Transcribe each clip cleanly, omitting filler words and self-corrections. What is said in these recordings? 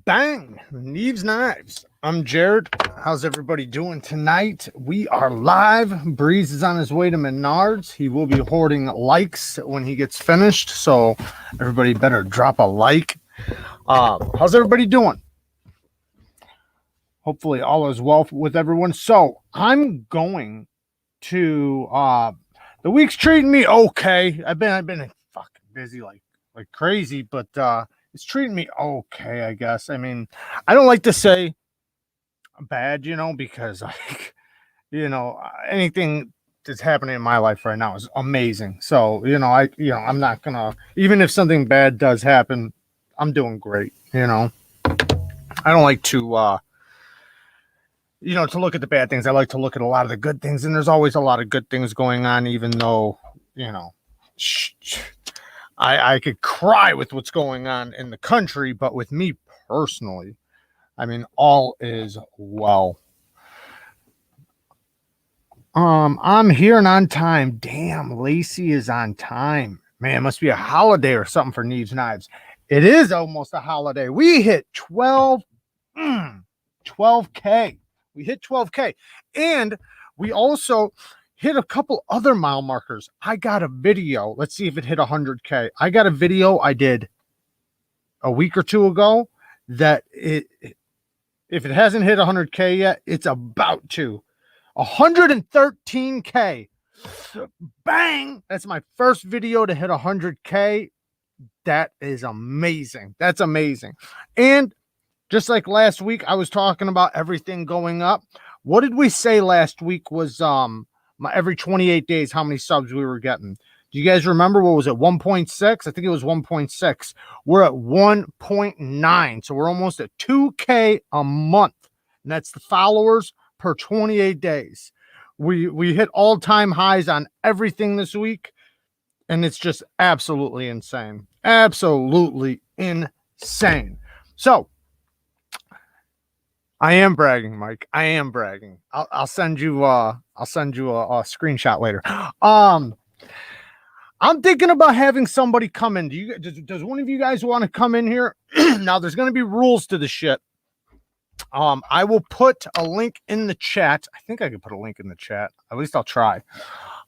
Bang! Neeves Knives. I'm Jared. How's everybody doing tonight? We are live. Breeze is on his way to Menards. He will be hoarding likes when he gets finished, so everybody better drop a like. How's everybody doing? Hopefully all is well with everyone. So I'm going to the week's treating me okay. I've been fucking busy like crazy, but it's treating me okay, I guess. I mean, I don't like to say bad, because like, anything that's happening in my life right now is amazing. So, I'm not gonna, even if something bad does happen, I'm doing great. I don't like to, to look at the bad things. I like to look at a lot of the good things, and there's always a lot of good things going on, even though, I could cry with what's going on in the country, but with me personally, I mean, all is well. I'm here and on time. Damn, Lacey is on time. Man, it must be a holiday or something for Neeves Knives. It is almost a holiday. We hit 12K. We hit 12K. And we also hit a couple other mile markers. I got a video. Let's see if it hit 100K. I got a video I did a week or two ago that if it hasn't hit 100K yet, it's about to. 113K. Bang! That's my first video to hit 100K. That is amazing. That's amazing. And just like last week, I was talking about everything going up. What did we say last week was every 28 days, how many subs we were getting? Do you guys remember? What was it? 1.6? I think it was 1.6. We're at 1.9. So we're almost at 2K a month. And that's the followers per 28 days. We hit all-time highs on everything this week. And it's just absolutely insane. Absolutely insane. So I am bragging, Mike. I am bragging. I'll send you a screenshot later. I'm thinking about having somebody come in. Does one of you guys want to come in here? Now there's going to be rules to the shit. I will put a link in the chat. I think I can put a link in the chat. At least I'll try.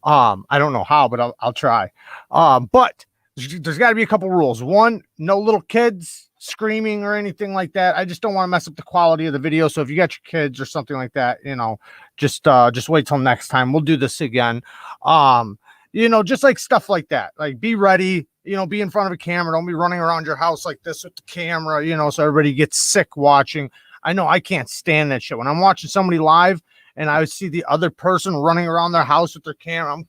I don't know how, but I'll try. But there's got to be a couple rules. One, no little kids screaming or anything like that. I just don't want to mess up the quality of the video. So if you got your kids or something like that, just wait till next time. We'll do this again. Just like stuff like that. Like, be ready, be in front of a camera. Don't be running around your house like this with the camera, so everybody gets sick watching. I know I can't stand that shit. When I'm watching somebody live and I see the other person running around their house with their camera, I'm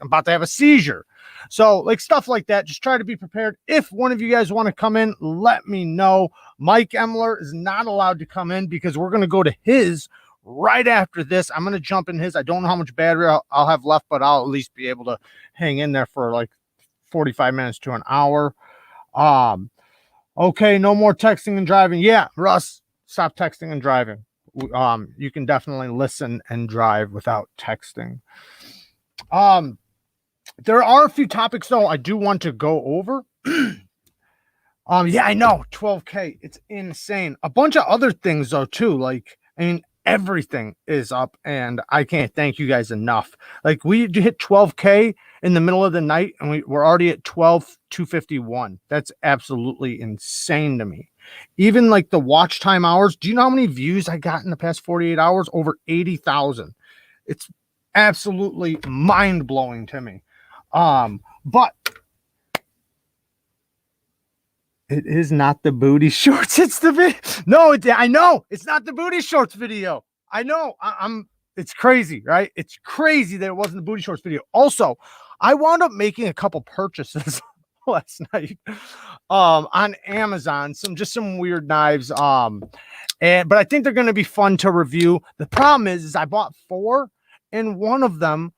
about to have a seizure. So like stuff like that, just try to be prepared. If one of you guys want to come in, let me know. Mike Emler is not allowed to come in because we're going to go to his right after this. I'm going to jump in his. I don't know how much battery I'll have left, but I'll at least be able to hang in there for like 45 minutes to an hour. Okay, no more texting and driving. Yeah, Russ, stop texting and driving. You can definitely listen and drive without texting. There are a few topics though I do want to go over. Yeah, I know, 12K. It's insane. A bunch of other things though too. Like, everything is up, and I can't thank you guys enough. Like, we hit 12K in the middle of the night, and we're already at 12,251. That's absolutely insane to me. Even like the watch time hours. Do you know how many views I got in the past 48 hours? Over 80,000. It's absolutely mind-blowing to me. But it is not the booty shorts. It's the video. No, I know it's not the booty shorts video. I know. It's crazy, right? It's crazy that it wasn't the booty shorts video. Also, I wound up making a couple purchases last night on Amazon. Some weird knives. But I think they're going to be fun to review. The problem is I bought 4, and one of them,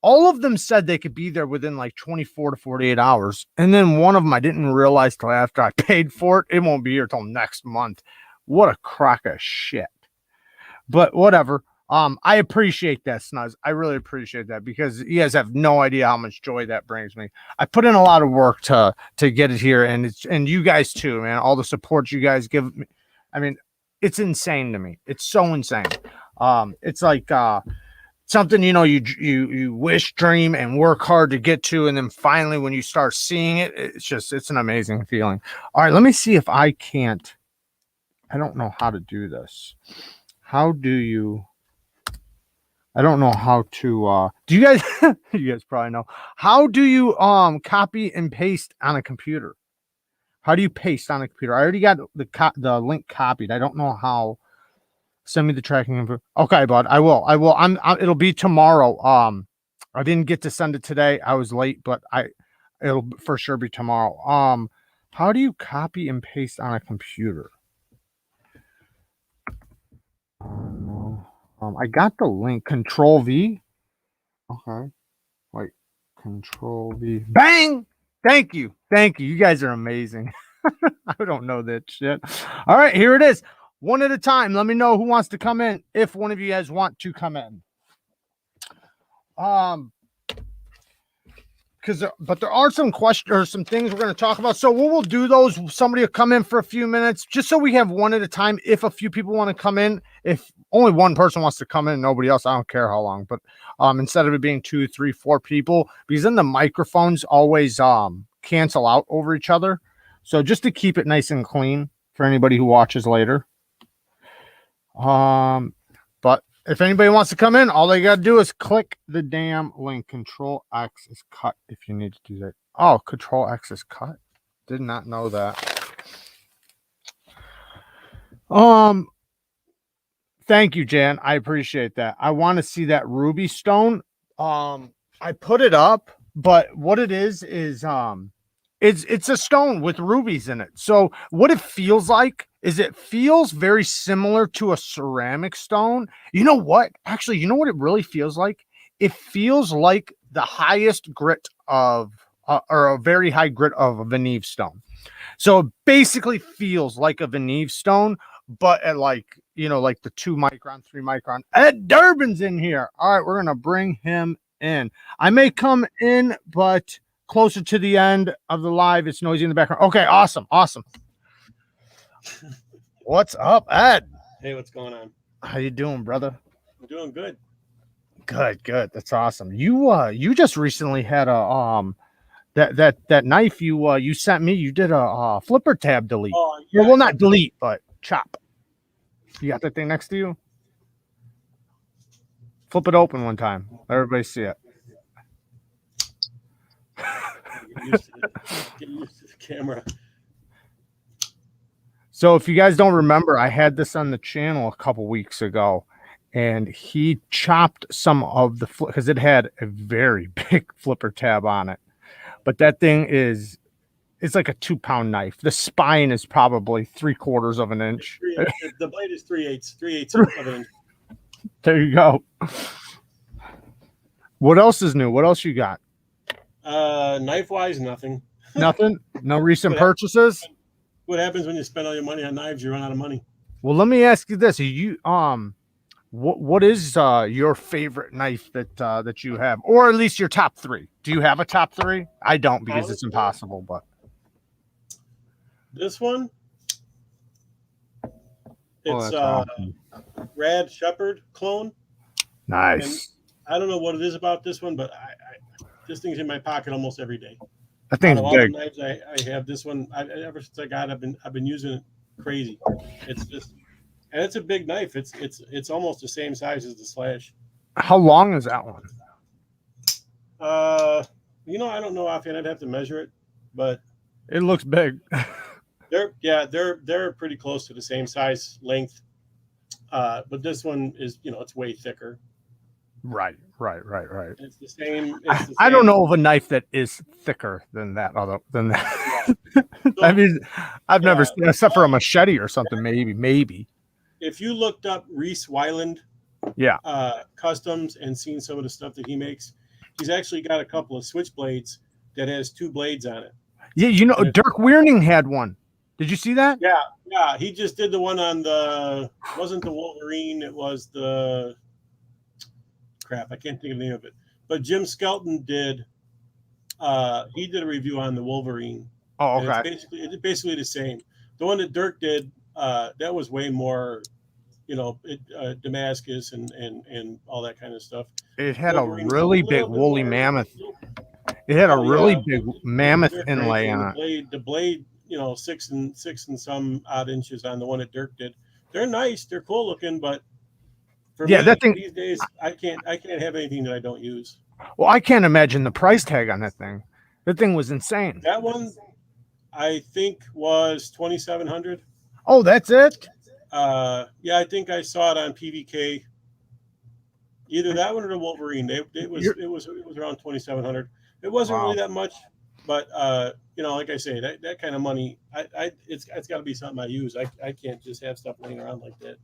all of them said they could be there within like 24 to 48 hours. And then one of them I didn't realize till after I paid for it. It won't be here till next month. What a crock of shit. But whatever. I appreciate that, Snuzz. I really appreciate that because you guys have no idea how much joy that brings me. I put in a lot of work to get it here, and you guys too, man. All the support you guys give me. I mean, it's insane to me. It's so insane. It's like something you wish, dream, and work hard to get to, and then finally when you start seeing it, it's an amazing feeling. All right, let me see if I can't. I don't know how to do this. How do you? I don't know how to do you guys you guys probably know. How do you copy and paste on a computer? How do you paste on a computer? I already got the link copied. I don't know how. Send me the tracking info. Okay, bud. I will. It'll be tomorrow. I didn't get to send it today. I was late, but it'll for sure be tomorrow. How do you copy and paste on a computer? No. I got the link. Control V. Okay. Wait. Control V. Bang! Thank you. You guys are amazing. I don't know that shit. All right, here it is. One at a time. Let me know who wants to come in. If one of you guys want to come in. But there are some questions or some things we're going to talk about. So we'll do those. Somebody will come in for a few minutes just so we have one at a time. If a few people want to come in, if only one person wants to come in, nobody else, I don't care how long. But instead of it being 2, 3, 4 people, because then the microphones always cancel out over each other. So just to keep it nice and clean for anybody who watches later. But if anybody wants to come in, all they got to do is click the damn link. Control X is cut if you need to do that. Oh, Control X is cut. Did not know that. Thank you, Jan. I appreciate that. I want to see that ruby stone. I put it up, but what it is it's a stone with rubies in it. So what it feels like is it feels very similar to a ceramic stone. You know what? Actually, you know what it really feels like? It feels like the highest grit of, or a very high grit of a venev stone. So it basically feels like a venev stone, but at like the 2 micron, 3 micron. Ed Durbin's in here. All right, we're going to bring him in. I may come in, but closer to the end of the live, it's noisy in the background. Okay, awesome. What's up, Ed? Hey, what's going on? How you doing, brother? I'm doing good. Good. That's awesome. You just recently had a that knife you sent me. You did a flipper tab delete. Oh, yeah. Well, not delete, but chop. You got that thing next to you? Flip it open one time. Let everybody see it. Get used to the camera. So if you guys don't remember, I had this on the channel a couple weeks ago, and he chopped some of the because it had a very big flipper tab on it. But that thing it's like a 2-pound knife. The spine is probably 3/4 of an inch. The blade is 3/8 of an inch. There you go. What else is new? What else you got? Knife wise, nothing. Nothing? No recent purchases? What happens when you spend all your money on knives? You run out of money. Well, let me ask you this: what is your favorite knife that you have, or at least your top 3? Do you have a top 3? I don't because it's impossible. But this one, it's awesome. Rad Shepherd clone. Nice. And I don't know what it is about this one, but this thing's in my pocket almost every day. I think all the knives I have this one. Ever since I got it, I've been using it crazy. It's just, and it's a big knife. It's almost the same size as the Slash. How long is that one? I don't know offhand. I'd have to measure it, but it looks big. they're pretty close to the same size length. But this one is, it's way thicker. Right. It's the same. I don't know of a knife that is thicker than that. Yeah. I mean, I've never seen, except for a machete or something. Maybe. If you looked up Reese Wyland, customs, and seen some of the stuff that he makes, he's actually got a couple of switchblades that has 2 blades on it. Yeah, Dirk Wierning had one. Did you see that? Yeah. He just did the one on wasn't the Wolverine. It was the crap. I can't think of the name of it. But Jim Skelton did. He did a review on the Wolverine. Oh, and okay. it's basically the same. The one that Dirk did, that was way more, Damascus and all that kind of stuff. It had Wolverine a really big woolly mammoth. It had a really big mammoth inlay on it. The blade, 6 and some odd inches on the one that Dirk did. They're nice. They're cool looking, but for me, that thing these days, I can't have anything that I don't use. Well, I can't imagine the price tag on that thing. That thing was insane. That one, I think, was $2,700. Oh, that's it? Yeah, I think I saw it on PVK. Either that one or the Wolverine. It was around $2,700. It wasn't really that much, but like I say, that kind of money, it's got to be something I use. I can't just have stuff laying around like that.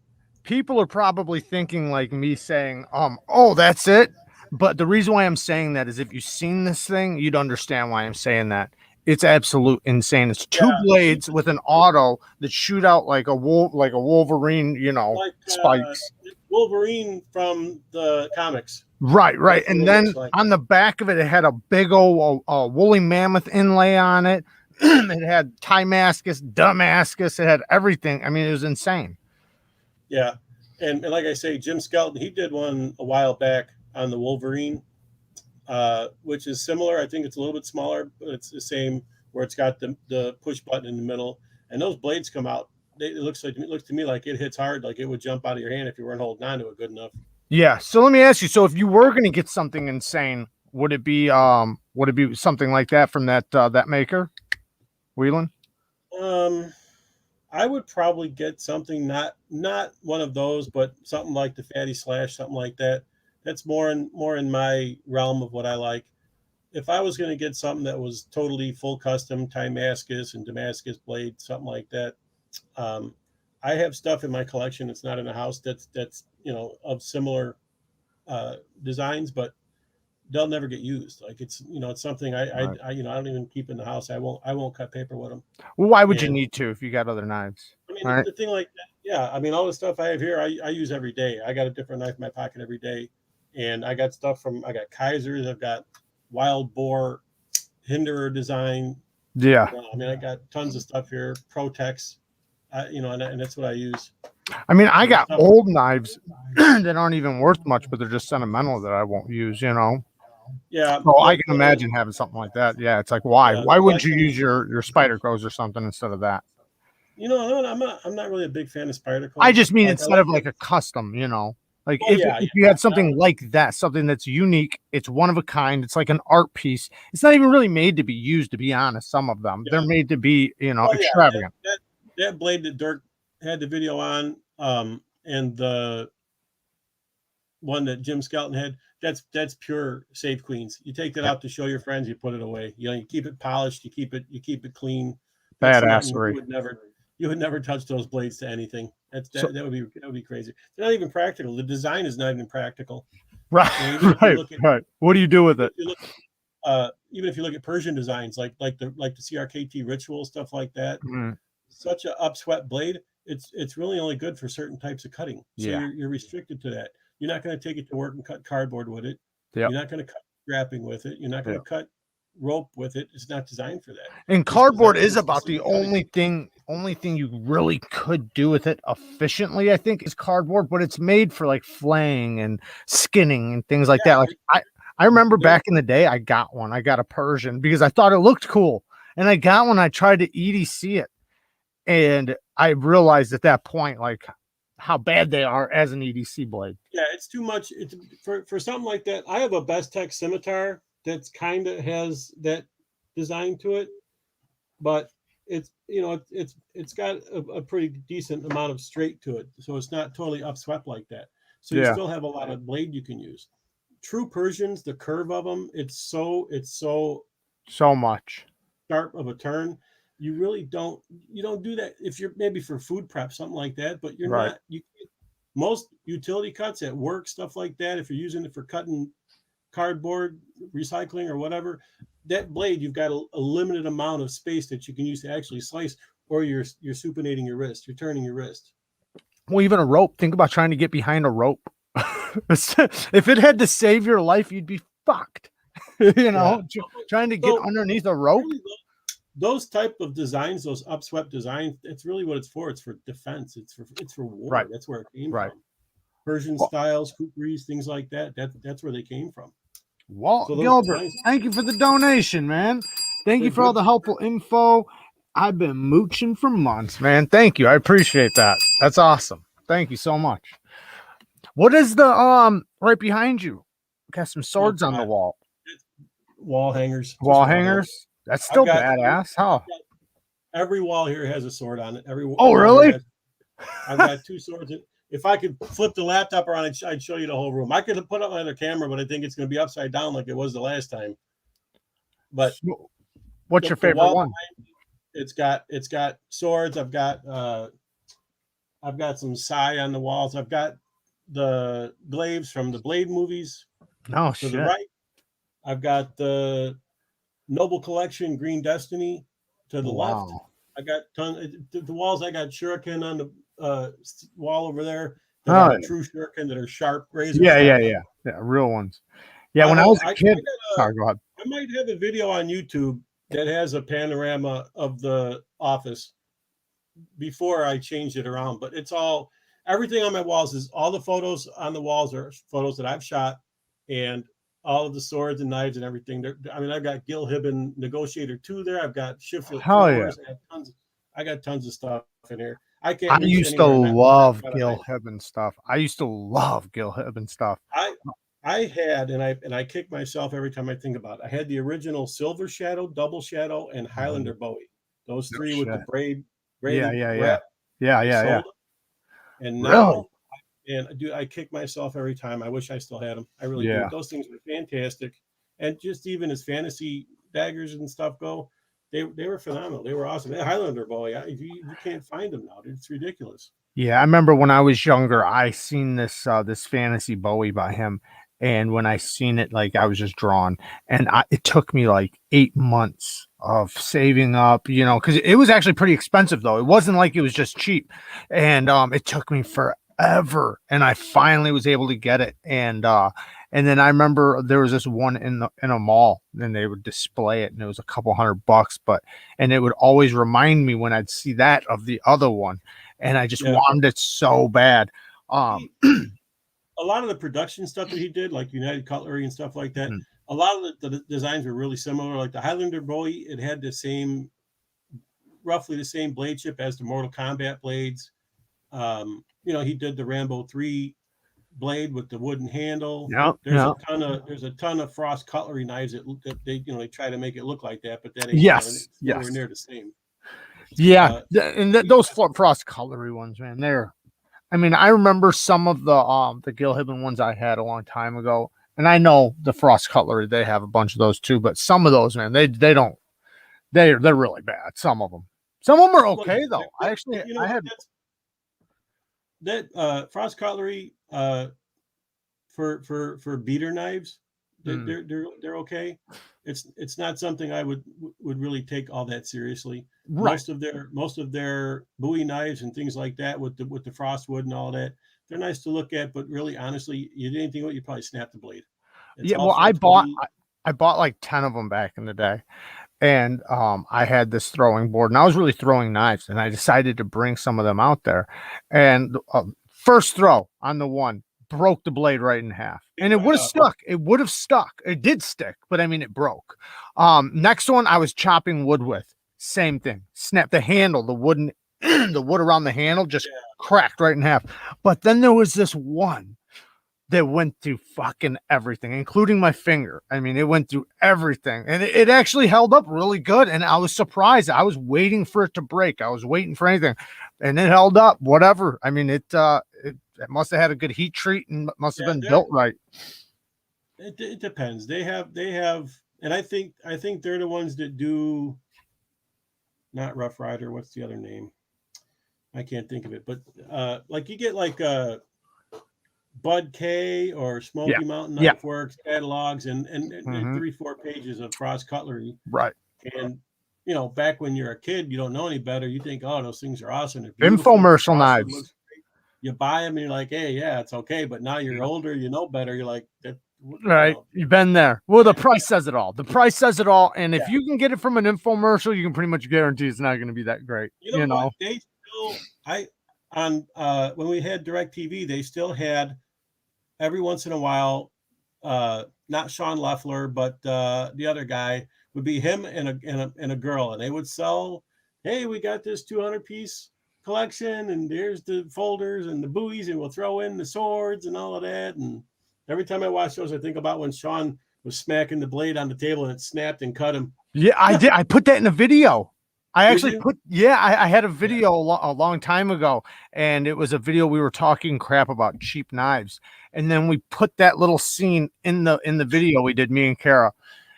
People are probably thinking like me saying, oh, that's it. But the reason why I'm saying that is if you've seen this thing, you'd understand why I'm saying that. It's absolute insane. It's two blades with an auto that shoot out like a Wolverine, spikes. Wolverine from the comics. Right. And then on the back of it, it had a big old woolly mammoth inlay on it. It had Damascus. It had everything. I mean, it was insane. Yeah. And like I say, Jim Skelton, he did one a while back on the Wolverine, which is similar. I think it's a little bit smaller, but it's the same, where it's got the push button in the middle, and those blades come out. It looks to me like it hits hard, like it would jump out of your hand if you weren't holding on to it good enough. Yeah. So let me ask you. So if you were going to get something insane, would it be something like that from that maker, Wheelan? I would probably get something not one of those, but something like the Fatty Slash, something like that. That's more in my realm of what I like. If I was going to get something that was totally full custom, Damascus and Damascus blade, something like that, I have stuff in my collection that's not in the house that's of similar designs, but they'll never get used. Like it's something I don't even keep in the house. I won't cut paper with them. Well, why would you need to if you got other knives? I mean, the thing like that, yeah. I mean, all the stuff I have here, I use every day. I got a different knife in my pocket every day. And I got stuff I got Kaisers, I've got Wild Boar, Hinderer design. Yeah. I mean, I got tons of stuff here, Protex, and that's what I use. I mean, I got old knives that aren't even worth much, but they're just sentimental that I won't use, Yeah. So I can imagine having something like that. Yeah. It's like, why? Yeah, why wouldn't you use your Spydercos or something instead of that? I'm not really a big fan of Spydercos. I just mean instead of like a custom, Like if you had something like that, something that's unique, it's one of a kind, it's like an art piece. It's not even really made to be used, to be honest. Some of them, they're made to be, extravagant. That blade that Dirk had the video on, and the one that Jim Skelton had, that's pure Save Queens. You take that out to show your friends, you put it away. You keep it polished, you keep it clean. Badassery. You would never touch those blades to anything. That would be crazy. They're not even practical. The design is not even practical. Right. Right. What do you do with it? Even if you look at Persian designs, like the CRKT Ritual, stuff like that, such a upswept blade, it's really only good for certain types of cutting. So you're restricted to that. You're not going to take it to work and cut cardboard with it. Yep. You're not going to cut wrapping with it. You're not going to cut rope with it. It's not designed for that. And cardboard is about the only thing you really could do with it efficiently, I think, is cardboard, but it's made for like flaying and skinning and things like that. Like I remember back in the day, I got a Persian because I thought it looked cool, and I got one. I tried to EDC it, and I realized at that point like how bad they are as an EDC blade. Yeah, it's too much. It's for something like that. I have a Best Tech scimitar that's kind of has that design to it, but it's got a pretty decent amount of straight to it, so it's not totally upswept like that. So you still have a lot of blade you can use. True Persians, the curve of them, it's so much sharp of a turn. You really don't do that if you're maybe for food prep, something like that, but you're not. Most utility cuts at work, stuff like that, if you're using it for cutting cardboard, recycling, or whatever, that blade, you've got a limited amount of space that you can use to actually slice, or you're supinating your wrist, you're turning your wrist. Well, even a rope. Think about trying to get behind a rope If it had to save your life, you'd be fucked. You know, trying to get underneath a rope. Really, those type of designs, those upswept designs, it's really what it's for. It's for defense. It's for war. Right. That's where it came Right. from. Persian styles, kukris, things like that. That's where they came from. Walt Gilbert, thank you for the donation, man. Thank you for all the helpful info. I've been mooching for months, man. Thank you. I appreciate that. That's awesome. Thank you so much. What is the right behind you? Got some swords on the wall. Wall hangers. Wall hangers. That's still badass. How? Every wall here has a sword on it. Oh, really? I've got 2 swords. If I could flip the laptop around, I'd show you the whole room. I could put up another camera, but I think it's going to be upside down like it was the last time. But what's your favorite one? It's got swords. I've got some sai on the walls. I've got the glaives from the Blade movies. Oh, to the right. I've got the Noble Collection Green Destiny to the left. I got the walls. I got shuriken on the wall over there. True shuriken that are sharp razors. Yeah, real ones. Yeah, when I was a kid. Sorry, go ahead. I might have a video on YouTube that has a panorama of the office before I changed it around, but it's everything on my walls is all the photos on the walls are photos that I've shot, and all of the swords and knives and everything. I've got Gil Hibben Negotiator 2 there. I've got Sheffield. I got tons of stuff in here. I used to love Gil Hibben stuff. I had, and I kick myself every time I think about it. I had the original Silver Shadow, Double Shadow, and Highlander Bowie. Those 3 with the braid. Yeah. And now, dude, I kick myself every time. I wish I still had them. I really do. Those things were fantastic. And just even as fantasy daggers and stuff go, they were phenomenal. They were awesome. Highlander Bowie, you can't find them now, dude. It's ridiculous. Yeah, I remember when I was younger, I seen this fantasy Bowie by him. And when I seen it, like, I was just drawn. And it took me like 8 months of saving up, because it was actually pretty expensive, though. It wasn't like it was just cheap. And it took me forever. And I finally was able to get it. And then I remember there was this one in a mall, and they would display it, and it was a couple $100, and it would always remind me when I'd see that of the other one. And I just wanted it so bad. A lot of the production stuff that he did, like United Cutlery and stuff like that, a lot of the designs were really similar. Like the Highlander Bowie, it had roughly the same blade chip as the Mortal Kombat blades. He did the Rambo 3 blade with the wooden handle. There's a ton of Frost Cutlery knives that they try to make it look like that, but that ain't nowhere near the same. Those Frost Cutlery ones, man, I remember some of the Gil Hibben ones I had a long time ago, and I know the Frost Cutlery, they have a bunch of those too, but some of those, man, they're really bad. Some of them are okay though. I had that Frost Cutlery for beater knives. They're okay. It's not something I would really take all that seriously. Right. Most of their Bowie knives and things like that with the frost wood and all that, they're nice to look at, but really, honestly, you did anything with, you probably snapped the blade. I bought like 10 of them back in the day, and I had this throwing board, and I was really throwing knives, and I decided to bring some of them out there, and first throw on the one broke the blade right in half, and it would have stuck. It did stick, but it broke. Next one I was chopping wood with, same thing, snapped the handle, the wood around the handle just cracked right in half. But then there was this one that went through fucking everything, including my finger. It went through everything, and it actually held up really good, and I was surprised. I was waiting for it to break. I was waiting for anything, and it held up. Whatever. It must have had a good heat treat and must have been built right. It depends. They have, and I think they're the ones that do. Not Rough Rider. What's the other name? I can't think of it. But like you get like Bud K or Smoky Mountain Knife Works catalogs and 3-4 pages of Frost Cutlery. Right. And back when you're a kid, you don't know any better. You think, oh, those things are awesome. Infomercial knives. you buy them and you're like, hey, yeah, it's okay. But now you're older, you know better. You're like, that, right. know. You've been there. Well, the price says it all. The price says it all. And if Yeah. you can get it from an infomercial, you can pretty much guarantee it's not going to be that great. You know what? They still, when we had DirecTV, they still had every once in a while, not Sean Leffler, but the other guy would be him and a girl, and they would sell, hey, we got this 200-piece collection, and there's the folders and the buoys, and we'll throw in the swords and all of that. And every time I watch those, I think about when Sean was smacking the blade on the table and it snapped and cut him. Yeah, I did. I put that in a video. I actually you? I had a video a long time ago, and it was a video we were talking crap about cheap knives, and then we put that little scene in the video we did, me and Kara.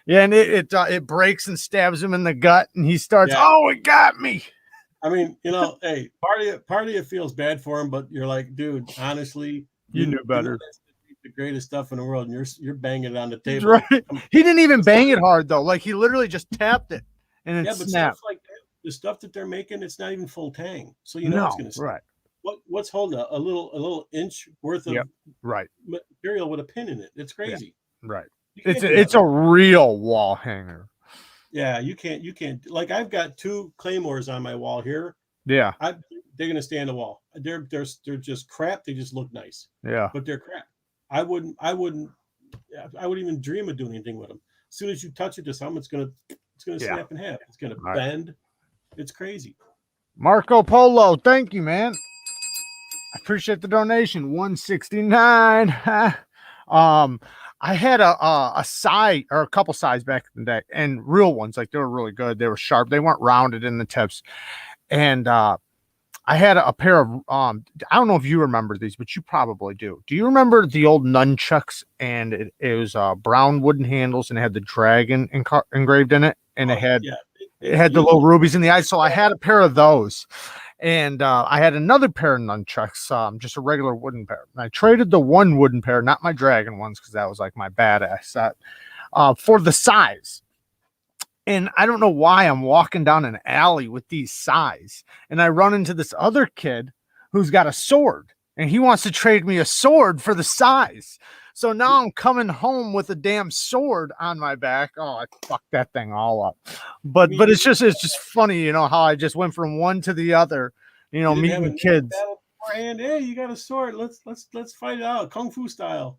Yeah, and it breaks and stabs him in the gut, and he starts, oh, it got me. I mean, hey, part of it feels bad for him, but you're like, dude, honestly, you knew better. That's the greatest stuff in the world, and you're banging it on the table. Right. He didn't even bang it hard though; like he literally just tapped it, and it snapped. Stuff like that, the stuff that they're making, it's not even full tang, so it's going to snap. Right. What's holding a little inch worth of material with a pin in it? It's crazy. Yeah. Right. It's a real wall hanger. Yeah, you can't. Like, I've got 2 claymores on my wall here. Yeah, they're gonna stay on the wall. They're just crap. They just look nice. Yeah, but they're crap. I wouldn't even dream of doing anything with them. As soon as you touch it to something, it's gonna snap in half. It's gonna bend. It's crazy. Marco Polo, thank you, man. I appreciate the donation. 169. I had a side or a couple sides back in the day, and real ones, like they were really good. They were sharp. They weren't rounded in the tips. And I had a pair of I don't know if you remember these, but you probably do. Do you remember the old nunchucks? And it was brown wooden handles, and it had the dragon engraved in it, and it had the little rubies in the eyes. So I had a pair of those. And I had another pair of nunchucks, just a regular wooden pair. And I traded the one wooden pair, not my dragon ones, because that was like my badass set, for the size. And I don't know why I'm walking down an alley with these size, and I run into this other kid who's got a sword, and he wants to trade me a sword for the size. So now I'm coming home with a damn sword on my back. Oh, I fucked that thing all up. But it's just funny, how I just went from one to the other, meeting kids. Hey, you got a sword. Let's fight it out, kung fu style.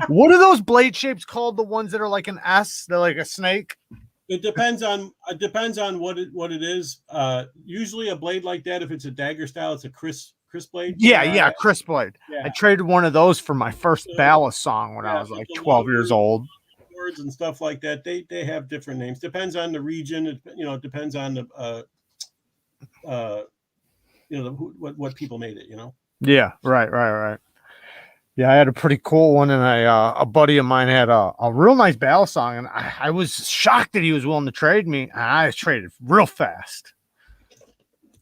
What are those blade shapes called? The ones that are like an S? They're like a snake. It depends on what it is. Usually a blade like that, if it's a dagger style, it's a crisp blade. Yeah, crisp blade. Yeah. I traded one of those for my first ballast song when I was like 12 years old. Words and stuff like that. They have different names. Depends on the region. It depends on the what people made it. Yeah, right. Yeah, I had a pretty cool one, and a buddy of mine had a real nice ballast song, and I was shocked that he was willing to trade me. I traded real fast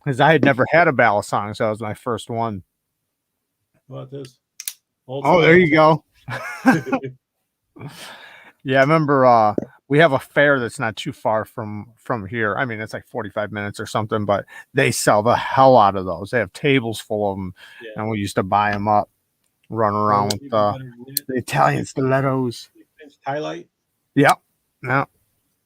because I had never had a ballast song, so that was my first one. How about this? There you go. Yeah, I remember we have a fair that's not too far from here. I mean, it's like 45 minutes or something, but they sell the hell out of those. They have tables full of them, and we used to buy them up, run around with the Italian stilettos. Highlight? Yep. Yeah.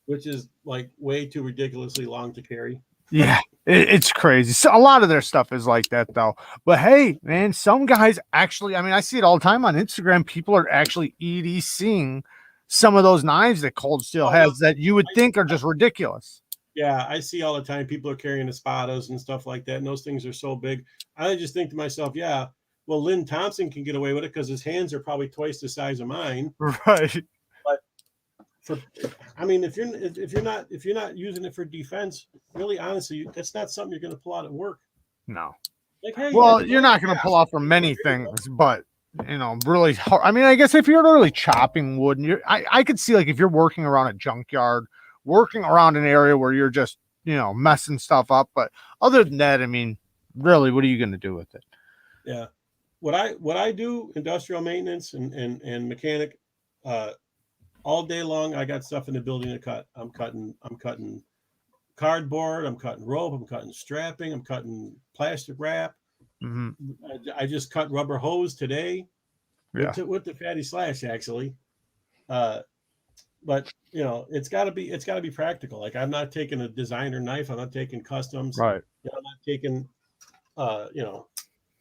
Which is like way too ridiculously long to carry. Yeah, it's crazy. So a lot of their stuff is like that, though. But hey, man, some guys actually, I mean, I see it all the time on Instagram. People are actually EDCing some of those knives that Cold Steel has that you would think are just ridiculous. Yeah, I see all the time people are carrying espadas and stuff like that, and those things are so big. I just think to myself, yeah, well, Lynn Thompson can get away with it because his hands are probably twice the size of mine. Right. But if you're not using it for defense, really, honestly, that's not something you're going to pull out at work. No. Like, hey, well, you're not going to pull out for many things, but really hard. I mean, I guess if you're really chopping wood, and I could see, like, if you're working around a junkyard, working around an area where you're just, messing stuff up. But other than that, I mean, really, what are you going to do with it? Yeah. What I do, industrial maintenance and mechanic, all day long, I got stuff in the building to cut. I'm cutting cardboard, I'm cutting rope, I'm cutting strapping, I'm cutting plastic wrap. Mm-hmm. I just cut rubber hose today Yeah. with the fatty slash actually. But you know, it's got to be practical. Like I'm not taking a designer knife. I'm not taking customs. Right. You know, I'm not taking, you know,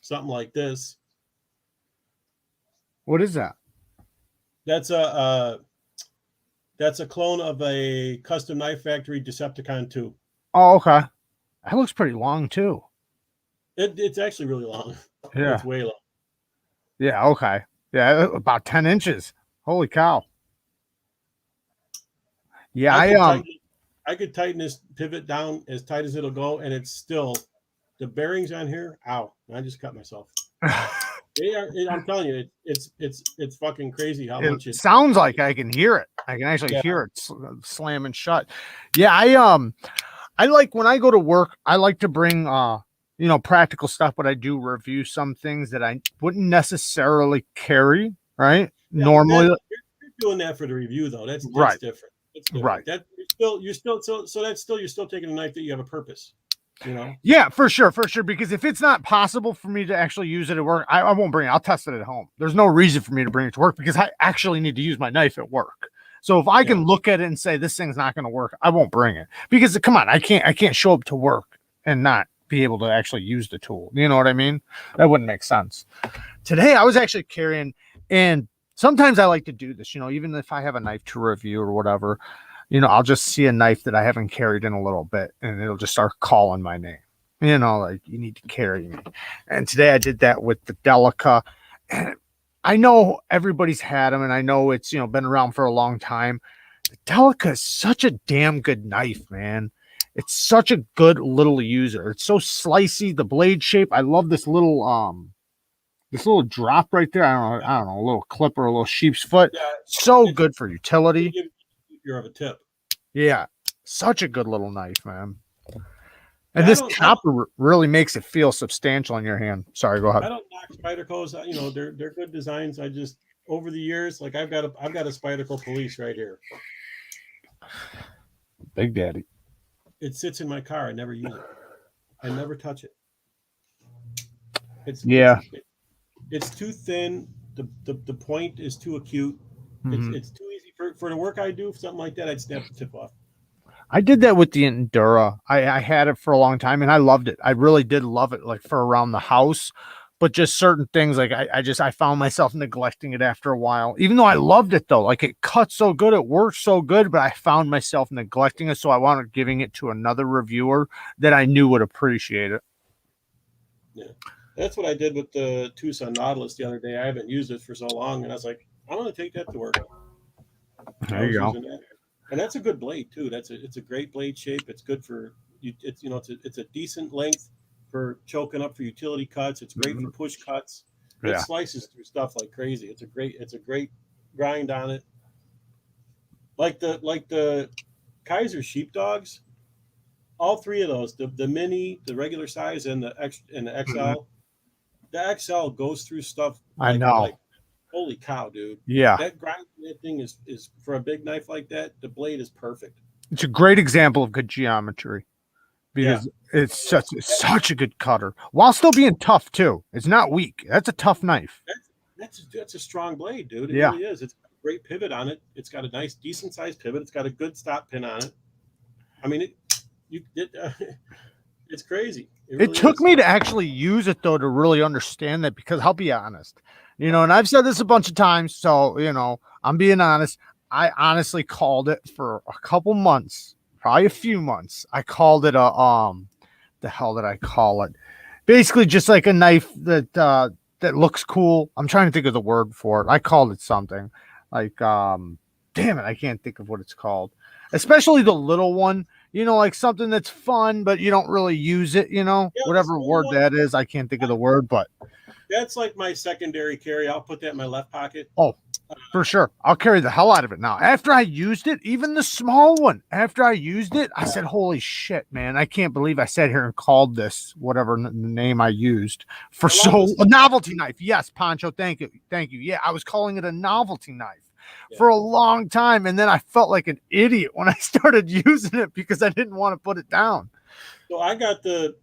something like this. What is that? That's a clone of a custom knife factory Decepticon 2. Oh, okay. That looks pretty long too. It's actually really long. Yeah. It's way long. Yeah. Okay. Yeah. About 10 inches. Holy cow. Yeah. I could tighten this pivot down as tight as it'll go, and it's still the bearings on here. Ow! I just cut myself. They are. I'm telling you, it's fucking crazy how much it sounds like. I can hear it. I can actually hear it slamming shut. Yeah. I like when I go to work. I like to bring you know, practical stuff, but I do review some things that I wouldn't necessarily carry. Right. Yeah, normally, you're doing that for the review though. That's right. Different. It's different. Right. That you're still you're still taking a knife that you have a purpose. You know? Yeah, for sure. Because if it's not possible for me to actually use it at work, I won't bring it. I'll test it at home. There's no reason for me to bring it to work because I actually need to use my knife at work. So if I can look at it and say this thing's not going to work, I won't bring it because come on, I can't show up to work and not be able to actually use the tool. You know what I mean? That wouldn't make sense. Today I was actually carrying, and sometimes I like to do this, you know, even if I have a knife to review or whatever. You know, I'll just see a knife that I haven't carried in a little bit and it'll just start calling my name. You know, like you need to carry me. And today I did that with the Delica. And I know everybody's had them and I know it's, you know, been around for a long time. The Delica is such a damn good knife, man. It's such a good little user. It's so slicey, the blade shape. I love this little drop right there. I don't know, a little clip or a little sheep's foot. Yeah, so good for utility. You're of a tip. Yeah, such a good little knife, man. And this copper really makes it feel substantial in your hand. Sorry, go ahead. I don't knock Spydercos. You know, they're good designs. I just over the years, like I've got a Spyderco Police right here. Big Daddy. It sits in my car. I never use it. I never touch it. It's too thin. The point is too acute. Mm-hmm. It's too easy for the work I do. Something like that, I'd snap the tip off. I did that with the Endura. I had it for a long time and I loved it. I really did love it, like for around the house, but just certain things, like I found myself neglecting it after a while, even though I loved it though. Like it cut so good, it worked so good, but I found myself neglecting it. So I wound up giving it to another reviewer that I knew would appreciate it. Yeah. That's what I did with the Tucson Nautilus the other day. I haven't used it for so long. And I was like, I want to take that to work. There you go. And that's a good blade too. It's a great blade shape. It's good for you. It's, you know, it's a decent length for choking up for utility cuts. It's great for push cuts. It slices through stuff like crazy. It's a great grind on it. Like the Kaiser sheepdogs, all three of those, the mini, the regular size, and the XL. The XL goes through stuff. I know. Like, holy cow, dude. Yeah. That thing is for a big knife like that, the blade is perfect. It's a great example of good geometry because it's such a good cutter while still being tough too. It's not weak. That's a tough knife. That's a strong blade, dude. It really is. It's got a great pivot on it. It's got a nice, decent sized pivot. It's got a good stop pin on it. I mean, it's crazy. It took me to actually use it though to really understand that, because I'll be honest, you know, and I've said this a bunch of times, so you know, I'm being honest. I honestly called it for a couple months, probably a few months. I called it the hell did I call it? Basically, just like a knife that looks cool. I'm trying to think of the word for it. I called it something like damn it, I can't think of what it's called. Especially the little one. You know, like something that's fun, but you don't really use it, you know, whatever word that is. I can't think of the word, but that's like my secondary carry. I'll put that in my left pocket. Oh, for sure. I'll carry the hell out of it now. After I used it, even the small one, after I used it, I said, holy shit, man. I can't believe I sat here and called this whatever name I used for a novelty knife. Yes, Pancho. Thank you. Thank you. Yeah, I was calling it a novelty knife. For a long time, and then I felt like an idiot when I started using it because I didn't want to put it down. So I got the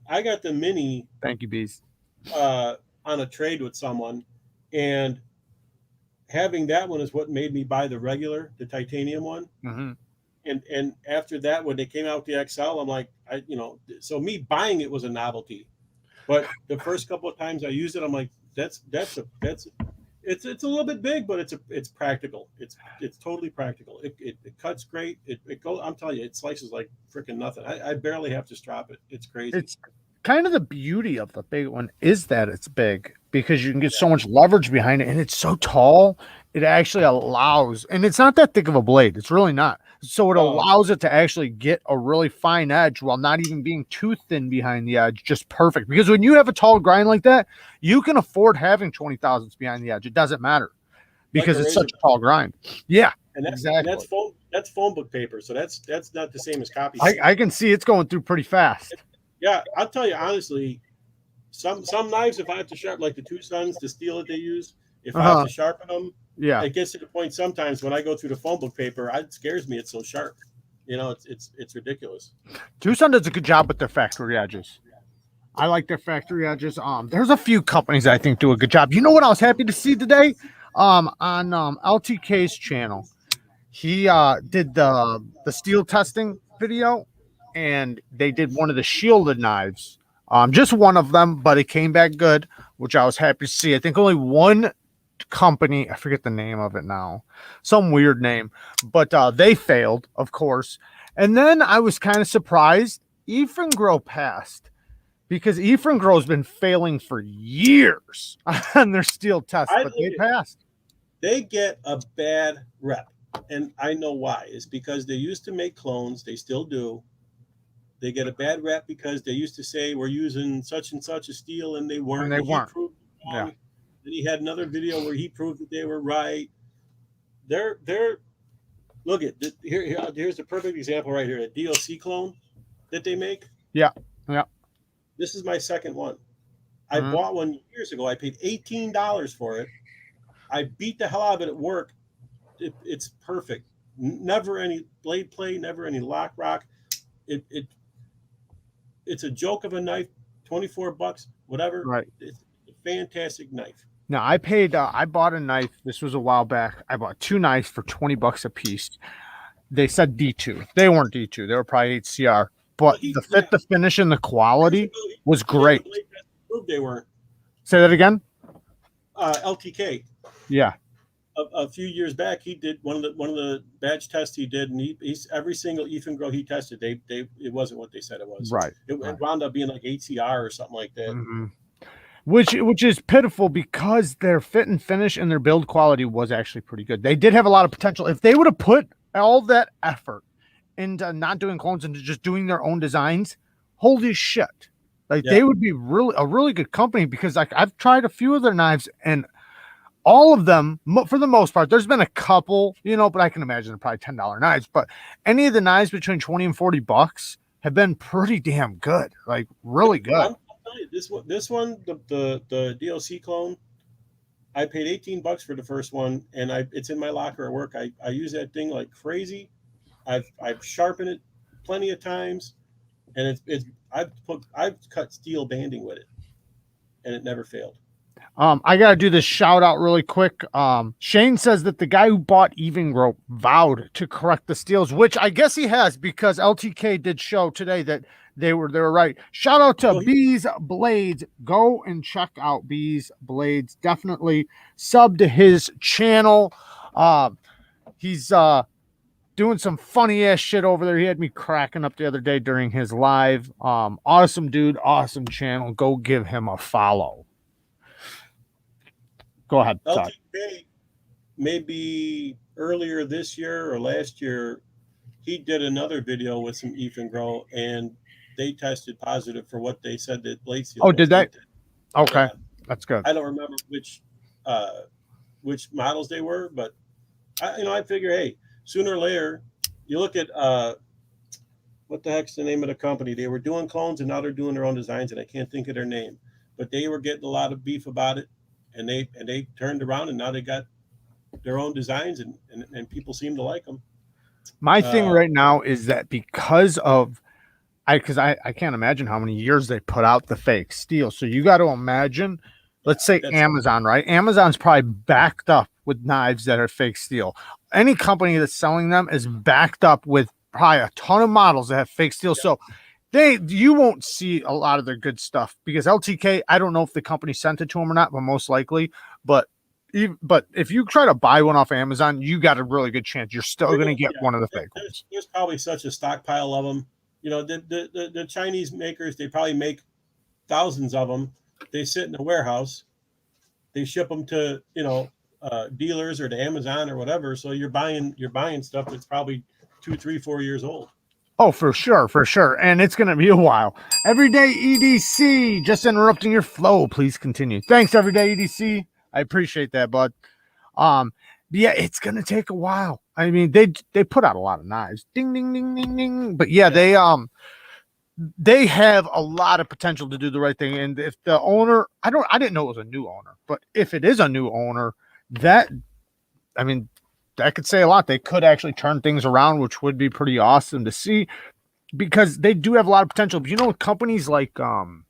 mini. Thank you, Bees. on a trade with someone, and having that one is what made me buy the titanium one. Mm-hmm. And after that, when they came out with the XL, I'm like, so me buying it was a novelty, but the first couple of times I used it, I'm like, it's a little bit big, but it's practical. It's totally practical. It cuts great. It goes. I'm telling you, it slices like freaking nothing. I barely have to strop it. It's crazy. It's kind of the beauty of the big one is that it's big because you can get so much leverage behind it, and it's so tall. It actually allows, and it's not that thick of a blade. It's really not. So it allows it to actually get a really fine edge while not even being too thin behind the edge. Just perfect. Because when you have a tall grind like that, you can afford having 20 thousandths behind the edge. It doesn't matter because it's such a tall grind. Yeah, and exactly. And that's phone book paper, so that's not the same as copy. I can see it's going through pretty fast. Yeah, I'll tell you honestly, some knives, if I have to sharpen, like the Two Sons, the steel that they use, if I have to sharpen them, it gets to the point sometimes when I go through the phone book paper, it scares me. It's so sharp. It's ridiculous. Tucson does a good job with their factory edges. I like their factory edges. There's a few companies that I think do a good job. You know what I was happy to see today? On LTK's channel, he did the steel testing video, and they did one of the shielded knives. Just one of them, but it came back good, which I was happy to see. I think only one company, I forget the name of it now, some weird name, but they failed, of course. And then I was kind of surprised Eafengro passed, because Eafengro has been failing for years on their steel tests, but they passed. They get a bad rep, and I know why. It's because they used to make clones. They still do. They get a bad rep because they used to say we're using such and such a steel, and they weren't. And they weren't. Yeah. Then he had another video where he proved that they were right. They're look at here's a perfect example right here. A DLC clone that they make. Yeah. This is my second one. I bought one years ago. I paid $18 for it. I beat the hell out of it at work. It's perfect. Never any blade play. Never any lock rock. It's a joke of a knife. $24, whatever. Right. It's a fantastic knife. Now I paid. I bought a knife. This was a while back. I bought 2 knives for $20 a piece. They said D2. They weren't D2. They were probably HCR. But the fit, the finish, and the quality was great. Proved they weren't. Say that again. LTK. Yeah. A few years back, he did one of the badge tests he did, and he's every single Eafengro he tested, it wasn't what they said it was. Right. It wound up being like HCR or something like that. Mm-hmm. Which is pitiful because their fit and finish and their build quality was actually pretty good. They did have a lot of potential. If they would have put all that effort into not doing clones and just doing their own designs, holy shit. They would be a really good company, because I've tried a few of their knives, and all of them, for the most part, there's been a couple, but I can imagine they're probably $10 knives, but any of the knives between $20 and $40 have been pretty damn good. Like really good. I'll tell you, this one, the DLC clone, I paid $18 for the first one, and it's in my locker at work. I use that thing like crazy. I've sharpened it plenty of times, and I've cut steel banding with it, and it never failed. I gotta do this shout out really quick. Shane says that the guy who bought Eafengro vowed to correct the steels, which I guess he has, because LTK did show today that they were right. Shout out to Bees Blades. Go and check out Bees Blades. Definitely sub to his channel. He's doing some funny ass shit over there. He had me cracking up the other day during his live. Awesome dude, awesome channel. Go give him a follow. Go ahead. LTK, maybe earlier this year or last year, he did another video with some Eafengro, and they tested positive for what they said that blade seal. Oh, did they? Okay, that's good. I don't remember which models they were, but I figure, hey, sooner or later, you look at what the heck's the name of the company? They were doing clones, and now they're doing their own designs, and I can't think of their name, but they were getting a lot of beef about it. And they turned around, and now they got their own designs, and people seem to like them. My thing right now is that because of because I can't imagine how many years they put out the fake steel. So you got to imagine, let's say Amazon, right? Amazon's probably backed up with knives that are fake steel. Any company that's selling them is backed up with probably a ton of models that have fake steel. So you won't see a lot of their good stuff because LTK, I don't know if the company sent it to them or not, but most likely. But if you try to buy one off Amazon, you got a really good chance you're still going to get one of the fake ones. There's probably such a stockpile of them. You know, the Chinese makers, they probably make thousands of them. They sit in a warehouse. They ship them to, you know, dealers or to Amazon or whatever. So you're buying stuff that's probably 2, 3, 4 years old. Oh, for sure, for sure. And it's going to be a while. Everyday EDC, just interrupting your flow. Please continue. Thanks, Everyday EDC. I appreciate that, bud. Yeah, it's going to take a while. I mean, they put out a lot of knives. Ding, ding, ding, ding, ding. But yeah, they have a lot of potential to do the right thing. And if the owner, I didn't know it was a new owner, but if it is a new owner, that could say a lot. They could actually turn things around, which would be pretty awesome to see because they do have a lot of potential. But you know, companies like Sam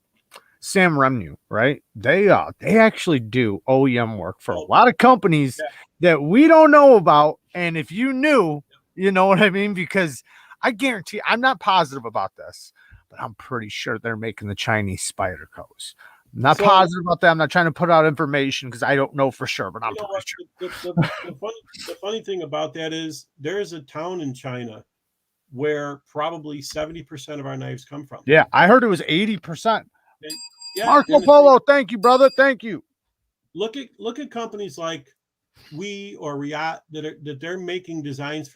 Remnu, right? They actually do OEM work for a lot of companies that we don't know about. And if you knew, you know what I mean? Because I guarantee, I'm not positive about this, but I'm pretty sure they're making the Chinese spider coats. I'm not positive about that. I'm not trying to put out information because I don't know for sure, but I'm pretty sure. The funny thing about that is there is a town in China where probably 70% of our knives come from. Yeah, I heard it was 80%. Yeah, Marco Polo, thank you, brother. Thank you. Look at companies like We or Riot that they're making designs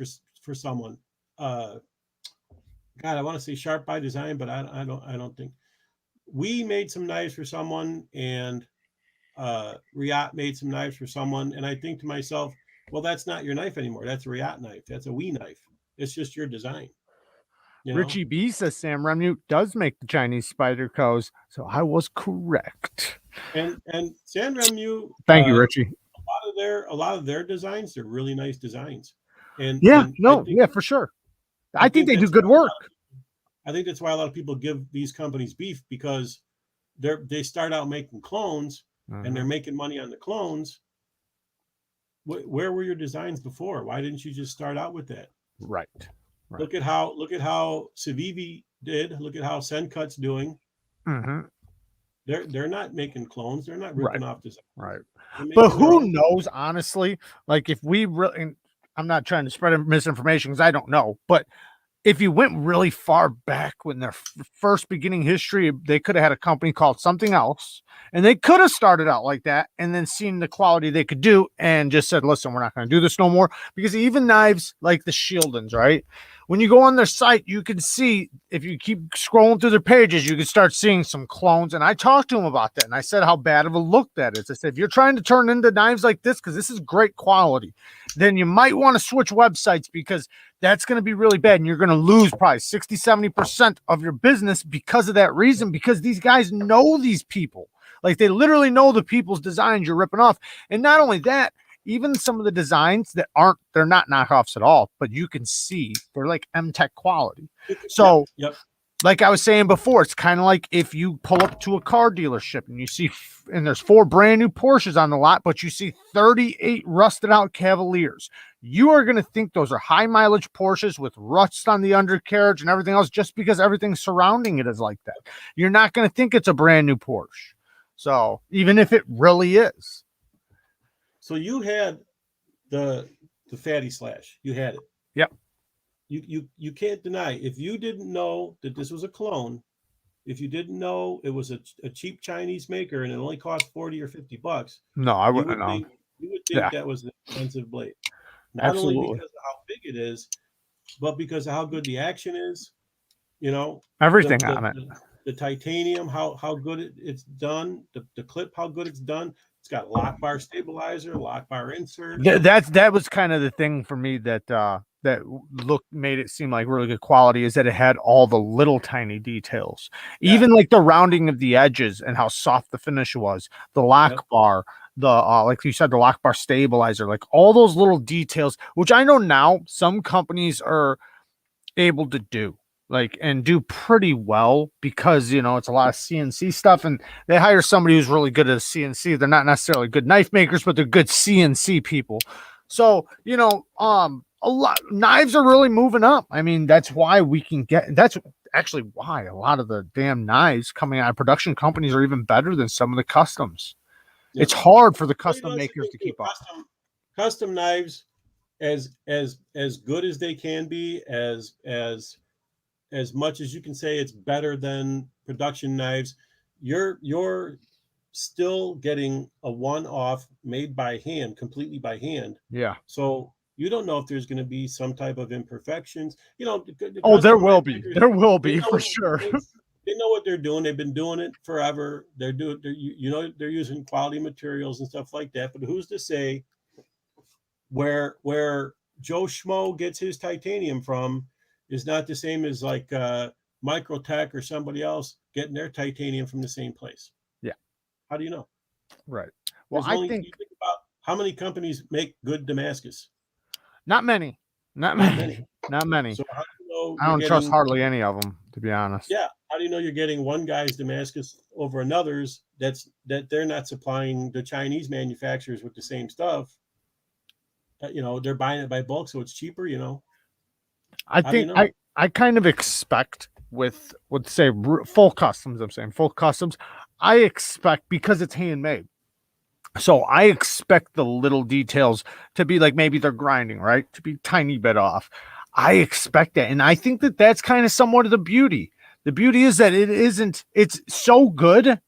for someone. God, I want to say Sharp by Design, but I don't think. We made some knives for someone, and Riot made some knives for someone, and I think to myself, well, that's not your knife anymore. That's a Riot knife. That's a We knife. It's just your design. You know? Richie B says Sam Remnu does make the Chinese spider coats, so I was correct. And Sam Remnu, thank you, Richie. A lot of their designs are really nice designs. And for sure. I think they do good work. I think that's why a lot of people give these companies beef because they start out making clones and they're making money on the clones. Where were your designs before? Why didn't you just start out with that? Right. Look at how Civivi did. Look at how Senkut's doing. They're not making clones. They're not ripping off design. Right. But who knows, honestly? Like if we really, I'm not trying to spread misinformation because I don't know, but if you went really far back when their first beginning history, they could have had a company called something else, and they could have started out like that and then seen the quality they could do and just said, listen, we're not going to do this no more. Because even knives like the Shieldens, right? When you go on their site, you can see, if you keep scrolling through their pages, you can start seeing some clones. And I talked to them about that. And I said how bad of a look that is. I said, if you're trying to turn into knives like this, because this is great quality, then you might want to switch websites because that's going to be really bad. And you're going to lose probably 60, 70% of your business because of that reason, because these guys know these people. Like they literally know the people's designs you're ripping off. And not only that, even some of the designs that they're not knockoffs at all, but you can see they're like M-Tech quality. So like I was saying before, it's kind of like if you pull up to a car dealership and you see, and there's 4 brand new Porsches on the lot, but you see 38 rusted out Cavaliers. You are going to think those are high mileage Porsches with rust on the undercarriage and everything else, just because everything surrounding it is like that. You're not going to think it's a brand new Porsche. So even if it really is. So you had the fatty slash. You had it. Yep. You can't deny, if you didn't know that this was a clone, if you didn't know it was a cheap Chinese maker and it only cost $40 or $50, no, I wouldn't know. You would think that was an expensive blade. Not only because of how big it is, but because of how good the action is. You know, everything on it. The titanium, how good it's done. The clip, how good it's done. It's got lock bar stabilizer, lock bar insert. That was kind of the thing for me that made it seem like really good quality, is that it had all the little tiny details, even like the rounding of the edges and how soft the finish was, the lock bar, the like you said, the lock bar stabilizer, like all those little details, which I know now some companies are able to do. like, and do pretty well because, you know, it's a lot of CNC stuff, and they hire somebody who's really good at CNC. They're not necessarily good knife makers, but they're good CNC people. So, you know, a lot knives are really moving up. I mean, that's why we can get, that's actually why a lot of the damn knives coming out of production companies are even better than some of the customs. Yep. It's hard for the Well, custom makers to keep up. Custom knives, as good as they can be, as much as you can say it's better than production knives, you're still getting a one-off made by hand, completely by hand. Yeah. So you don't know if there's going to be some type of imperfections. You know, there will be. There will be for sure. They know what they're doing. They've been doing it forever. They're they're using quality materials and stuff like that. But who's to say where Joe Schmo gets his titanium from is not the same as like Microtech or somebody else getting their titanium from the same place. Yeah. How do you know? Right. Well, I think you think about how many companies make good Damascus. Not many. Not many. So how do you know I don't trust hardly any of them, to be honest. Yeah. How do you know you're getting one guy's Damascus over another's that they're not supplying the Chinese manufacturers with the same stuff? You know, they're buying it by bulk, so it's cheaper, you know. I think I kind of expect with say full customs, I'm saying full customs, I expect, because it's handmade. So I expect the little details to be like, maybe they're grinding, right? To be tiny bit off. I expect that. And I think that that's kind of somewhat of the beauty. The beauty is that it's so good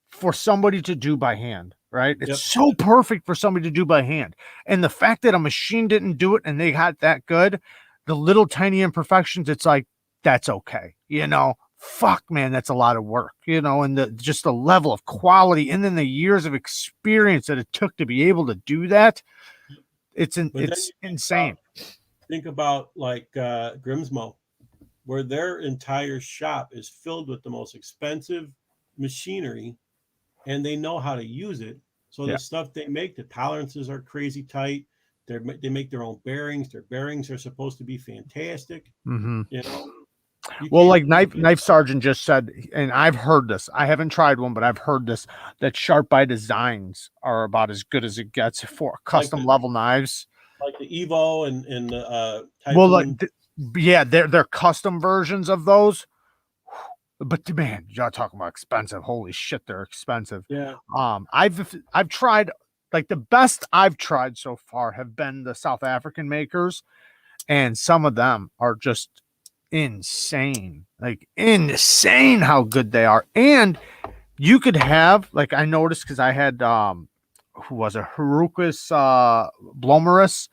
for somebody to do by hand, right? It's so perfect for somebody to do by hand. And the fact that a machine didn't do it and they got that good, the little tiny imperfections, it's like, that's okay. You know, fuck, man, that's a lot of work, you know, and just the level of quality and then the years of experience that it took to be able to do that. It's insane. Think about like Grimsmo, where their entire shop is filled with the most expensive machinery, and they know how to use it. So the stuff they make, the tolerances are crazy tight. They make their own bearings. Their bearings are supposed to be fantastic. Mm-hmm. You know. Well, like Knife Sergeant just said, and I've heard this. I haven't tried one, but I've heard this, that Sharp by Designs are about as good as it gets for custom level knives. Like the Evo and the well, like they're custom versions of those. But man, y'all talking about expensive. Holy shit, they're expensive. Yeah. I've tried, like, the best I've tried so far have been the South African makers, and some of them are just insane, like insane how good they are. And you could have, like, I noticed, because I had who was a Harukas Blomerus.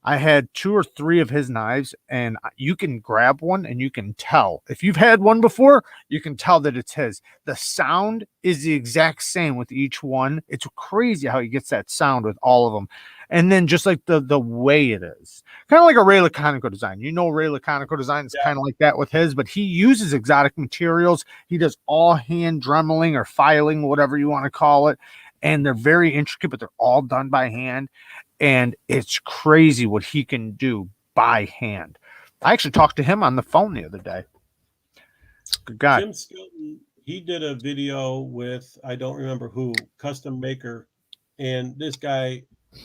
I had 2 or 3 of his knives, and you can grab one and you can tell. If you've had one before, you can tell that it's his. The sound is the exact same with each one. It's crazy how he gets that sound with all of them. And then just like the way it is. Kind of like a Ray Laconico design. You know, Ray Laconico design is kind of like that with his, but he uses exotic materials. He does all hand dremeling or filing, whatever you want to call it. And they're very intricate, but they're all done by hand. And it's crazy what he can do by hand. I actually talked to him on the phone the other day. Good guy. Jim Skilton, he did a video with, I don't remember who, custom maker. And this guy,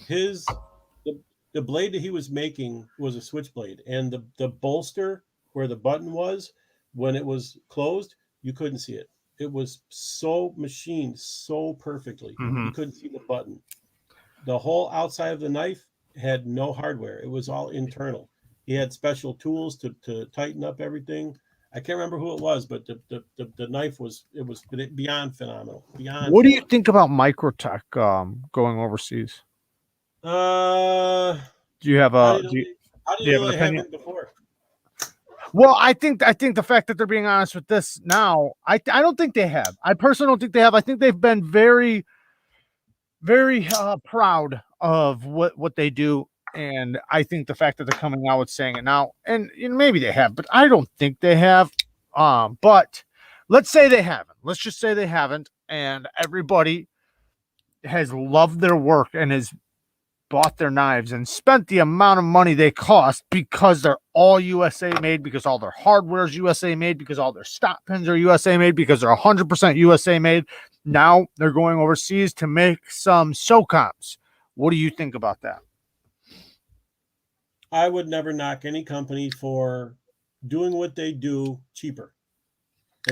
the blade that he was making was a switchblade. And the bolster where the button was, when it was closed, you couldn't see it. It was so machined so perfectly. Mm-hmm. You couldn't see the button. The whole outside of the knife had no hardware. It was all internal. He had special tools to tighten up everything. I can't remember who it was, but the knife was beyond phenomenal. What do you think about Microtech going overseas? Do you have a do you have an opinion before? Well, I think the fact that they're being honest with this now, I don't think they have. I personally don't think they have. I think they've been very, very proud of what they do, and I think the fact that they're coming out with saying it now, and maybe they have, but I don't think they have. But let's say they haven't. Let's just say they haven't, and everybody has loved their work and is bought their knives and spent the amount of money they cost because they're all USA made, because all their hardware is USA made, because all their stop pins are USA made, because they're 100% USA made. Now they're going overseas to make some SOCOMs. What do you think about that? I would never knock any company for doing what they do cheaper,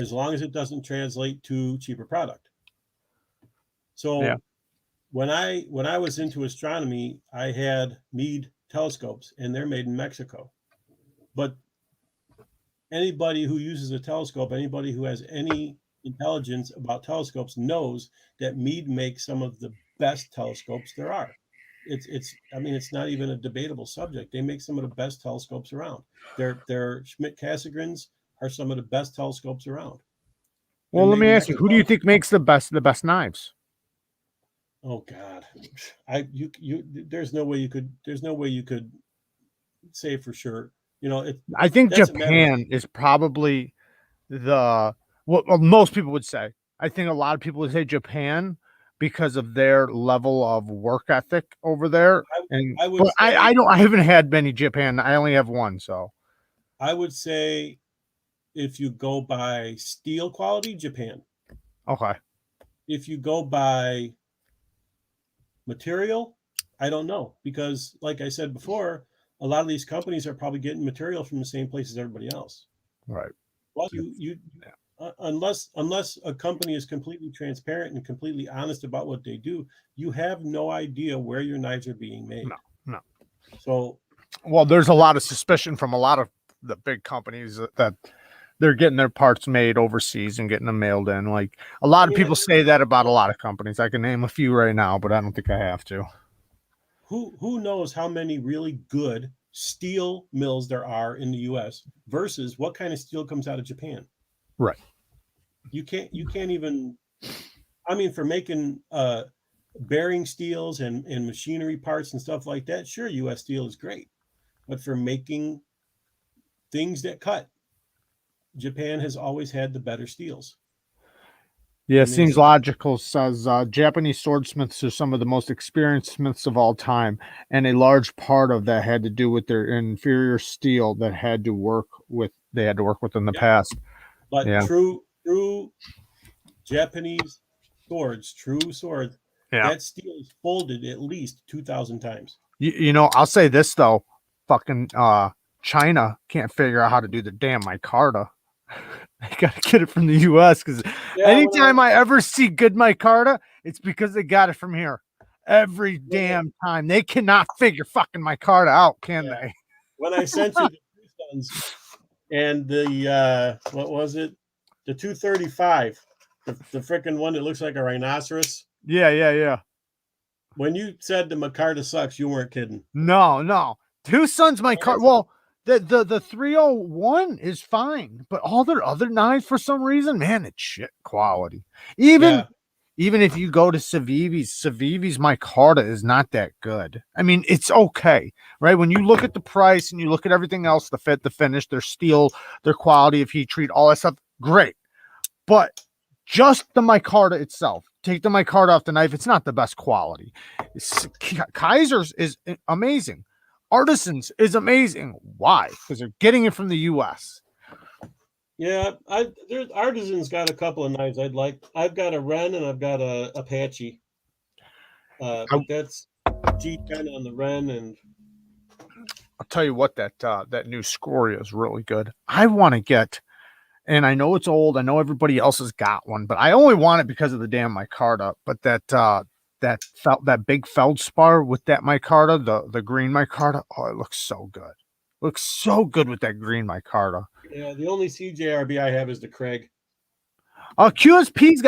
as long as it doesn't translate to cheaper product. So Yeah. when I was into astronomy, I had Meade telescopes, and they're made in Mexico. But anybody who uses a telescope, anybody who has any intelligence about telescopes, knows that Meade makes some of the best telescopes there are. It's I mean, it's not even a debatable subject. They make some of the best telescopes around. Their Schmidt-Casagrins are some of the best telescopes around. They're Well, let made me in ask you, who do you Mexico. think makes the best knives? Oh God, there's no way you could say for sure. You know, I think that's a matter of, Japan is probably the what most people would say. I think a lot of people would say Japan because of their level of work ethic over there. And I would but say I haven't had many Japan. I only have one, so I would say if you go by steel quality, Japan. okay. If you go by material, I don't know, because like I said before, a lot of these companies are probably getting material from the same place as everybody else. Right. Well, unless a company is completely transparent and completely honest about what they do, you have no idea where your knives are being made. No, no. So, Well, there's a lot of suspicion from a lot of the big companies that they're getting their parts made overseas and getting them mailed in. Like a I lot of mean, people say that about a lot of companies. I can name a few right now, but I don't think I have to. who knows how many really good steel mills there are in the U.S. versus what kind of steel comes out of Japan. Right. You can't even. I mean, for making bearing steels and machinery parts and stuff like that, sure, U.S. steel is great, but for making things that cut, Japan has always had the better steels. Yeah, I it mean, it's seems logical. Says Japanese swordsmiths are some of the most experienced smiths of all time, and a large part of that had to do with their inferior steel that they had to work with in the yeah, past. but Yeah, true Japanese swords, true swords, yeah. that steel is folded at least 2,000 times. You know, I'll say this though, fucking China can't figure out how to do the damn micarta. They gotta get it from the US because Yeah, anytime I ever see good micarta, it's because they got it from here. Every when I damn time. They cannot figure fucking micarta out, can yeah they? when I sent you the two sons and the what was it, the 235, the freaking one that looks like a rhinoceros. Yeah, yeah, yeah. When you said the Micarta sucks, you weren't kidding. No, no. Two Sons micarta. Well, the 301 is fine, but all their other knives for some reason, man, it's shit quality. Even Yeah, even if you go to Civivi's micarta is not that good. I mean, it's okay, right? When you look at the price and you look at everything else, the fit, the finish, their steel, their quality of heat treat, all that stuff, great. But just the micarta itself, take the micarta off the knife, it's not the best quality. Kaiser's is amazing. Artisans is amazing. Why? Because they're getting it from the US. yeah. There's Artisan's got a couple of knives I'd like. I've got a Ren and I've got a Apache, I, but that's G10 on the Ren, and I'll tell you what, that new Scoria is really good. I want to get, and I know it's old. I know everybody else has got one, but I only want it because of the damn micarta. But that big feldspar with that micarta, the green micarta, oh, it looks so good. Looks so good with that green micarta. yeah, the only CJRB I have is the Craig. QSP's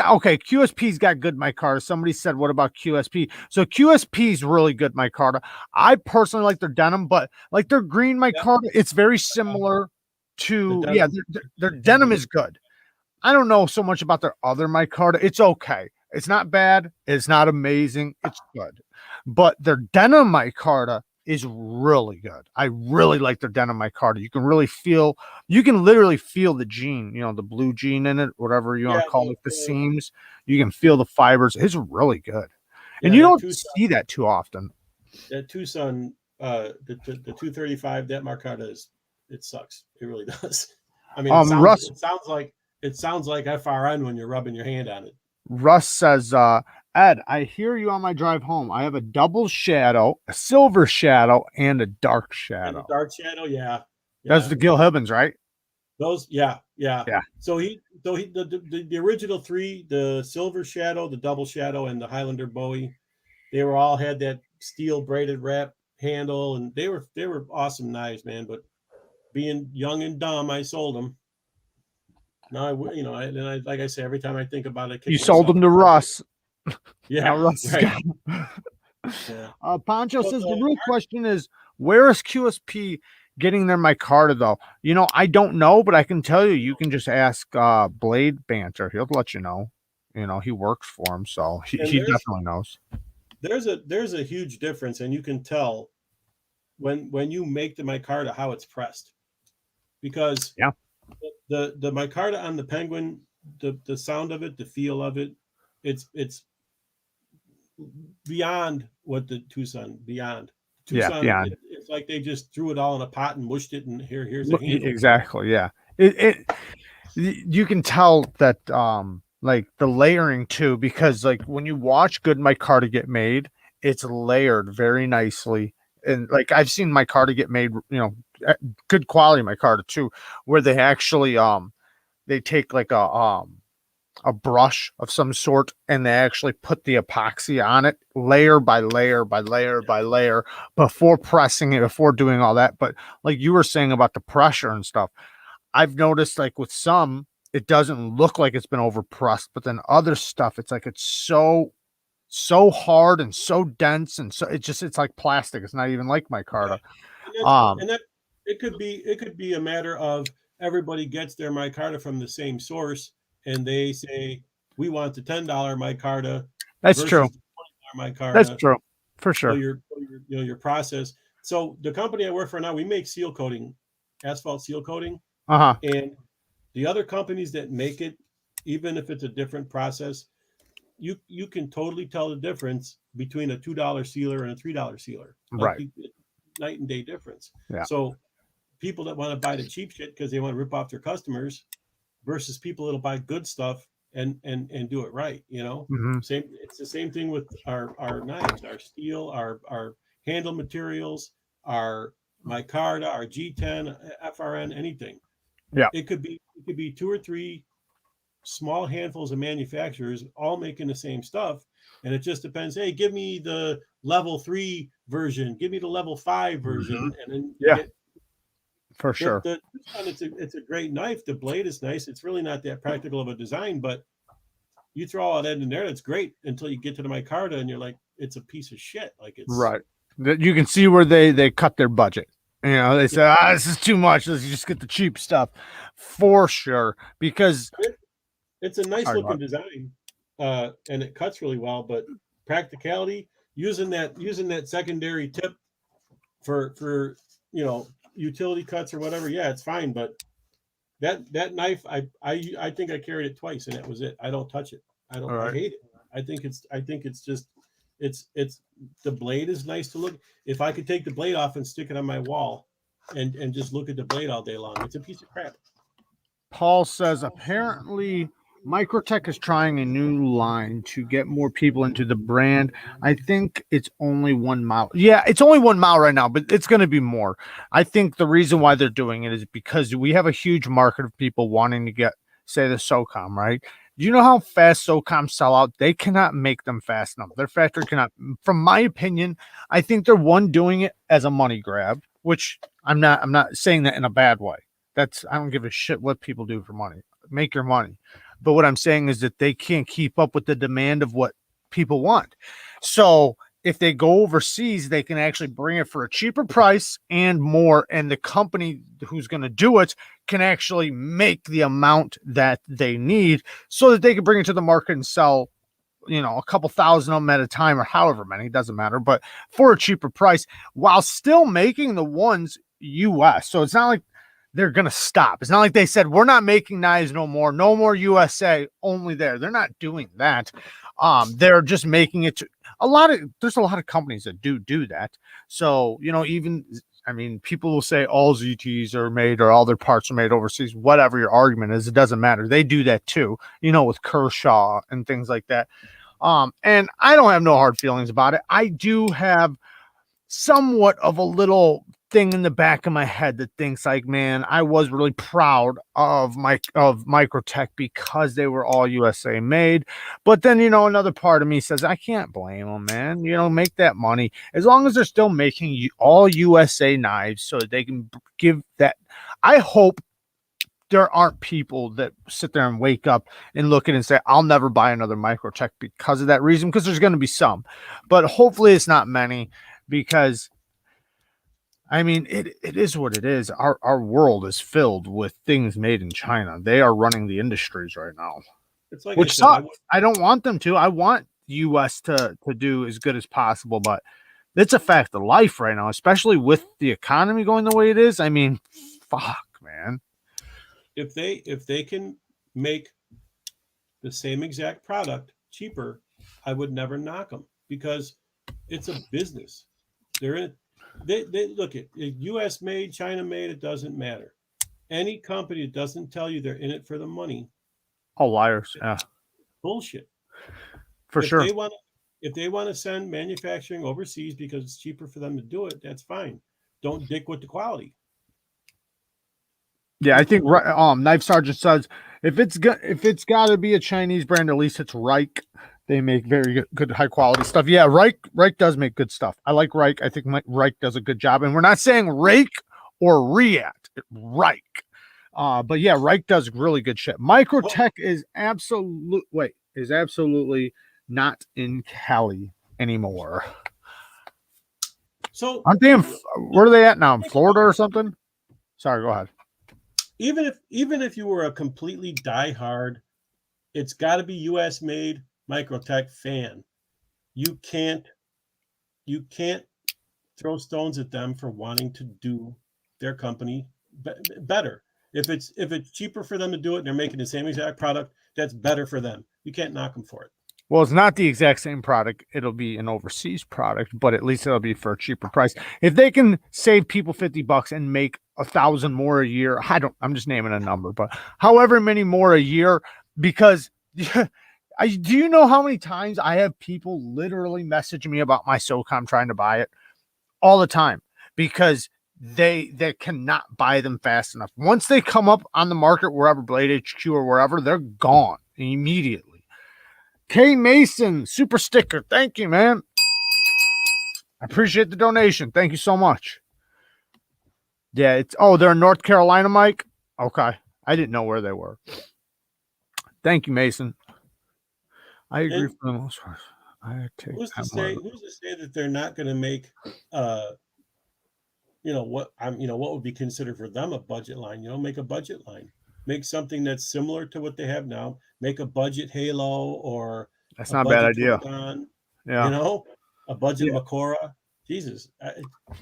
got good micarta. Somebody said, what about QSP? So QSP's really good micarta. I personally like their denim, but like their green Yeah, micarta, it's very similar the to, yeah, denim. their denim is good. I don't know so much about their other micarta. It's okay. It's not bad. It's not amazing. It's good. But their denim micarta is really good. I really like their denim micarta. You can literally feel the jean, the blue jean in it, whatever you want Yeah, to call it, the seams. You can feel the fibers. It's really good. And yeah, you that don't two see that too often. that Tucson, the 235, that Micarta it sucks. It really does. I mean, Russ it sounds like FRN when you're rubbing your hand on it. Russ says, Ed, I hear you on my drive home. I have a double shadow, a silver shadow, and a dark shadow. And the dark shadow, yeah. That's the Gil Hibbins, right? Those, yeah. Yeah. So the original three, the silver shadow, the double shadow, and the Highlander Bowie, they were all had that steel braided wrap handle, and they were awesome knives, man. But being young and dumb, I sold them. Now like I say, every time I think about it, you sold them to Russ. Yeah, Russ. right. Yeah. Poncho says the real question is, where is QSP getting their Micarta though? You know, I don't know, but I can tell you, you can just ask Blade Banter. He'll let you know. You know, he works for him, so he definitely knows. There's a huge difference, and you can tell when you make the Micarta how it's pressed, because the Micarta on the Penguin, the sound of it, the feel of it, it's beyond what the Tucson beyond. Tucson, it's like they just threw it all in a pot and mushed it, and here's a handle. Exactly, yeah. You can tell that like the layering too, because like when you watch good Micarta get made, it's layered very nicely. And like I've seen Micarta get made, you know, good quality Micarta too, where they actually they take like a brush of some sort and they actually put the epoxy on it layer by layer by layer by layer before pressing it, before doing all that. But like you were saying about the pressure and stuff, I've noticed like with some, it doesn't look like it's been over pressed, but then other stuff, it's like it's so hard and so dense, and so it's like plastic. It's not even like Micarta. And that it could be a matter of everybody gets their Micarta from the same source, and they say we want the $10 Micarta. That's true. Micarta. That's true for sure. So your process. So the company I work for now, we make seal coating, asphalt seal coating. And the other companies that make it, even if it's a different process, you can totally tell the difference between a $2 sealer and a $3 sealer. Right. Night and day difference. Yeah. So people that want to buy the cheap shit because they want to rip off their customers versus people that'll buy good stuff and do it right, you know. It's the same thing with our knives, our steel, our handle materials, our Micarta, our G10, FRN, anything. Yeah. It could be 2 or 3 small handfuls of manufacturers all making the same stuff, and it just depends. Hey, give me the level 3 version, give me the level 5 version, and then for sure. It's a great knife. The blade is nice. It's really not that practical of a design, but you throw all that in there, that's great until you get to the Micarta and you're like, it's a piece of shit. Like it's right. You can see where they cut their budget. You know, they say, this is too much. Let's just get the cheap stuff, for sure, because it's a nice looking design, and it cuts really well. But practicality, using that secondary tip for utility cuts or whatever, yeah, it's fine. But that knife, I think I carried it twice, and that was it. I don't touch it. I hate it. I think it's just the blade is nice to look. If I could take the blade off and stick it on my wall and just look at the blade all day long, it's a piece of crap. Paul says apparently Microtech is trying a new line to get more people into the brand. I think it's only 1 mile. Yeah, it's only 1 mile right now, but it's going to be more. I think the reason why they're doing it is because we have a huge market of people wanting to get, say, the SOCOM, right? Do you know how fast SOCOM sell out? They cannot make them fast enough. Their factory cannot. From my opinion, I think they're doing it as a money grab, which I'm not saying that in a bad way. I don't give a shit what people do for money. Make your money. But what I'm saying is that they can't keep up with the demand of what people want. So if they go overseas, they can actually bring it for a cheaper price and more. And the company who's going to do it can actually make the amount that they need so that they can bring it to the market and sell, a couple thousand of them at a time or however many, it doesn't matter, but for a cheaper price while still making the ones US. So it's not like they're going to stop. It's not like they said, we're not making knives no more USA, only there. They're not doing that. They're just making it there's a lot of companies that do that. So, you know, even, I mean, people will say all ZTs are made or all their parts are made overseas, whatever your argument is, it doesn't matter. They do that too, you know, with Kershaw and things like that. And I don't have no hard feelings about it. I do have somewhat of a little thing in the back of my head that thinks like, man, I was really proud of Microtech because they were all USA made. But then, you know, another part of me says I can't blame them, man. You know, make that money as long as they're still making all USA knives so that they can give that. I hope there aren't people that sit there and wake up and look at it and say, I'll never buy another Microtech because of that reason, because there's going to be some, but hopefully it's not many, because I mean, it is what it is. Our world is filled with things made in China. They are running the industries right now, It's like which I said, sucks. I don't want them to. I want US to do as good as possible, but it's a fact of life right now, especially with the economy going the way it is. I mean, fuck, man. if they can make the same exact product cheaper, I would never knock them, because it's a business. They're in. They look at U.S. made, China made. It doesn't matter. Any company that doesn't tell you they're in it for the money, All liars. Yeah, bullshit. for sure. If they want to send manufacturing overseas because it's cheaper for them to do it, that's fine. Don't dick with the quality. Yeah, I think Knife Sergeant says if it's got to be a Chinese brand, at least it's Reich. They make very good high quality stuff. Yeah, Reich does make good stuff. I like Reich. I think Reich does a good job. And we're not saying Reich or Riat, Reich. But yeah, Reich does really good shit. Microtech is absolutely not in Cali anymore. So aren't they where are they at now? In Florida or something? Sorry, go ahead. Even if you were a completely diehard, it's got to be U.S. made Microtech fan. You can't throw stones at them for wanting to do their company better. If it's cheaper for them to do it and they're making the same exact product, that's better for them. You can't knock them for it. Well, it's not the exact same product. It'll be an overseas product, but at least it'll be for a cheaper price. If they can save people $50 and make 1,000 more a year, I'm just naming a number, but however many more a year, because do you know how many times I have people literally message me about my SOCOM trying to buy it all the time because they cannot buy them fast enough. Once they come up on the market, wherever, Blade HQ or wherever, they're gone immediately. K Mason, super sticker. Thank you, man. I appreciate the donation. Thank you so much. Yeah, they're in North Carolina, Mike. Okay. I didn't know where they were. Thank you, Mason. I agree for the most part. Who's to say that they're not going to make what would be considered for them a budget line? Make a budget line. Make something that's similar to what they have now. Make a budget Halo or that's not a bad idea. Yeah, a budget Micarta. Jesus,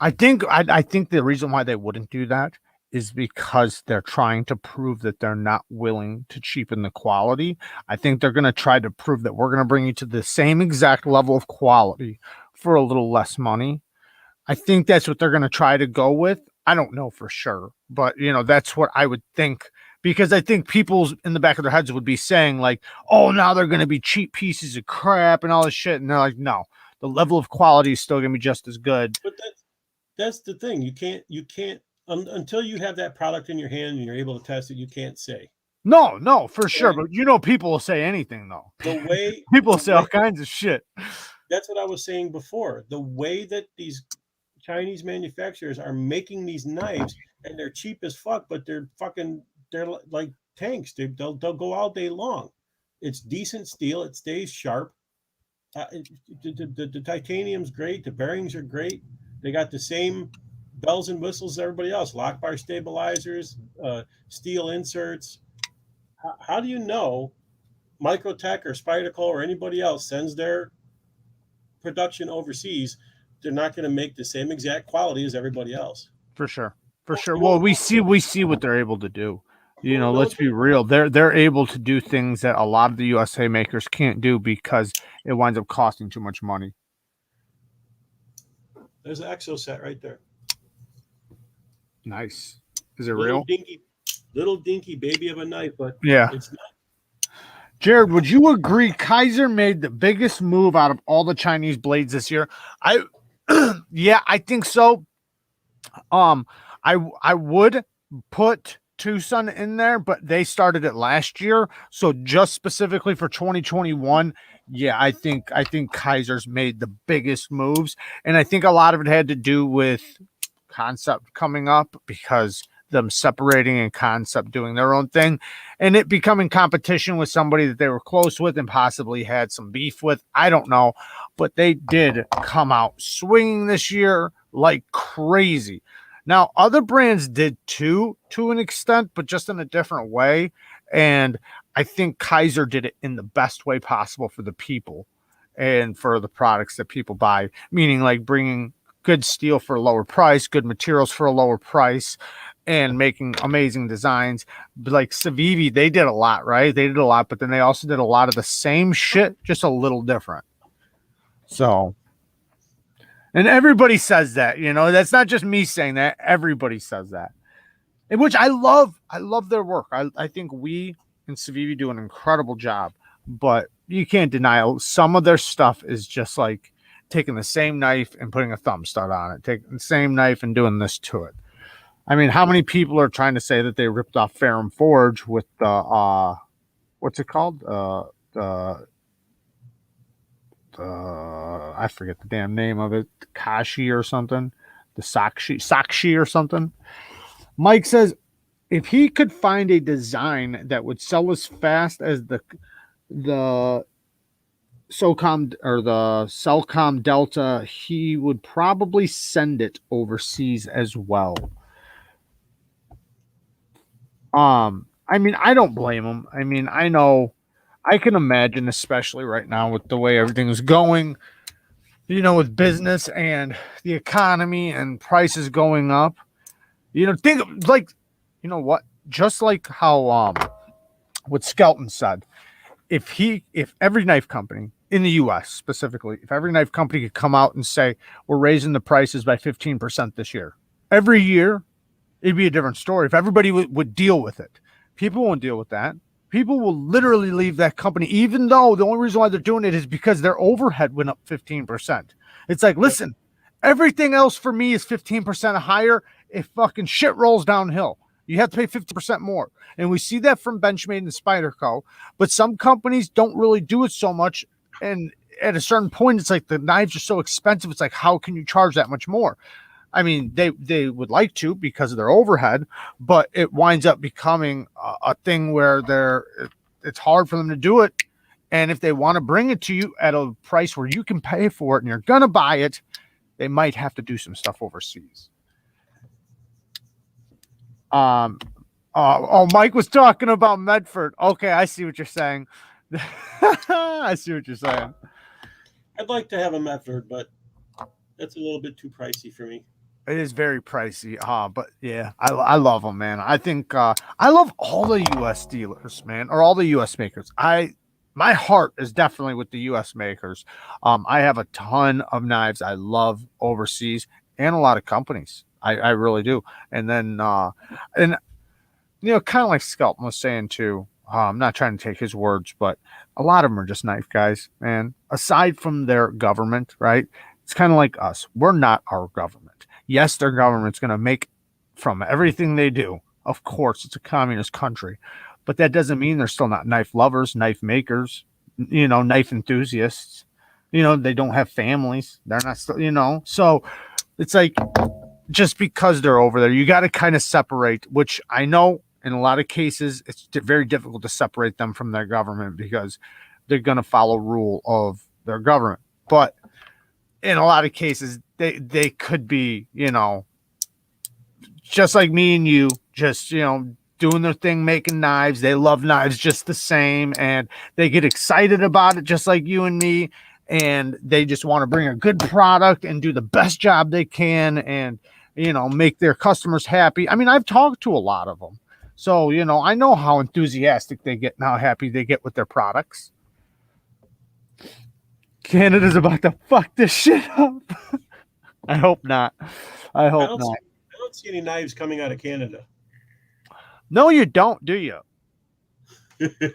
I think the reason why they wouldn't do that is because they're trying to prove that they're not willing to cheapen the quality. I think they're going to try to prove that we're going to bring you to the same exact level of quality for a little less money. I think that's what they're going to try to go with. I don't know for sure, but that's what I would think. Because I think people in the back of their heads would be saying like, oh, now they're going to be cheap pieces of crap and all this shit. And they're like, no, the level of quality is still going to be just as good. But that's the thing. You can't until you have that product in your hand and you're able to test it, you can't say. No, for sure. But people will say anything though. People say all kinds of shit. That's what I was saying before. The way that these Chinese manufacturers are making these knives, and they're cheap as fuck, but they're like tanks. They'll go all day long. It's decent steel. It stays sharp. The titanium's great. The bearings are great. They got the same bells and whistles as everybody else. Lock bar stabilizers, steel inserts. How do you know Microtech or Spyderco or anybody else sends their production overseas? They're not going to make the same exact quality as everybody else. For sure. Well, we see what they're able to do. Let's be real. They're able to do things that a lot of the USA makers can't do because it winds up costing too much money. There's an exo set right there. Nice. Is it Little real? Little dinky baby of a knife, but Yeah. it's not. Jared, would you agree Kaiser made the biggest move out of all the Chinese blades this year? Yeah, I think so. I would put Tucson in there, but they started it last year. So just specifically for 2021, yeah, I think Kaiser's made the biggest moves. And I think a lot of it had to do with Concept coming up, because them separating and Concept doing their own thing and it becoming competition with somebody that they were close with and possibly had some beef with. I don't know, but they did come out swinging this year like crazy. Now, other brands did too, to an extent, but just in a different way. And I think Kaiser did it in the best way possible for the people and for the products that people buy, meaning like bringing good steel for a lower price, good materials for a lower price, and making amazing designs. But like Civivi, they did a lot, right? They did a lot, but then they also did a lot of the same shit, just a little different. So, and everybody says that, you know, that's not just me saying that. Everybody says that, in which I love. I love their work. I think we and Civivi do an incredible job, but you can't deny some of their stuff is just like taking the same knife and putting a thumb stud on it, taking the same knife and doing this to it. I mean, how many people are trying to say that they ripped off Ferrum Forge with the what's it called? I forget the damn name of it, Kashi or something, the Sakshi or something. Mike says if he could find a design that would sell as fast as the SOCOM or the Cellcom Delta, he would probably send it overseas as well. I mean, I don't blame him. I mean, I know, I can imagine, especially right now with the way everything is going, you know, with business and the economy and prices going up. You know, think like, you know what? Just like how what Skelton said, if every knife company in the US specifically, if every knife company could come out and say, we're raising the prices by 15% this year, every year, it'd be a different story. If everybody would deal with it, people won't deal with that. People will literally leave that company, even though the only reason why they're doing it is because their overhead went up 15%. It's like, listen, everything else for me is 15% higher. If fucking shit rolls downhill, you have to pay 50% more. And we see that from Benchmade and Spyderco, but some companies don't really do it so much. And at a certain point, it's like the knives are so expensive. It's like, how can you charge that much more? I mean, they would like to because of their overhead, but it winds up becoming a thing where it's hard for them to do it. And if they want to bring it to you at a price where you can pay for it and you're going to buy it, they might have to do some stuff overseas. Mike was talking about Medford. Okay, I see what you're saying. I see what you're saying. I'd like to have a Medford, but that's a little bit too pricey for me. It is very pricey, but yeah, I love them, man. I think I love all the U.S. dealers, man, or all the U.S. makers. My heart is definitely with the U.S. makers. I have a ton of knives I love overseas and a lot of companies. I really do. And then, and you know, kind of like Skelton was saying too. I'm not trying to take his words, but a lot of them are just knife guys, man. Aside from their government, right? It's kind of like us. We're not our government. Yes, their government's going to make from everything they do. Of course, it's a communist country, but that doesn't mean they're still not knife lovers, knife makers, you know, knife enthusiasts. You know, they don't have families. They're not still, you know. So it's like, just because they're over there, you got to kind of separate, which I know in a lot of cases, it's very difficult to separate them from their government because they're going to follow rule of their government. But in a lot of cases, they could be, you know, just like me and you, just, you know, doing their thing, making knives. They love knives just the same, and they get excited about it just like you and me, and they just want to bring a good product and do the best job they can and, you know, make their customers happy. I mean, I've talked to a lot of them, so, you know, I know how enthusiastic they get and how happy they get with their products. Canada's about to fuck this shit up. I hope not. I hope not. I don't see any knives coming out of Canada. No, you don't, do you?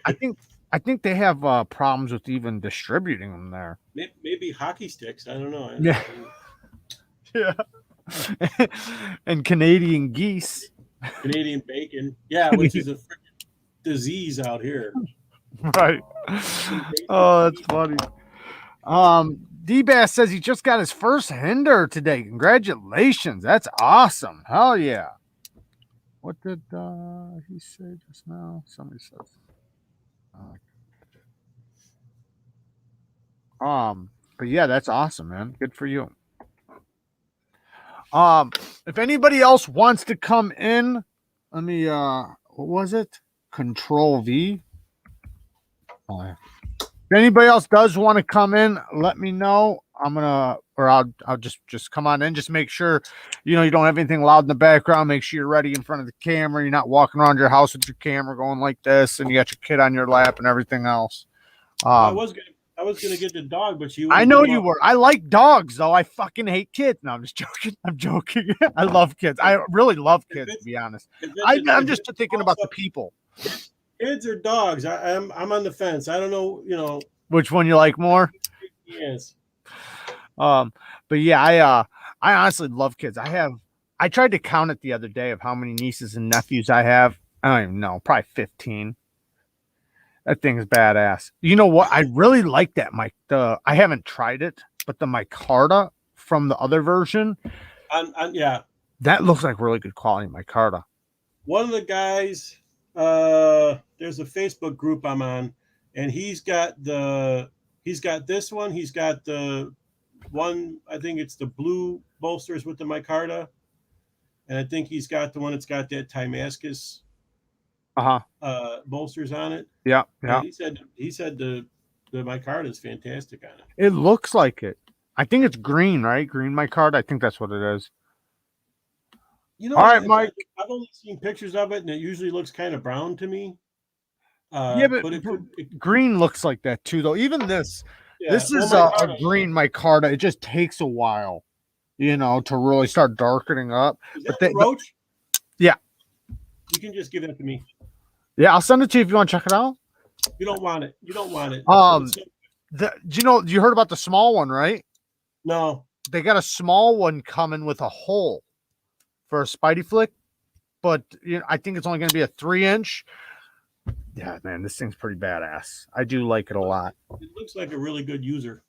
I think they have problems with even distributing them there. Maybe hockey sticks. I don't know. Yeah. Yeah. And Canadian geese. Canadian bacon. Yeah, which is a freaking disease out here. Right. Oh, that's funny. D-Bass says he just got his first hinder today. Congratulations. That's awesome. Hell yeah. What did he say just now? Somebody says. But yeah, that's awesome, man. Good for you. If anybody else wants to come in, let me what was it? Control V. If anybody else does want to come in, let me know. I'll just come on in. Just make sure you don't have anything loud in the background. Make sure you're ready in front of the camera. You're not walking around your house with your camera going like this, and you got your kid on your lap and everything else. I was gonna get the dog, but I know you were. I like dogs, though. I fucking hate kids. No, I'm just joking. I'm joking. I love kids. I really love kids, to be honest. I'm just thinking about the people. Kids or dogs? I'm on the fence. I don't know. Which one you like more? Yes. But yeah, I honestly love kids. I tried to count it the other day of how many nieces and nephews I have. I don't even know, probably 15. That thing is badass. You know what? I really like that mic. I haven't tried it, but the Micarta from the other version, yeah, that looks like really good quality Micarta. One of the guys, there's a Facebook group I'm on, and he's got this one. He's got the one, I think it's the blue bolsters with the Micarta, and I think he's got the one that's got that Timascus bolsters on it. Yeah. And he said the Micarta is fantastic on it. It looks like it. I think it's green, right? Green Micarta. I think that's what it is. All right, Mike. I've only seen pictures of it, and it usually looks kind of brown to me. Yeah, but green looks like that too, though. Even this is a green Micarta. It just takes a while, to really start darkening up. Is that the roach? Yeah. You can just give it to me. Yeah, I'll send it to you if you want to check it out. You don't want it. You don't want it. You heard about the small one, right? No. They got a small one coming with a hole for a Spidey flick, but I think it's only going to be a 3-inch. Yeah, man, this thing's pretty badass. I do like it a lot. It looks like a really good user.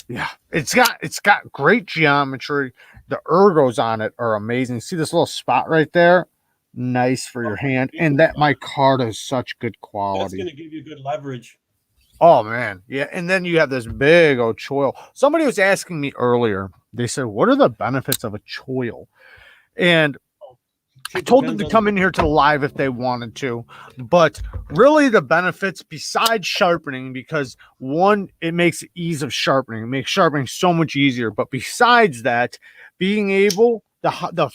Yeah. It's got great geometry. The ergos on it are amazing. See this little spot right there? Nice for your hand. And that Micarta is such good quality. That's going to give you good leverage. Oh, man. Yeah. And then you have this big old choil. Somebody was asking me earlier. They said, what are the benefits of a choil? And I told them to come in here to the live if they wanted to. But really the benefits besides sharpening, because one, it makes the ease of sharpening. It makes sharpening so much easier. But besides that, being able, the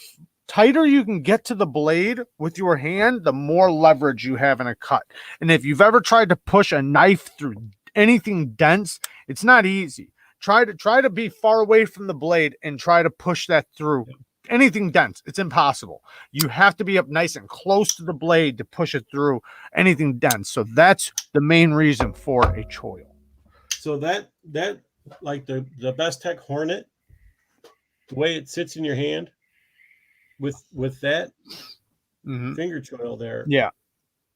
tighter you can get to the blade with your hand, the more leverage you have in a cut. And if you've ever tried to push a knife through anything dense, it's not easy. Try to be far away from the blade and try to push that through. Anything dense, it's impossible. You have to be up nice and close to the blade to push it through anything dense. So that's the main reason for a choil. So that like the Best Tech Hornet, the way it sits in your hand with that finger choil there, yeah,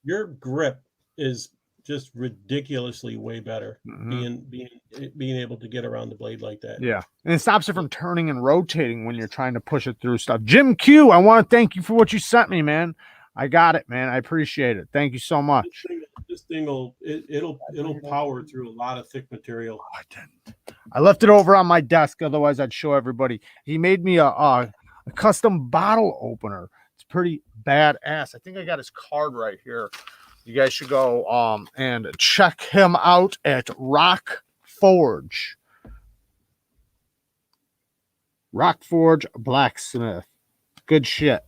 your grip is just ridiculously way better. Being able to get around the blade like that. Yeah. And it stops it from turning and rotating when you're trying to push it through stuff. Jim Q, I want to thank you for what you sent me, man. I got it, man. I appreciate it. Thank you so much. This thing it'll power through a lot of thick material. Oh, I didn't. I left it over on my desk, otherwise I'd show everybody. He made me a custom bottle opener. It's pretty badass. I think I got his card right here. You guys should go and check him out at Rock Forge Blacksmith. Good shit.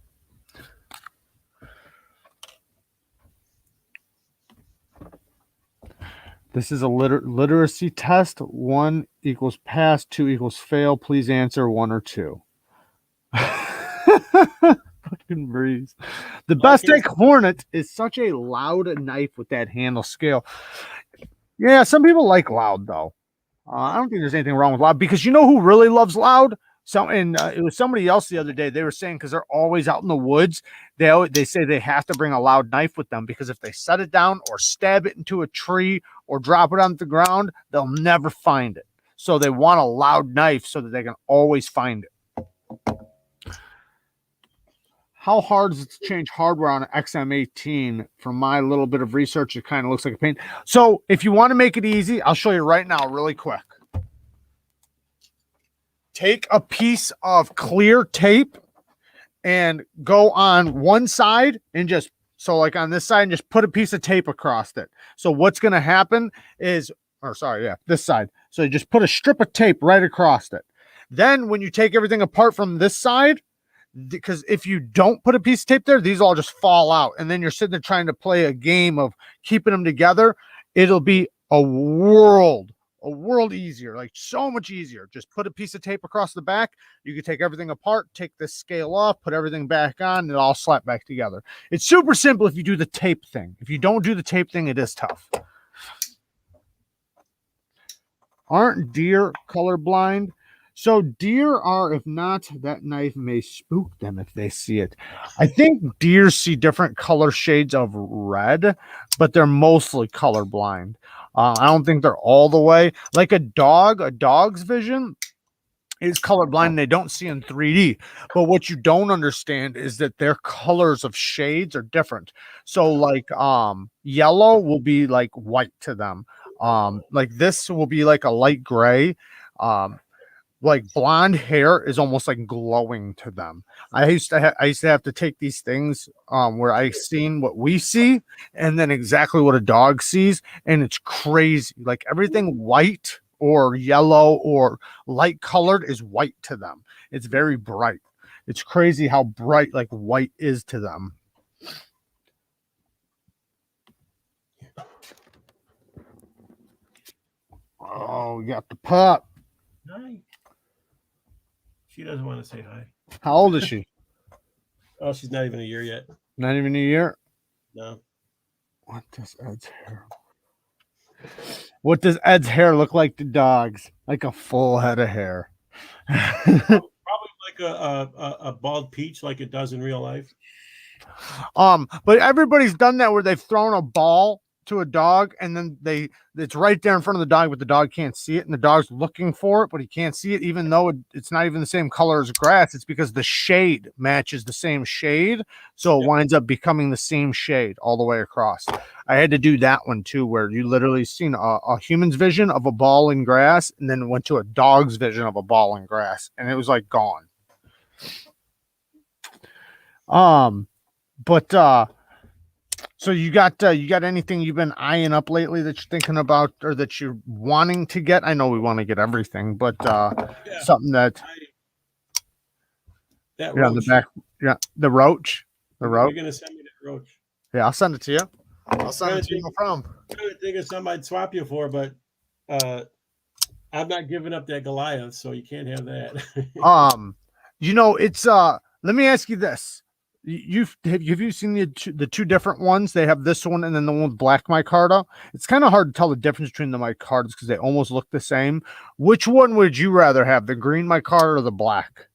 This is a literacy test. 1 equals pass, 2 equals fail. Please answer 1 or 2. Fucking breeze. The best egg hornet is such a loud knife with that handle scale. Yeah, some people like loud though. I don't think there's anything wrong with loud, because you know who really loves loud? It was somebody else the other day. They were saying because they're always out in the woods, they say they have to bring a loud knife with them, because if they set it down or stab it into a tree or drop it on the ground, they'll never find it. So they want a loud knife so that they can always find it. How hard is it to change hardware on an XM18? From my little bit of research, it kind of looks like a pain. So if you want to make it easy, I'll show you right now really quick. Take a piece of clear tape and go on one side and just, so like on this side, and just put a piece of tape across it. So what's going to happen is, this side. So you just put a strip of tape right across it. Then when you take everything apart from this side, because if you don't put a piece of tape there, these all just fall out. And then you're sitting there trying to play a game of keeping them together. It'll be a world easier, like so much easier. Just put a piece of tape across the back. You can take everything apart, take this scale off, put everything back on, and it all slap back together. It's super simple if you do the tape thing. If you don't do the tape thing, it is tough. Aren't deer colorblind? So deer are, if not, that knife may spook them if they see it. I think deer see different color shades of red, but they're mostly colorblind. I don't think they're all the way. Like a dog's vision is colorblind and they don't see in 3D. But what you don't understand is that their colors of shades are different. So like yellow will be like white to them. Like this will be like a light gray. Like blonde hair is almost like glowing to them. I used to have to take these things where I seen what we see and then exactly what a dog sees, and it's crazy. Like everything white or yellow or light colored is white to them. It's very bright. It's crazy how bright like white is to them. Oh, we got the pup. Hi. She doesn't want to say hi. How old is she? Oh, she's not even a year yet. Not even a year? No. What does Ed's hair? What does Ed's hair look like to dogs? Like a full head of hair. Probably like a bald peach, like it does in real life. But everybody's done that where they've thrown a ball to a dog and then it's right there in front of the dog, but the dog can't see it, and the dog's looking for it, but he can't see it, even though it's not even the same color as grass. It's because the shade matches the same shade, so it winds up becoming the same shade all the way across. I had to do that one too, where you literally seen a human's vision of a ball in grass and then went to a dog's vision of a ball in grass, and it was like gone. So you got anything you've been eyeing up lately that you're thinking about or that you're wanting to get? I know we want to get everything, but something that on the back, the roach. You're gonna send me that roach. Yeah, I'll send it to you. I'll send it to you. No problem. I'm trying to think of something I'd swap you for, but I'm not giving up that Goliath, so you can't have that. It's let me ask you this. Have you seen the two different ones? They have this one and then the one with black micarta. It's kind of hard to tell the difference between the micartas because they almost look the same. Which one would you rather have, the green micarta or the black?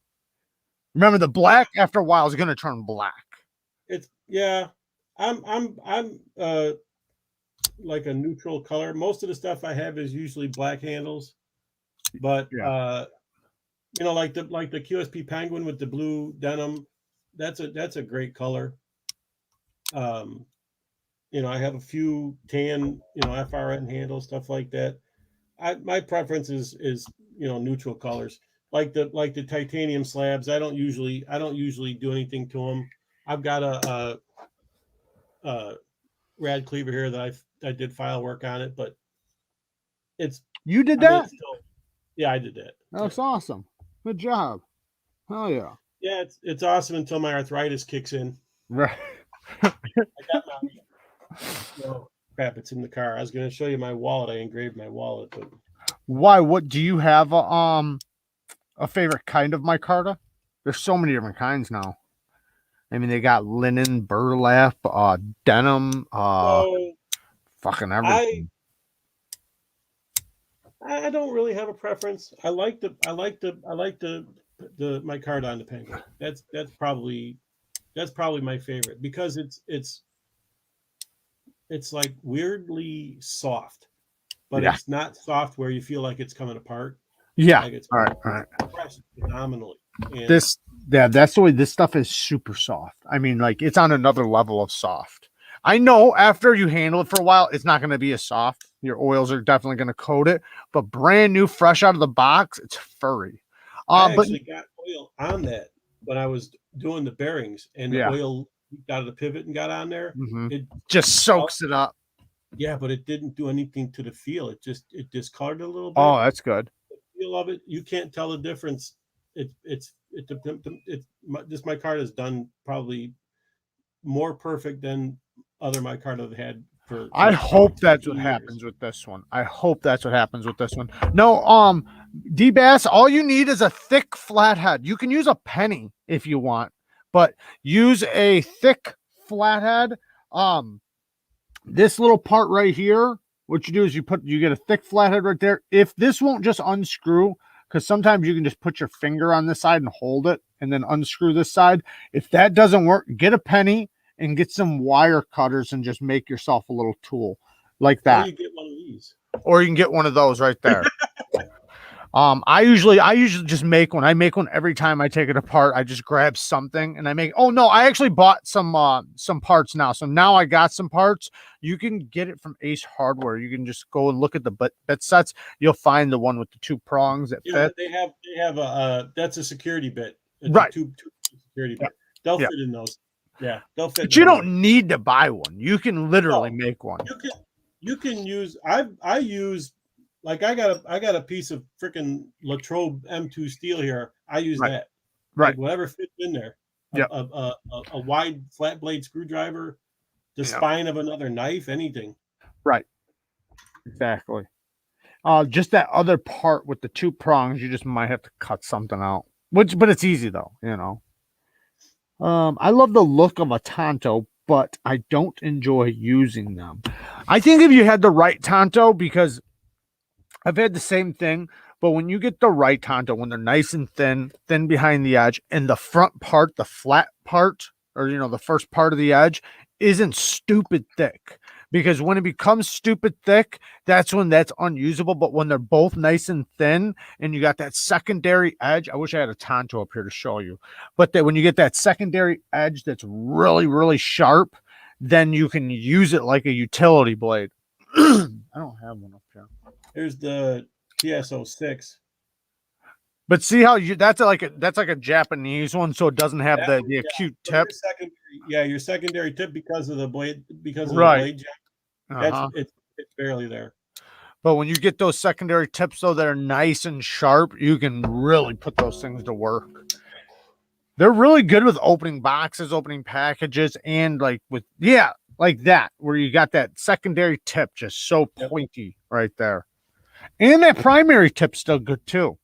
Remember, the black after a while is going to turn black. I'm like a neutral color. Most of the stuff I have is usually black handles, but like the QSP Penguin with the blue denim. That's a great color. I have a few tan, FRN handles, stuff like that. My preference is neutral colors. Like the titanium slabs. I don't usually do anything to them. I've got a rad cleaver here that I did file work on it, but you did that? Yeah, I did that. That's awesome. Good job. Hell yeah. Yeah, it's awesome until my arthritis kicks in. Right. I got Crap, it's in the car. I was going to show you my wallet. I engraved my wallet. But... Why? What do you have? A favorite kind of micarta? There's so many different kinds now. I mean, they got linen, burlap, denim, so fucking everything. I don't really have a preference. I like the micarta on the penguin. That's probably my favorite because it's like weirdly soft, but it's not soft where you feel like it's coming apart. Yeah. Like it's all right. Phenomenally. And that's the way this stuff is super soft. I mean, like it's on another level of soft. I know after you handle it for a while, it's not going to be as soft. Your oils are definitely going to coat it, but brand new, fresh out of the box, it's furry. I actually got oil on that when I was doing the bearings, and the oil got of the pivot and got on there. It just soaks it up. Yeah, but it didn't do anything to the feel. It discolored it a little bit. Oh, that's good. The feel of it, you can't tell the difference. This micarta is done probably more perfect than other micarta have had. I hope that's what happens with this one. No, D-Bass, all you need is a thick flathead. You can use a penny if you want, but use a thick flathead. This little part right here, what you do is you get a thick flathead right there. If this won't just unscrew, because sometimes you can just put your finger on this side and hold it and then unscrew this side. If that doesn't work, get a penny and get some wire cutters and just make yourself a little tool like that. Or you get one of these. Or you can get one of those right there. I usually just make one. I make one every time I take it apart. I just grab something and I make. Oh no, I actually bought some parts now. So now I got some parts. You can get it from Ace Hardware. You can just go and look at the bit sets. You'll find the one with the 2 prongs that fit. They have a that's a security bit. It's right. A two security bit. They'll fit in those. Yeah, they'll fit. But you don't need to buy one. You can literally make one. You can use. I use. Like I got a piece of freaking Latrobe M2 steel here. I use that. Right. Like whatever fits in there. Yeah. A wide flat blade screwdriver, the spine of another knife, anything. Right. Exactly. Just that other part with the 2 prongs, you just might have to cut something out. But it's easy though, you know. I love the look of a Tanto, but I don't enjoy using them. I think if you had the right Tanto, because I've had the same thing, but when you get the right Tanto, when they're nice and thin behind the edge, and the front part, the flat part, or the first part of the edge isn't stupid thick, because when it becomes stupid thick, that's when that's unusable. But when they're both nice and thin and you got that secondary edge, I wish I had a Tanto up here to show you, but that when you get that secondary edge that's really, really sharp, then you can use it like a utility blade. I don't have one up here. Here's the TS06. But see how that's like a Japanese one, so it doesn't have the acute tip. Your secondary tip because of the blade, the blade jack. It's barely there. But when you get those secondary tips though that are nice and sharp, you can really put those things to work. They're really good with opening boxes, opening packages, and like that, where you got that secondary tip just so pointy right there. And that primary tip's still good too.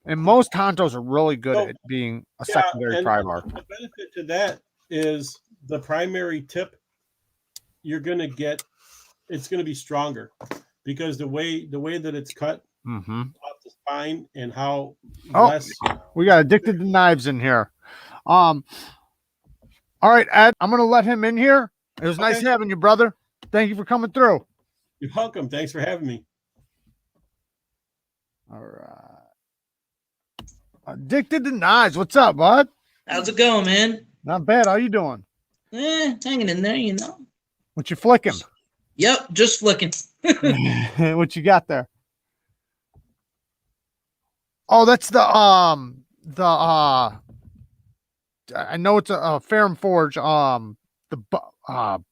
And most Tantos are really good at being a secondary pry bar. The benefit to that is the primary tip you're gonna get, it's gonna be stronger because the way that it's cut off the spine and how we got Addicted to Knives in here. All right, Ed, I'm gonna let him in here. It was nice having you, brother. Thank you for coming through. You're welcome. Thanks for having me. All right. Addicted to Knives. What's up, bud? How's it going, man? Not bad. How you doing? Hanging in there, What you flicking? Yep, just flicking. What you got there? Oh, that's I know it's a Ferrum Forge. The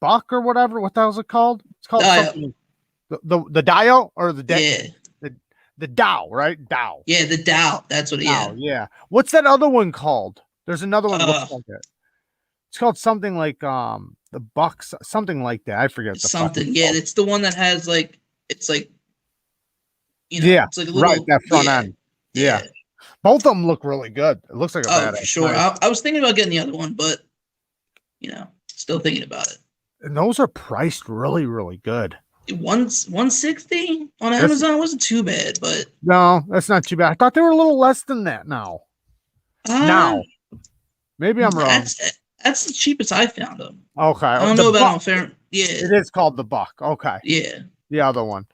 Buck or whatever. What the hell is it called? It's called something. The Dio or the the Dow, right? Dow. Yeah, the Dow. That's what. Dow, yeah. What's that other one called? There's another one that looks like it. It's called something like the bucks, something like that. I forget the Something. fucking Yeah, called. it's the one that has like it's like you know, Yeah, it's like a little right, that front yeah, end. Yeah. Both of them look really good. It looks like a Oh, badass for sure. knife. I was thinking about getting the other one, but you know, still thinking about it. And those are priced really, really good. 160 on That's- Amazon wasn't too bad, but No, that's not too bad. I thought they were a little less than that now. Now. Maybe I'm wrong. That's the cheapest I found them. Okay. I don't The know about buck. on fair. Yeah. It is called the buck. Okay. Yeah. The other one.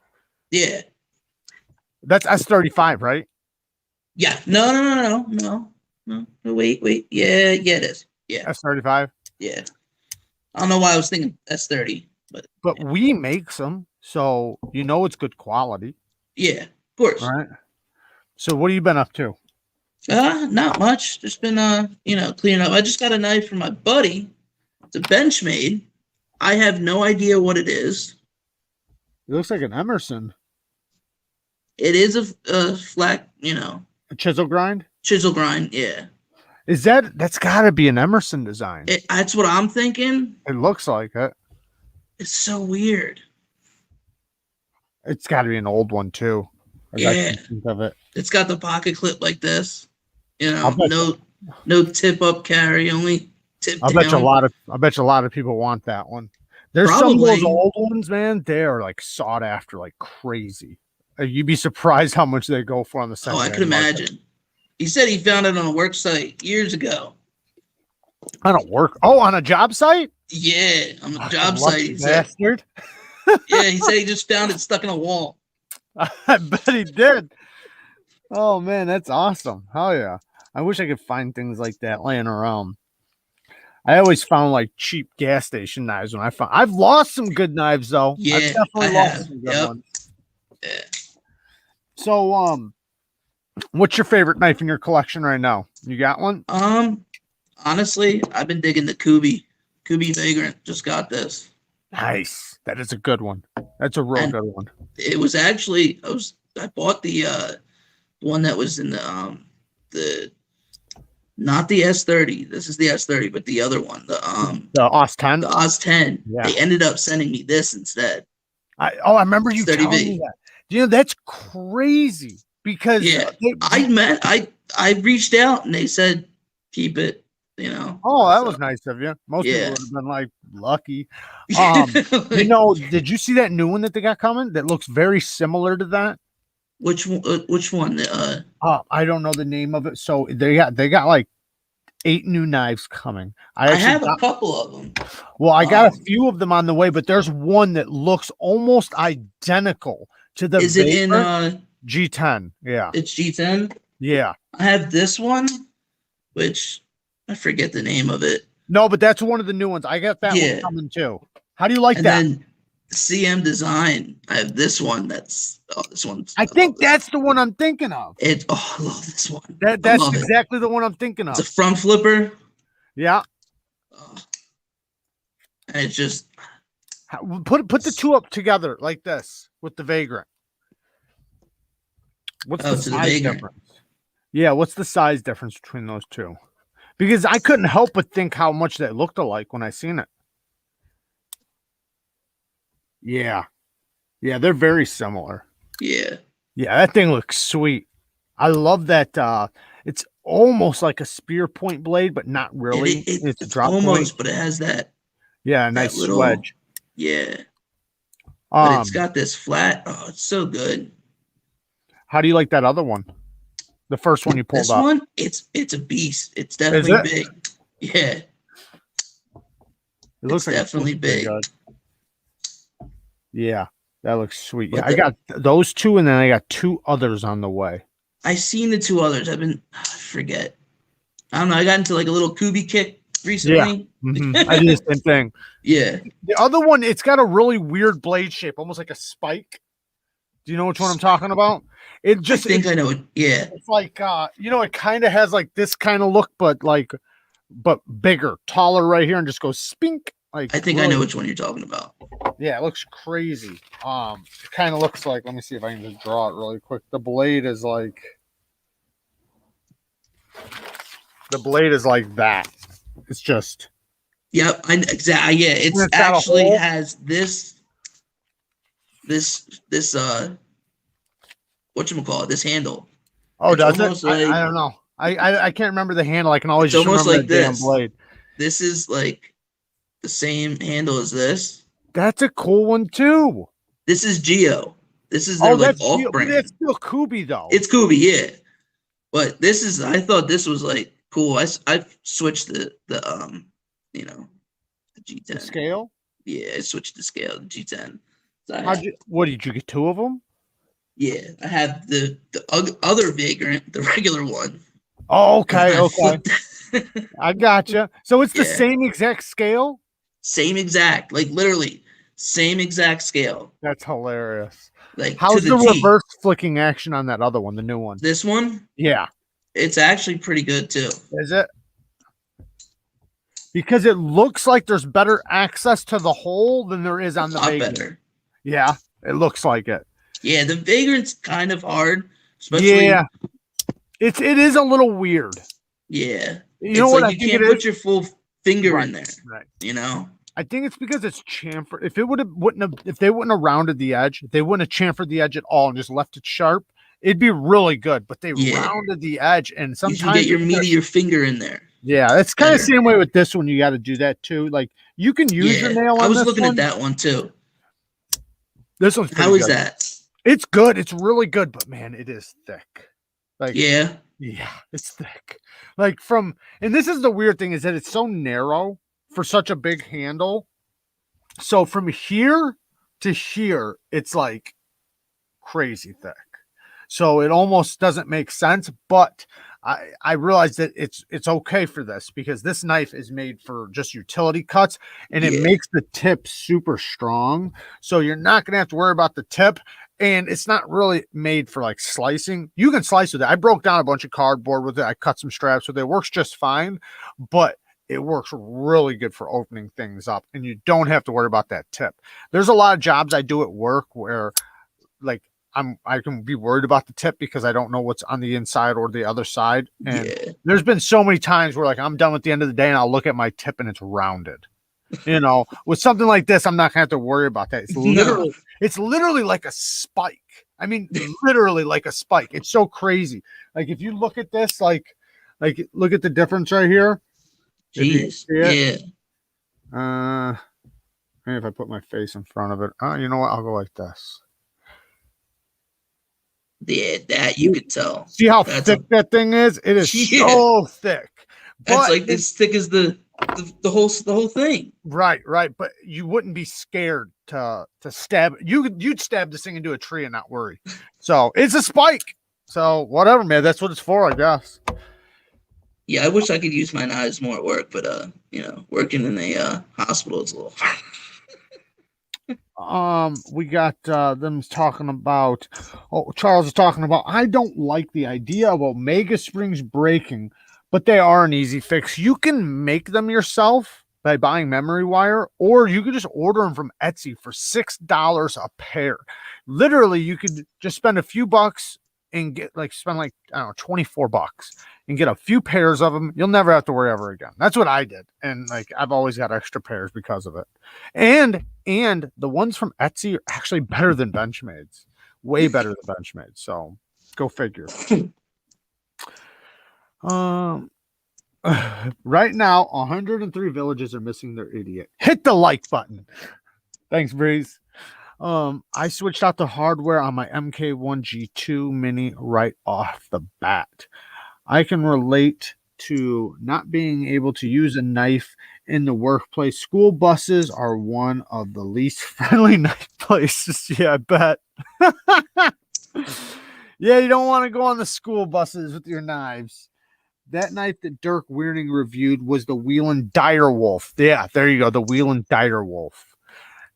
Yeah. That's S35, right? Yeah. No. Wait. Yeah, it is. Yeah. S35. Yeah. I don't know why I was thinking S30, but But we makes them, so you know it's good quality. yeah, of course. All right. So what have you been up to? Not much. Just been cleaning up. I just got a knife from my buddy. It's a Benchmade. I have no idea what it is. It looks like an Emerson. It is a flat, A chisel grind? chisel grind. Yeah. Is that's gotta be an Emerson design. That's what I'm thinking. It looks like it. It's so weird. It's gotta be an old one too. I can think of it. It's got the pocket clip like this. I'll bet No tip up carry, only tip I down. bet you a lot of people want that one. There's some of Probably. those old ones, man. They're like sought after like crazy. You'd be surprised how much they go for on the Oh, secondary I could market. imagine. He said he found it on a work site years ago. I don't work. Oh, on a job site? Yeah, on a job Lucky site. He said, bastard. yeah, he said he just found it stuck in a wall. I bet he did. Oh man, that's awesome. Hell yeah. I wish I could find things like that laying around. I always found like cheap gas station knives when I've lost some good knives though. Yeah, I've definitely I lost have. some good Yep. ones. Yeah. So what's your favorite knife in your collection right now? You got one? Honestly, I've been digging the Kooby Vagrant. Just got this. Nice. That is a good one. That's a real And good one. It was actually I bought the one that was in the not the S30. This is the S30, but the other one, the OS 10. the Oz 10. Yeah. They ended up sending me this instead. I remember you 30 telling V. me that. You know, that's crazy because Yeah, I reached out and they said keep it. Oh, that so. was nice of you. Most Yeah. people would have been like lucky. You know, did you see that new one that they got coming that looks very similar to that? Which one? I don't know the name of it. So they got like 8 new knives coming. I have a couple of them. Well, I got a few of them on the way, but there's one that looks almost identical to the Is it in G10. Yeah. it's G10? Yeah. I have this one, which I forget the name of it. No, but that's one of the new ones. I got that one coming too. How do you like And that? then CM Design. this one. This one. I think that's the one I'm thinking of. I love this one. That's exactly the one I'm thinking of. It's a front flipper. Yeah. And it's just Put the two up together like this with the Vagrant. What's the size difference? Yeah, what's the size difference between those two? Because I couldn't help but think how much they looked alike when I seen it. Yeah. Yeah, they're very similar. Yeah. Yeah, that thing looks sweet. I love that. It's almost like a spear point blade, but not really. It's a drop almost, point. but it has that. Yeah, a nice little wedge. Yeah. But it's got this flat. Oh, it's so good. How do you like that other one? The first one you pulled up. This one, it's a beast. It's definitely big. Yeah. It looks like definitely big. Yeah, that looks sweet. Yeah, I got those two, and then I got 2 others on the way. I seen the 2 others. I forget. I don't know. I got into like a little Kooby kick recently. Yeah, I did the same thing. Yeah. The other one, it's got a really weird blade shape, almost like a spike. Do you know which one I'm talking about? It just I know it. Yeah. It's like it kind of has like this kind of look, but bigger, taller right here, and just goes spink. Like I think I know which one you're talking about. Yeah, it looks crazy. It kind of looks like, let me see if I can just draw it really quick. The blade is like that. It's just Yep, exactly. Yeah, it's It's got a actually hole? has this whatchamacallit, this handle. Oh, It's does it? almost I like don't know. I can't remember the handle. I can always it's just almost remember like the damn this. blade. This is like the same handle as this. That's a cool one too. This is Geo. This is their Oh, like that's off but brand. that's still Kooby though. It's Kooby, yeah. But this is, I thought this was like cool. I switched the you know, the G10. the scale. Yeah, I switched the scale to G10. So What did you get? 2 of them? yeah, I have the other Vagrant, the regular one. Oh, okay, I okay. I gotcha. So it's the Yeah. same exact scale. Same exact, like literally same exact scale. That's hilarious. Like How's to the the T. reverse flicking action on that other one, the new one? This one, Yeah, it's actually pretty good too. is it? Because it looks like there's better access to the hole than there is on the A lot Vagrant. better. Yeah, it looks like it. Yeah, the Vagrant's kind of hard, especially. Yeah, it is a little weird. Yeah, You it's know what like I you think can't it put is? your full finger Right, in there. right. You know. I think it's because it's chamfered. If they wouldn't have rounded the edge, if they wouldn't have chamfered the edge at all and just left it sharp, it'd be really good. But they rounded the edge, and sometimes you can get your meat of your finger in there. Yeah, it's kind of Better. the same way with this one. You got to do that too. Like you can use your nail on I was this looking one. at that one too. This one's How pretty is good. that? It's good. It's really good, but man, it is thick. Like Yeah. it's thick. Like and this is the weird thing is that it's so narrow for such a big handle. So from here to here, it's like crazy thick. So it almost doesn't make sense, but I realized that it's okay for this because this knife is made for just utility cuts and it makes the tip super strong. So you're not going to have to worry about the tip. And it's not really made for like slicing. You can slice with it. I broke down a bunch of cardboard with it. I cut some straps with it. It works just fine, but it works really good for opening things up. And you don't have to worry about that tip. There's a lot of jobs I do at work where like I can be worried about the tip because I don't know what's on the inside or the other side. And there's been so many times where like I'm done at the end of the day and I'll look at my tip and it's rounded. You know, with something like this, I'm not gonna have to worry about that. It's literally like a spike. I mean, literally like a spike. It's so crazy. Like if you look at this, like look at the difference right here. Jeez. Yeah. Maybe if I put my face in front of it. You know what? I'll go like this. Yeah, that you could tell. See how thick that thing is? It is so thick. That's like as thick as the whole thing. Right. But you wouldn't be scared to stab. You'd stab this thing into a tree and not worry. So it's a spike. So whatever, man. That's what it's for, I guess. Yeah, I wish I could use my knives more at work, but you know, working in a hospital is a little. We got them talking about. Oh, Charles is talking about. I don't like the idea of Omega springs breaking, but they are an easy fix. You can make them yourself by buying memory wire, or you could just order them from Etsy for $6 a pair. Literally, you could just spend a few bucks and get spend I don't know, $24 and get a few pairs of them. You'll never have to worry ever again. That's what I did. And I've always got extra pairs because of it. And the ones from Etsy are actually better than Benchmades, way better than Benchmades. So go figure. Right now, 103 villages are missing their idiot. Hit the like button. Thanks, Breeze. I switched out the hardware on my MK1G2 Mini right off the bat. I can relate to not being able to use a knife in the workplace. School buses are one of the least friendly knife places. Yeah, I bet. Yeah, you don't want to go on the school buses with your knives. That knife that Dirk Weirding reviewed was the Wheelin' Direwolf. Yeah, there you go. The Wheelin' Direwolf.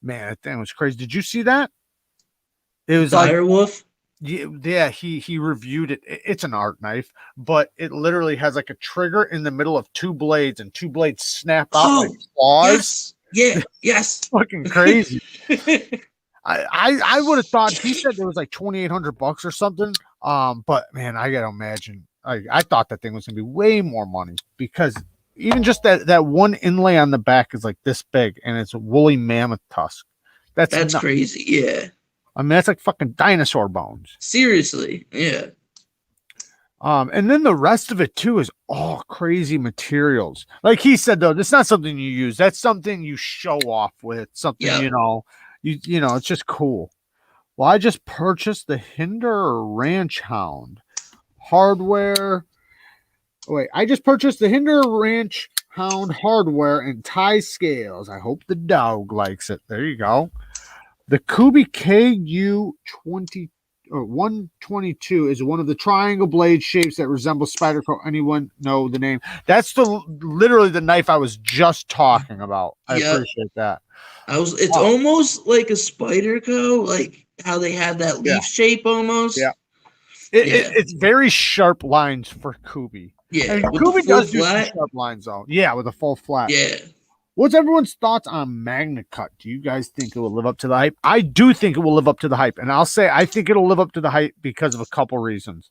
Man, that thing was crazy. Did you see that? It was Direwolf? Yeah, he reviewed it. It's an art knife, but it literally has like a trigger in the middle of two blades, and two blades snap out like claws. Yes. Yeah, yes. Fucking crazy. I would have thought he said it was like $2,800 or something. But man, I gotta imagine. I thought that thing was gonna be way more money because even just that one inlay on the back is like this big, and it's a woolly mammoth tusk. That's nuts. crazy. Yeah. I mean, that's like fucking dinosaur bones. Seriously. Yeah. And then the rest of it too is all crazy materials. Like he said, though, that's not something you use. That's something you show off with. Something, Yep. you know, it's just cool. Well, I just purchased the Hinder Ranch Hound hardware. Wait, I just purchased the Hinder Ranch Hound hardware and tie scales. I hope the dog likes it. There you go. The Kooby KU 122 is one of the triangle blade shapes that resembles spider coat. Anyone know the name? That's literally the knife I was just talking about. I appreciate that. It's almost like a spider coat, like how they have that leaf shape almost. Yeah. It's very sharp lines for Kooby. Yeah. And Kooby does do some sharp lines though. Yeah, with a full flat. Yeah. What's everyone's thoughts on Magnacut? Do you guys think it will live up to the hype? I do think it will live up to the hype. And I'll say I think it'll live up to the hype because of a couple reasons.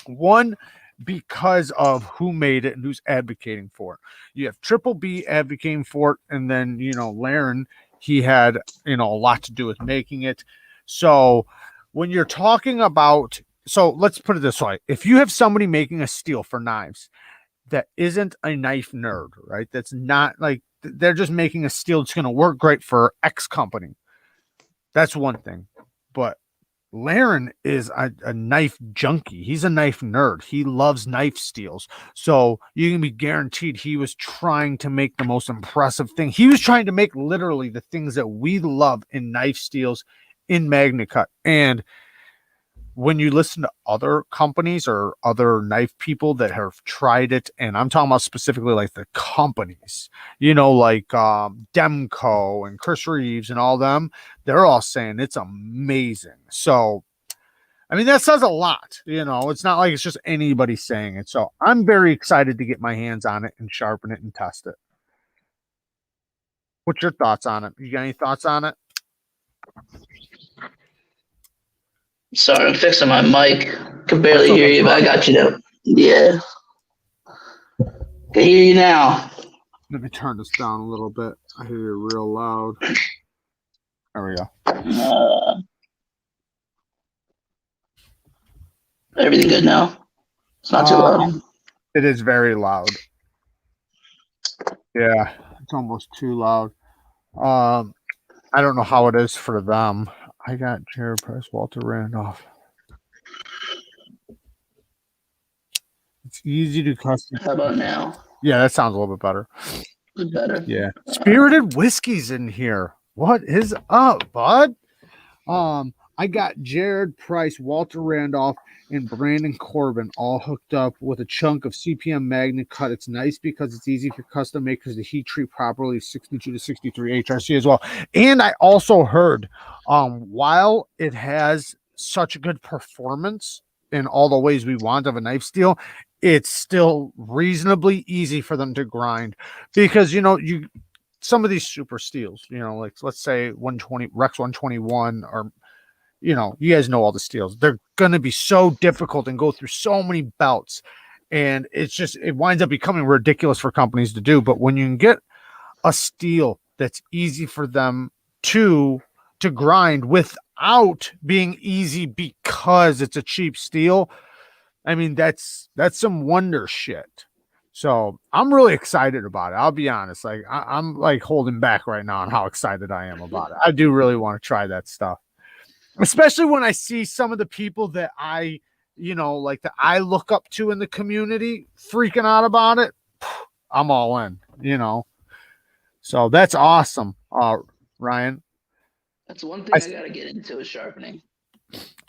One, because of who made it and who's advocating for it. You have Triple B advocating for it, and then, you know, Laren, he had, you know, a lot to do with making it. So when you're talking about, so let's put it this way. If you have somebody making a steel for knives that isn't a knife nerd, right? That's not like they're just making a steel that's going to work great for X company. That's one thing. But Laren is a knife junkie. He's a knife nerd. He loves knife steels. So you can be guaranteed he was trying to make the most impressive thing. He was trying to make literally the things that we love in knife steels in Magnacut. And when you listen to other companies or other knife people that have tried it, and I'm talking about specifically like the companies, you know, like Demco and Chris Reeves and all them, they're all saying it's amazing. So, I mean, that says a lot, you know, it's not like it's just anybody saying it. So I'm very excited to get my hands on it and sharpen it and test it. What's your thoughts on it? You got any thoughts on it? Sorry, I'm fixing my mic. Can barely hear you, but I got you though. Yeah. Can hear you now. Let me turn this down a little bit. I hear you real loud. There we go. Everything good now? It's not too loud. It is very loud. Yeah, it's almost too loud. I don't know how it is for them. I got Jared Price, Walter Randolph. It's easy to custom. How about now? Yeah, that sounds a little bit better. Better. Yeah. Spirited Whiskey's in here. What is up, bud? I got Jared Price, Walter Randolph, and Brandon Corbin all hooked up with a chunk of CPM Magnacut. It's nice because it's easy for custom make because the heat treat properly 62 to 63 HRC as well. And I also heard while it has such a good performance in all the ways we want of a knife steel, it's still reasonably easy for them to grind because, you know, some of these super steels, you know, like let's say 120 Rex 121 or, you know, you guys know all the steels. They're going to be so difficult and go through so many belts. And it's just, it winds up becoming ridiculous for companies to do. But when you can get a steel that's easy for them to grind without being easy because it's a cheap steel, I mean, that's some wonder shit. So I'm really excited about it. I'll be honest. Like I'm like holding back right now on how excited I am about it. I do really want to try that stuff. Especially when I see some of the people that I, you know, like that I look up to in the community freaking out about it. I'm all in, you know. So that's awesome. Ryan. That's one thing I got to get into is sharpening.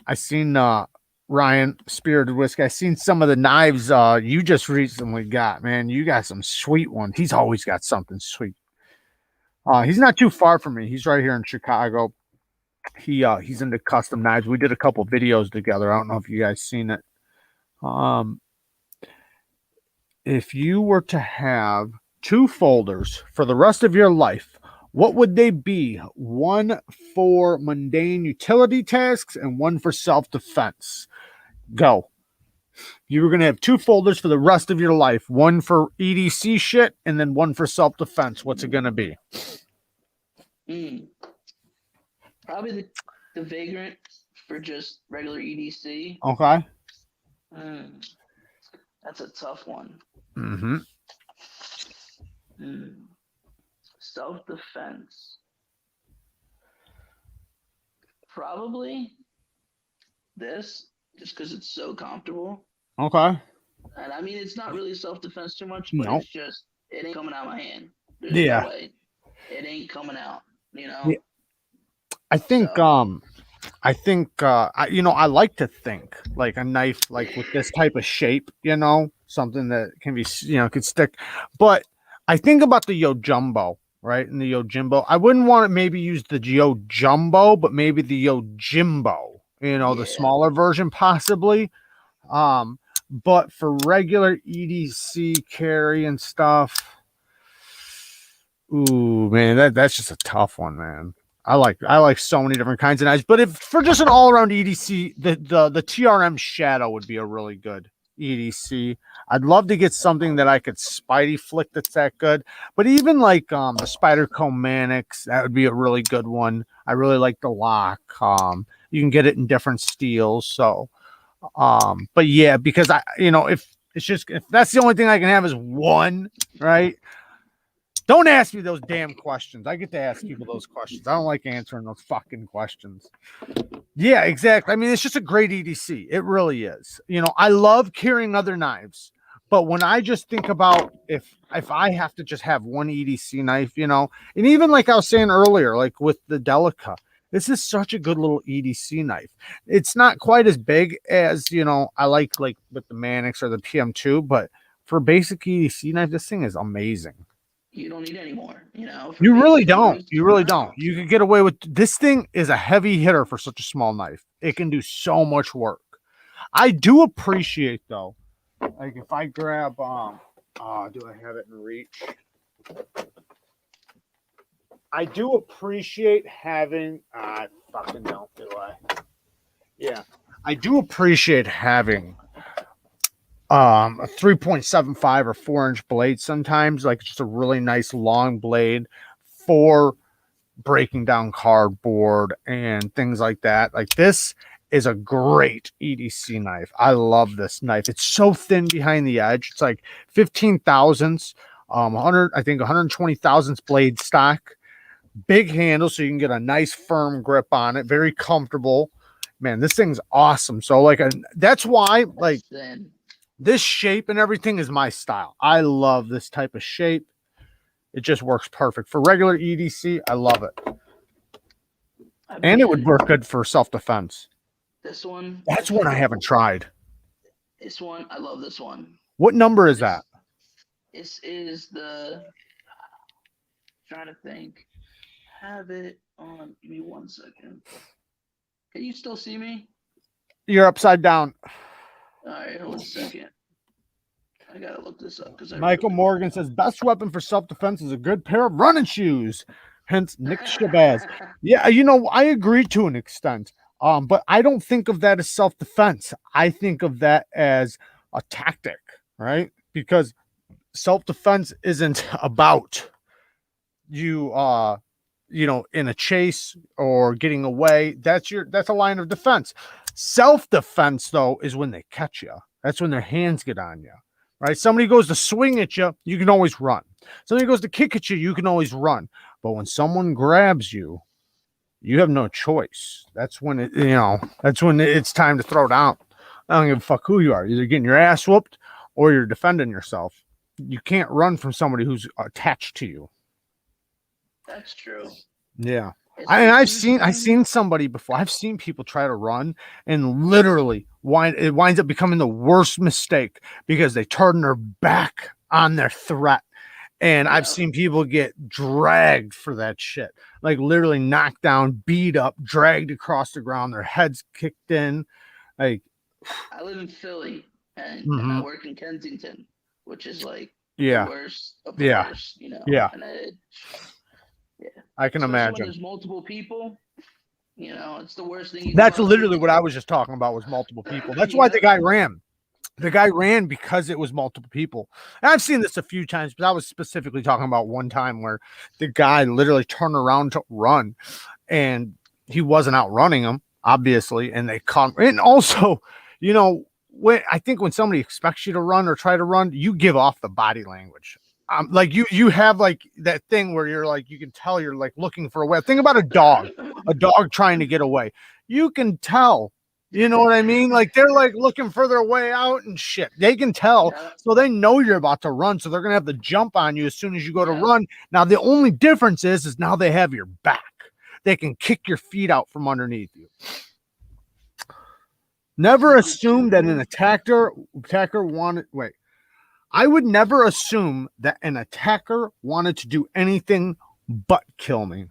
I seen Ryan, Spirited Whiskey. I seen some of the knives you just recently got, man. You got some sweet ones. He's always got something sweet. He's not too far from me. He's right here in Chicago. He's into custom knives. We did a couple videos together. I don't know if you guys seen it. If you were to have two folders for the rest of your life, what would they be? One for mundane utility tasks and one for self-defense. Go. You were going to have 2 folders for the rest of your life, one for EDC shit and then one for self-defense. What's it going to be? Probably the Vagrant for just regular EDC. Okay. That's a tough one. Self-defense. Probably this, just because it's so comfortable. Okay. And I mean, it's not really self-defense too much, but it's just, it ain't coming out of my hand. There's no way. It ain't coming out, you know? Yeah. I think, I like to think like a knife, like with this type of shape, you know, something that can be, you know, could stick. But I think about the Yo Jumbo, right? And the Yo Jimbo. I wouldn't want to maybe use the Yo Jumbo, but maybe the Yo Jimbo, you know, the smaller version possibly. But for regular EDC carry and stuff, ooh, man, that's just a tough one, man. I like so many different kinds of knives, but if for just an all-around EDC, the TRM Shadow would be a really good EDC. I'd love to get something that I could Spidey flick that's that good, but even like the Spyderco Mannix, that would be a really good one. I really like the lock. You can get it in different steels, so but yeah, because if that's the only thing I can have is one, right? Don't ask me those damn questions. I get to ask people those questions. I don't like answering those fucking questions. Yeah, exactly. I mean, it's just a great EDC. It really is. You know, I love carrying other knives, but when I just think about if I have to just have one EDC knife, you know, and even like I was saying earlier, like with the Delica, this is such a good little EDC knife. It's not quite as big as, you know, I like with the Mannix or the PM2, but for basic EDC knife, this thing is amazing. You don't need any more, you know. You really don't. You really don't. You can get away with this thing is a heavy hitter for such a small knife. It can do so much work. I do appreciate though, like if I grab do I have it in reach? I do appreciate having I fucking don't do I. Yeah. I do appreciate having a 3.75 or 4-inch blade sometimes, like just a really nice long blade for breaking down cardboard and things like that. Like this is a great EDC knife. I love this knife. It's so thin behind the edge. It's like 15 thousandths, 120 thousandths blade stock, big handle so you can get a nice firm grip on it. Very comfortable. Man, this thing's awesome. So that's why this shape and everything is my style. I love this type of shape. It just works perfect. For regular EDC, I love it. And it would work good for self-defense. This one. That's one I haven't tried. This one, I love this one. What number is that? This is the, trying to think. Have it on, give me 1 second. Can you still see me? You're upside down. All right, 1 second. I gotta look this up because Michael Morgan says best weapon for self-defense is a good pair of running shoes. Hence Nick Shabazz. Yeah, you know, I agree to an extent. But I don't think of that as self-defense. I think of that as a tactic, right? Because self-defense isn't about you in a chase or getting away. That's a line of defense. Self-defense, though, is when they catch you. That's when their hands get on you, right? Somebody goes to swing at you, you can always run. Somebody goes to kick at you, you can always run. But when someone grabs you, you have no choice. That's when it's time to throw down. I don't give a fuck who you are. You're either getting your ass whooped or you're defending yourself. You can't run from somebody who's attached to you. That's true. Yeah. I've seen somebody before. I've seen people try to run and literally it winds up becoming the worst mistake because they turn their back on their threat. And I've seen people get dragged for that shit. Like literally knocked down, beat up, dragged across the ground, their heads kicked in. Like I live in Philly and I work in Kensington, which is like the worst of the worst, you know. Yeah. And I can imagine. When there's multiple people, you know, it's the worst thing. That's literally what I was just talking about was multiple people. That's why the guy ran. The guy ran because it was multiple people. And I've seen this a few times, but I was specifically talking about one time where the guy literally turned around to run and he wasn't outrunning him, obviously. And they caught him. And also, you know, I think when somebody expects you to run or try to run, you give off the body language. Like you have like that thing where you're like, you can tell you're like looking for a way. Think about a dog trying to get away. You can tell. You know what I mean? Like they're like looking for their way out and shit. They can tell. So they know you're about to run. So they're going to have to jump on you as soon as you go to run. Now, the only difference is now they have your back. They can kick your feet out from underneath you. Never assume that an attacker wanted, I would never assume that an attacker wanted to do anything but kill me.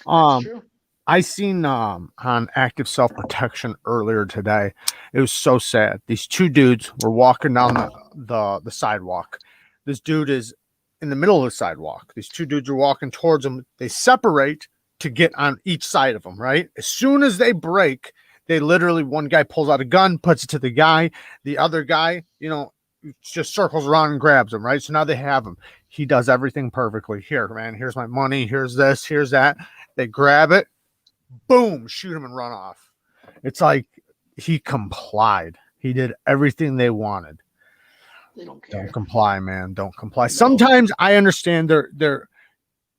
That's true. I seen on Active Self-Protection earlier today. It was so sad. These two dudes were walking down the sidewalk. This dude is in the middle of the sidewalk. These two dudes are walking towards him. They separate to get on each side of them, right? As soon as they break, they literally, one guy pulls out a gun, puts it to the guy. The other guy, you know, just circles around and grabs him, right? So now they have him. He does everything perfectly. Here, man, here's my money. Here's this, here's that. They grab it. Boom, shoot him and run off. It's like he complied. He did everything they wanted. They don't care. Don't comply, man. Don't comply. No. Sometimes I understand they're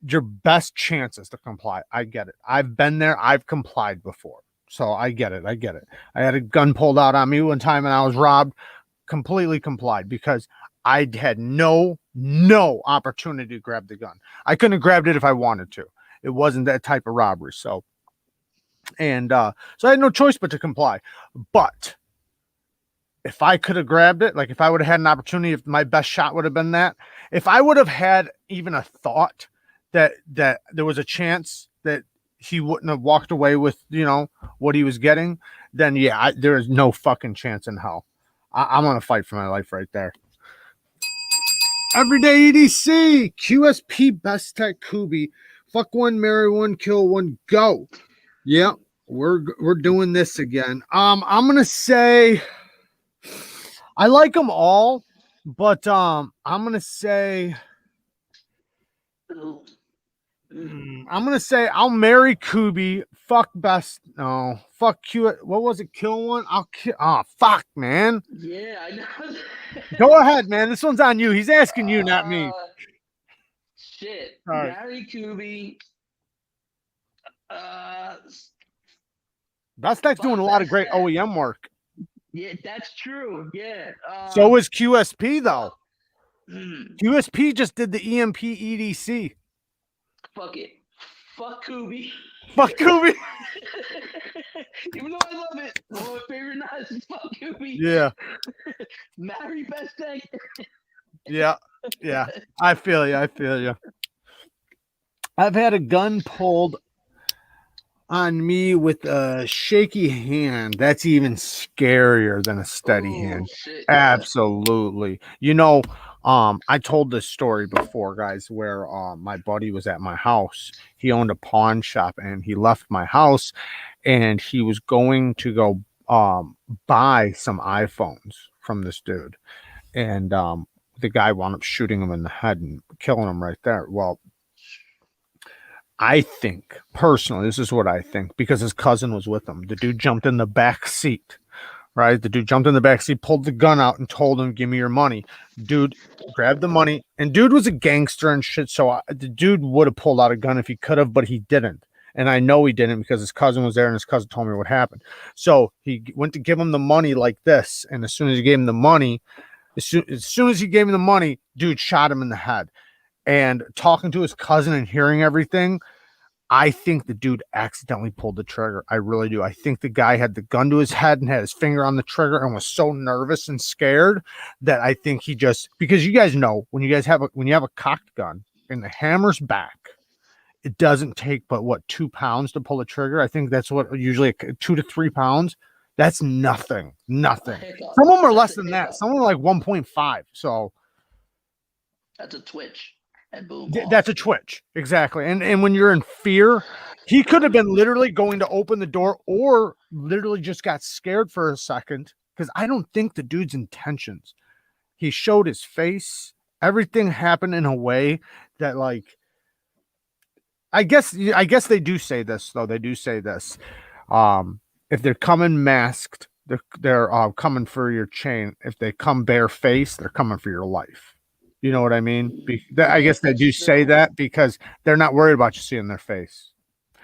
your best chances to comply. I get it. I've been there. I've complied before. So I get it. I get it. I had a gun pulled out on me one time and I was robbed. Completely complied because I had no opportunity to grab the gun. I couldn't have grabbed it if I wanted to. It wasn't that type of robbery. So I had no choice but to comply. But if I could have grabbed it, like if I would have had an opportunity, if my best shot would have been that, if I would have had even a thought that there was a chance that he wouldn't have walked away with, you know, what he was getting, then yeah, there is no fucking chance in hell. I'm going to fight for my life right there. Everyday EDC, QSP, best tech Kooby. Fuck one, marry one, kill one, go. Yeah, we're doing this again. I'm gonna say I like them all, but I'm gonna say I'll marry Kooby. Fuck best. No, fuck Q. What was it? Kill one. I'll kill. Oh fuck, man. Yeah, I know. Go ahead, man. This one's on you. He's asking you, not me. Shit. Right. Marry Kooby. Best Tech's doing a lot of great OEM work. Yeah, that's true. Yeah. So is QSP though. QSP just did the EMP EDC. Fuck it. Fuck Kooby. Fuck Kooby. Even though I love it, one of my favorite knives is fuck Kooby. Yeah. Marry Best Tech. Yeah. Yeah. I feel you. I've had a gun pulled on me with a shaky hand. That's even scarier than a steady hand. Shit, Absolutely. You know, I told this story before, guys, where my buddy was at my house. He owned a pawn shop and he left my house and he was going to go buy some iPhones from this dude. And the guy wound up shooting him in the head and killing him right there. Well, I think personally, this is what I think, because his cousin was with him. The dude jumped in the back seat, right? The dude jumped in the back seat, pulled the gun out and told him, give me your money. Dude grabbed the money and dude was a gangster and shit. So the dude would have pulled out a gun if he could have, but he didn't. And I know he didn't because his cousin was there and his cousin told me what happened. So he went to give him the money like this. And as soon as he gave him the money, as soon as he gave him the money, dude shot him in the head. And talking to his cousin and hearing everything, I think the dude accidentally pulled the trigger. I really do. I think the guy had the gun to his head and had his finger on the trigger and was so nervous and scared that I think he just, because you guys know when you have a cocked gun and the hammer's back, it doesn't take but what 2 pounds to pull the trigger. I think that's what usually 2 to 3 pounds. That's nothing. Some of them are less than that. Some are like 1.5. So that's a twitch. And boom. That's a twitch. Exactly. And when you're in fear, he could have been literally going to open the door or literally just got scared for a second because I don't think the dude's intentions. He showed his face. Everything happened in a way that, like, I guess they do say this though. They do say this. If they're coming masked, they're coming for your chain. If they come barefaced, they're coming for your life. You know what I mean? I guess they do say that because they're not worried about you seeing their face.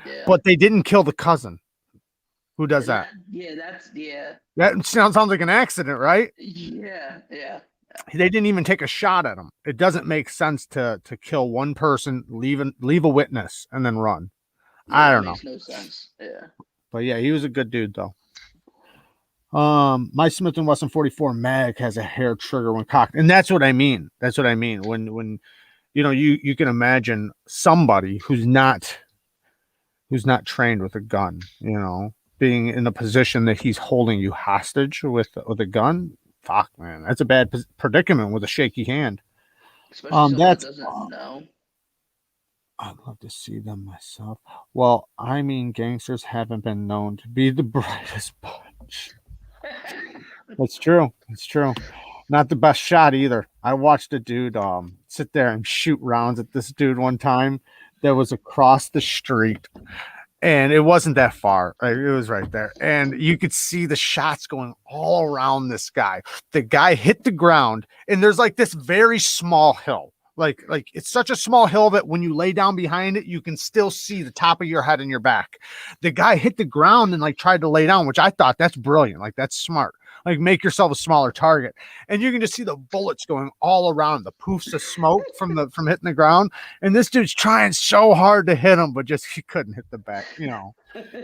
Yeah. But they didn't kill the cousin. Who does that? That sounds like an accident, right? Yeah. They didn't even take a shot at him. It doesn't make sense to kill one person, leave a witness, and then run. I don't know. Makes no sense. Yeah. But yeah, he was a good dude though. My Smith & Wesson 44 mag has a hair trigger when cocked, and that's what I mean. That's what I mean. When you know, you can imagine somebody who's not trained with a gun, you know, being in a position that he's holding you hostage with a gun. Fuck, man, that's a bad predicament with a shaky hand. Especially someone that doesn't know. I'd love to see them myself. Well, I mean, gangsters haven't been known to be the brightest bunch. That's true. It's true. Not the best shot either. I watched a dude sit there and shoot rounds at this dude one time that was across the street. And it wasn't that far. It was right there. And you could see the shots going all around this guy. The guy hit the ground, and there's like this very small hill. Like it's such a small hill that when you lay down behind it, you can still see the top of your head and your back. The guy hit the ground and like tried to lay down, which I thought that's brilliant. Like that's smart. Like make yourself a smaller target. And you can just see the bullets going all around, the poofs of smoke from hitting the ground. And this dude's trying so hard to hit him, but just he couldn't hit the back, you know.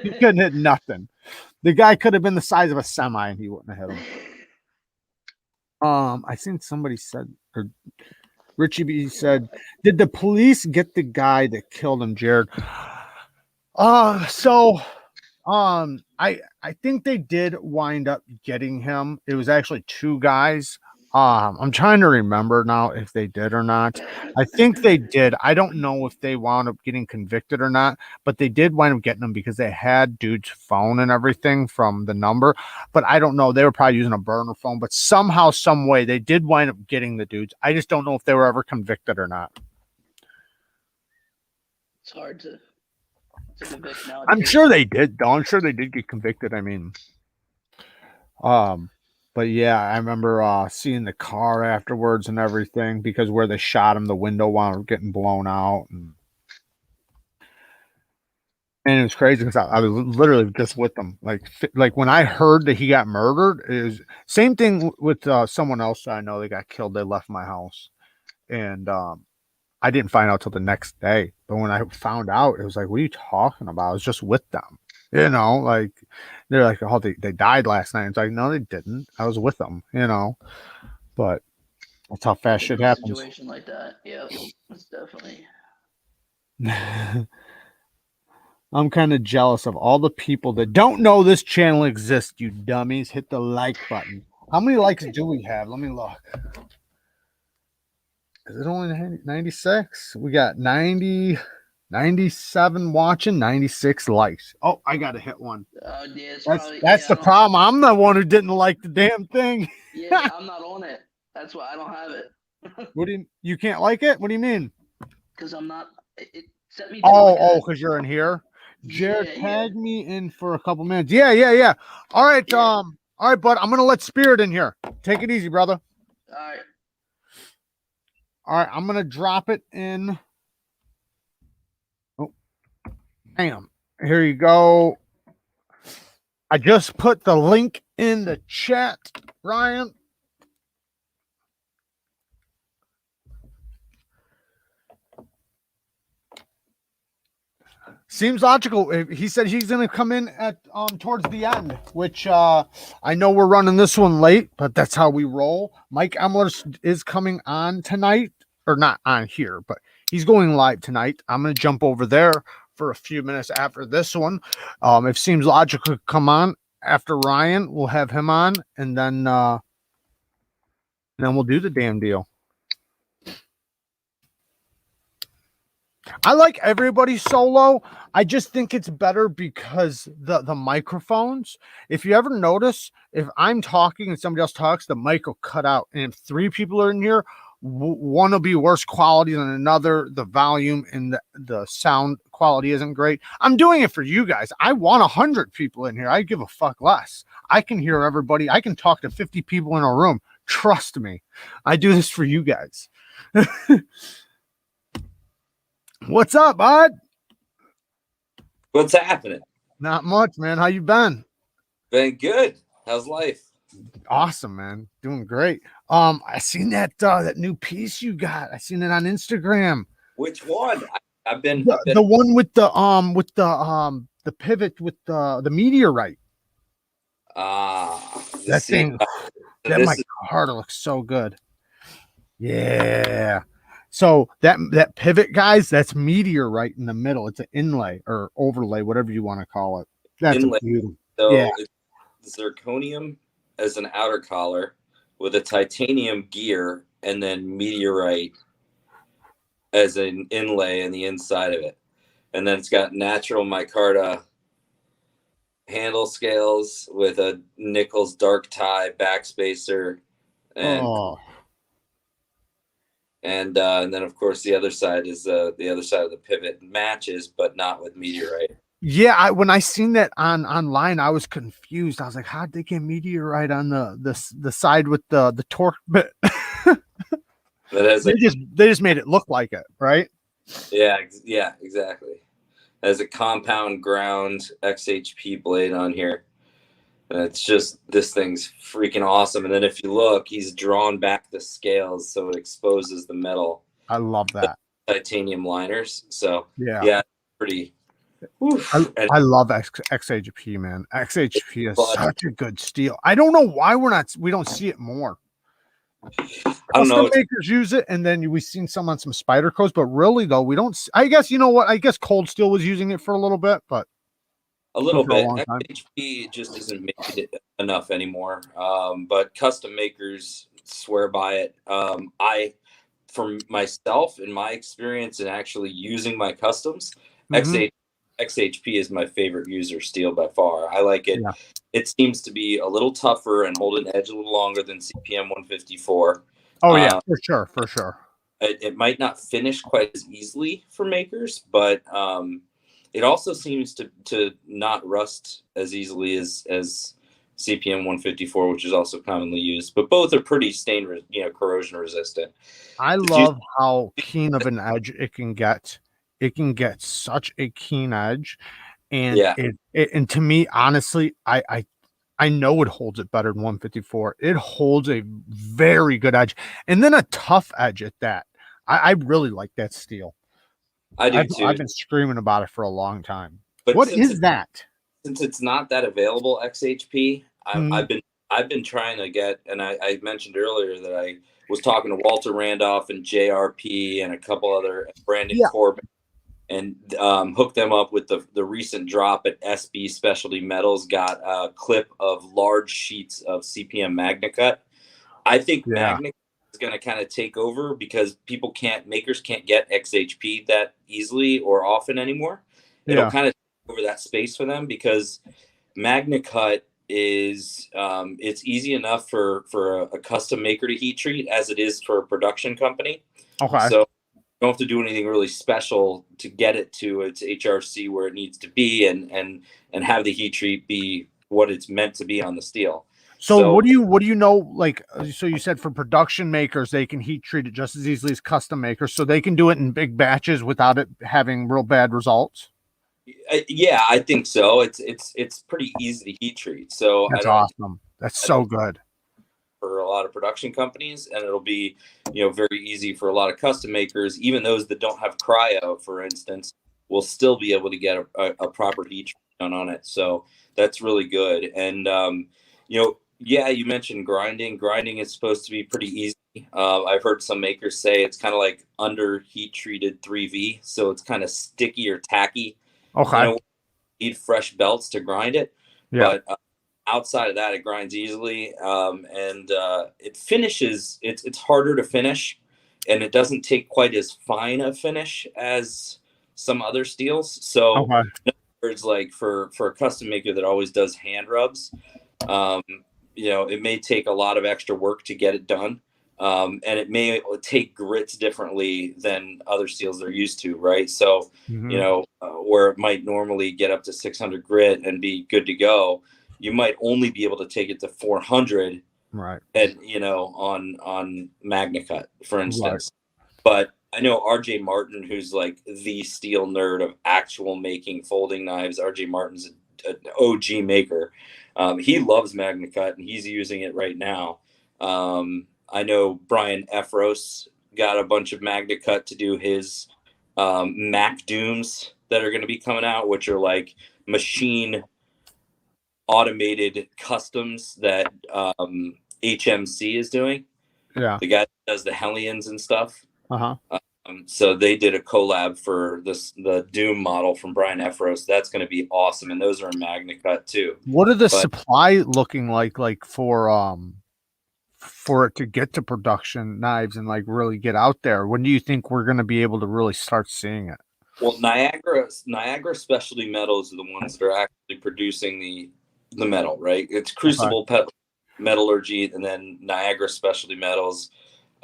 He couldn't hit nothing. The guy could have been the size of a semi and he wouldn't have hit him. I think somebody said, or Richie B said, did the police get the guy that killed him, Jared? I think they did wind up getting him. It was actually two guys. I'm trying to remember now if they did or not. I think they did. I don't know if they wound up getting convicted or not, but they did wind up getting them because they had dude's phone and everything from the number. But I don't know. They were probably using a burner phone, but somehow, some way, they did wind up getting the dudes. I just don't know if they were ever convicted or not. It's hard to convict nowadays. I'm sure they did, though. I'm sure they did get convicted. I mean, but yeah, I remember seeing the car afterwards and everything because where they shot him, the window wound up getting blown out, and it was crazy because I was literally just with them. Like when I heard that he got murdered, it was same thing with someone else I know. They got killed. They left my house, and I didn't find out till the next day. But when I found out, it was like, what are you talking about? I was just with them. You know, like they're like, oh, they died last night. It's like, no, they didn't. I was with them, you know. But that's how fast shit happens. Situation like that, yeah, it's definitely. I'm kind of jealous of all the people that don't know this channel exists, you dummies. Hit the like button. How many likes do we have? Let me look. Is it only 96? We got 90, 97 watching, 96 likes. Oh, I got to hit one. Yeah, that's the problem. I'm the one who didn't like the damn thing. Yeah, I'm not on it. That's why I don't have it. What do you can't like it? What do you mean? Because I'm not. It sent me. Because you're in here. Jared, tag me in for a couple minutes. Yeah. All right, all right, bud. I'm gonna let Spirit in here. Take it easy, brother. All right, I'm gonna drop it in. Oh, bam. Here you go. I just put the link in the chat, Ryan. Seems logical. He said he's going to come in at towards the end, which I know we're running this one late, but that's how we roll. Mike Emler is coming on tonight, or not on here, but he's going live tonight. I'm going to jump over there for a few minutes after this one. If it seems logical to come on after Ryan, we'll have him on, and then we'll do the damn deal. I like everybody solo. I just think it's better because the microphones. If you ever notice, if I'm talking and somebody else talks, the mic will cut out. And if 3 people are in here, one will be worse quality than another. The volume and the sound quality isn't great. I'm doing it for you guys. I want 100 people in here. I give a fuck less. I can hear everybody. I can talk to 50 people in a room. Trust me. I do this for you guys. What's up, bud? What's happening? Not much, man. How you been? Been good. How's life? Awesome, man. Doing great. I seen that new piece you got. I seen it on Instagram. Which one? I've been The one with the pivot with the meteorite. That thing. That Micarta looks so good. Yeah. So that pivot, guys, that's meteorite in the middle. It's an inlay or overlay, whatever you want to call it. That's inlay. Beautiful. So yeah. It's zirconium as an outer collar with a titanium gear, and then meteorite as an inlay in the inside of it. And then it's got natural micarta handle scales with a Nichols dark tie backspacer, and then of course the other side is the other side of the pivot matches, but not with meteorite. Yeah, when I seen that online, I was confused. I was like, how'd they get meteorite on the side with the torque bit? They just made it look like it, right? Yeah, exactly. There's a compound ground XHP blade on here. And it's just, this thing's freaking awesome. And then if you look, he's drawn back the scales so it exposes the metal. I love that. Titanium liners. So yeah, pretty. I love XHP, man. XHP is such a good steel. I don't know why we don't see it more. Custom makers use it, and then we've seen some on some spider coats, but really though, we don't. I guess you know what? I guess Cold Steel was using it for a little bit, but a little bit. XHP just isn't making it enough anymore. But custom makers swear by it. For myself, in my experience, and actually using my customs, XHP is my favorite user steel by far. I like it. Yeah. It seems to be a little tougher and hold an edge a little longer than CPM 154. Oh yeah, for sure. It might not finish quite as easily for makers, but it also seems to not rust as easily as CPM 154, which is also commonly used. But both are pretty corrosion resistant. I love how keen of an edge it can get. It can get such a keen edge, and and to me, honestly, I know it holds it better than 154. It holds a very good edge, and then a tough edge at that. I really like that steel. I do too. I've been screaming about it for a long time. But what is that? Since it's not that available, XHP, I've been trying to get, and I mentioned earlier that I was talking to Walter Randolph and JRP and a couple other Brandon Corbin, and hooked them up with the recent drop at SB Specialty Metals. Got a clip of large sheets of CPM Magnacut. I think Magnacut is going to kind of take over because makers can't get XHP that easily or often anymore. It'll kind of take over that space for them because Magnacut is it's easy enough for a custom maker to heat treat as it is for a production company. Okay. So don't have to do anything really special to get it to its HRC where it needs to be and have the heat treat be what it's meant to be on the steel. So what do you know, like, so you said for production makers, they can heat treat it just as easily as custom makers, so they can do it in big batches without it having real bad results? Yeah, I think so. It's pretty easy to heat treat. So that's awesome. That's so good for a lot of production companies, and it'll be very easy for a lot of custom makers. Even those that don't have cryo, for instance, will still be able to get a proper heat treat done on it. So that's really good. And you mentioned grinding. Grinding is supposed to be pretty easy. I've heard some makers say it's kind of like under heat treated 3V, so it's kind of sticky or tacky. Okay. Need fresh belts to grind it. Yeah. But outside of that, it grinds easily, and it finishes. It's harder to finish and it doesn't take quite as fine a finish as some other steels. So Okay. in other words, like for a custom maker that always does hand rubs, you know, it may take a lot of extra work to get it done. And it may take grits differently than other steels they're used to, right? So, you know, where it might normally get up to 600 grit and be good to go, you might only be able to take it to 400, right? And you know, on Magnacut, for instance. Right. But I know RJ Martin, who's like the steel nerd of actual making folding knives. RJ Martin's an OG maker. He loves Magnacut, and he's using it right now. I know Brian Efros got a bunch of Magnacut to do his Mac Dooms that are going to be coming out, which are like machine automated customs that HMC is doing. Yeah. The guy that does the Hellions and stuff. Uh-huh. So they did a collab for the Doom model from Brian Efros. That's going to be awesome. And those are in Magnacut too. What are the supply looking like for it to get to production knives and like really get out there? When do you think we're going to be able to really start seeing it? Well, Niagara Specialty Metals are the ones that are actually producing the metal, right? It's Crucible Metallurgy, and then Niagara Specialty Metals,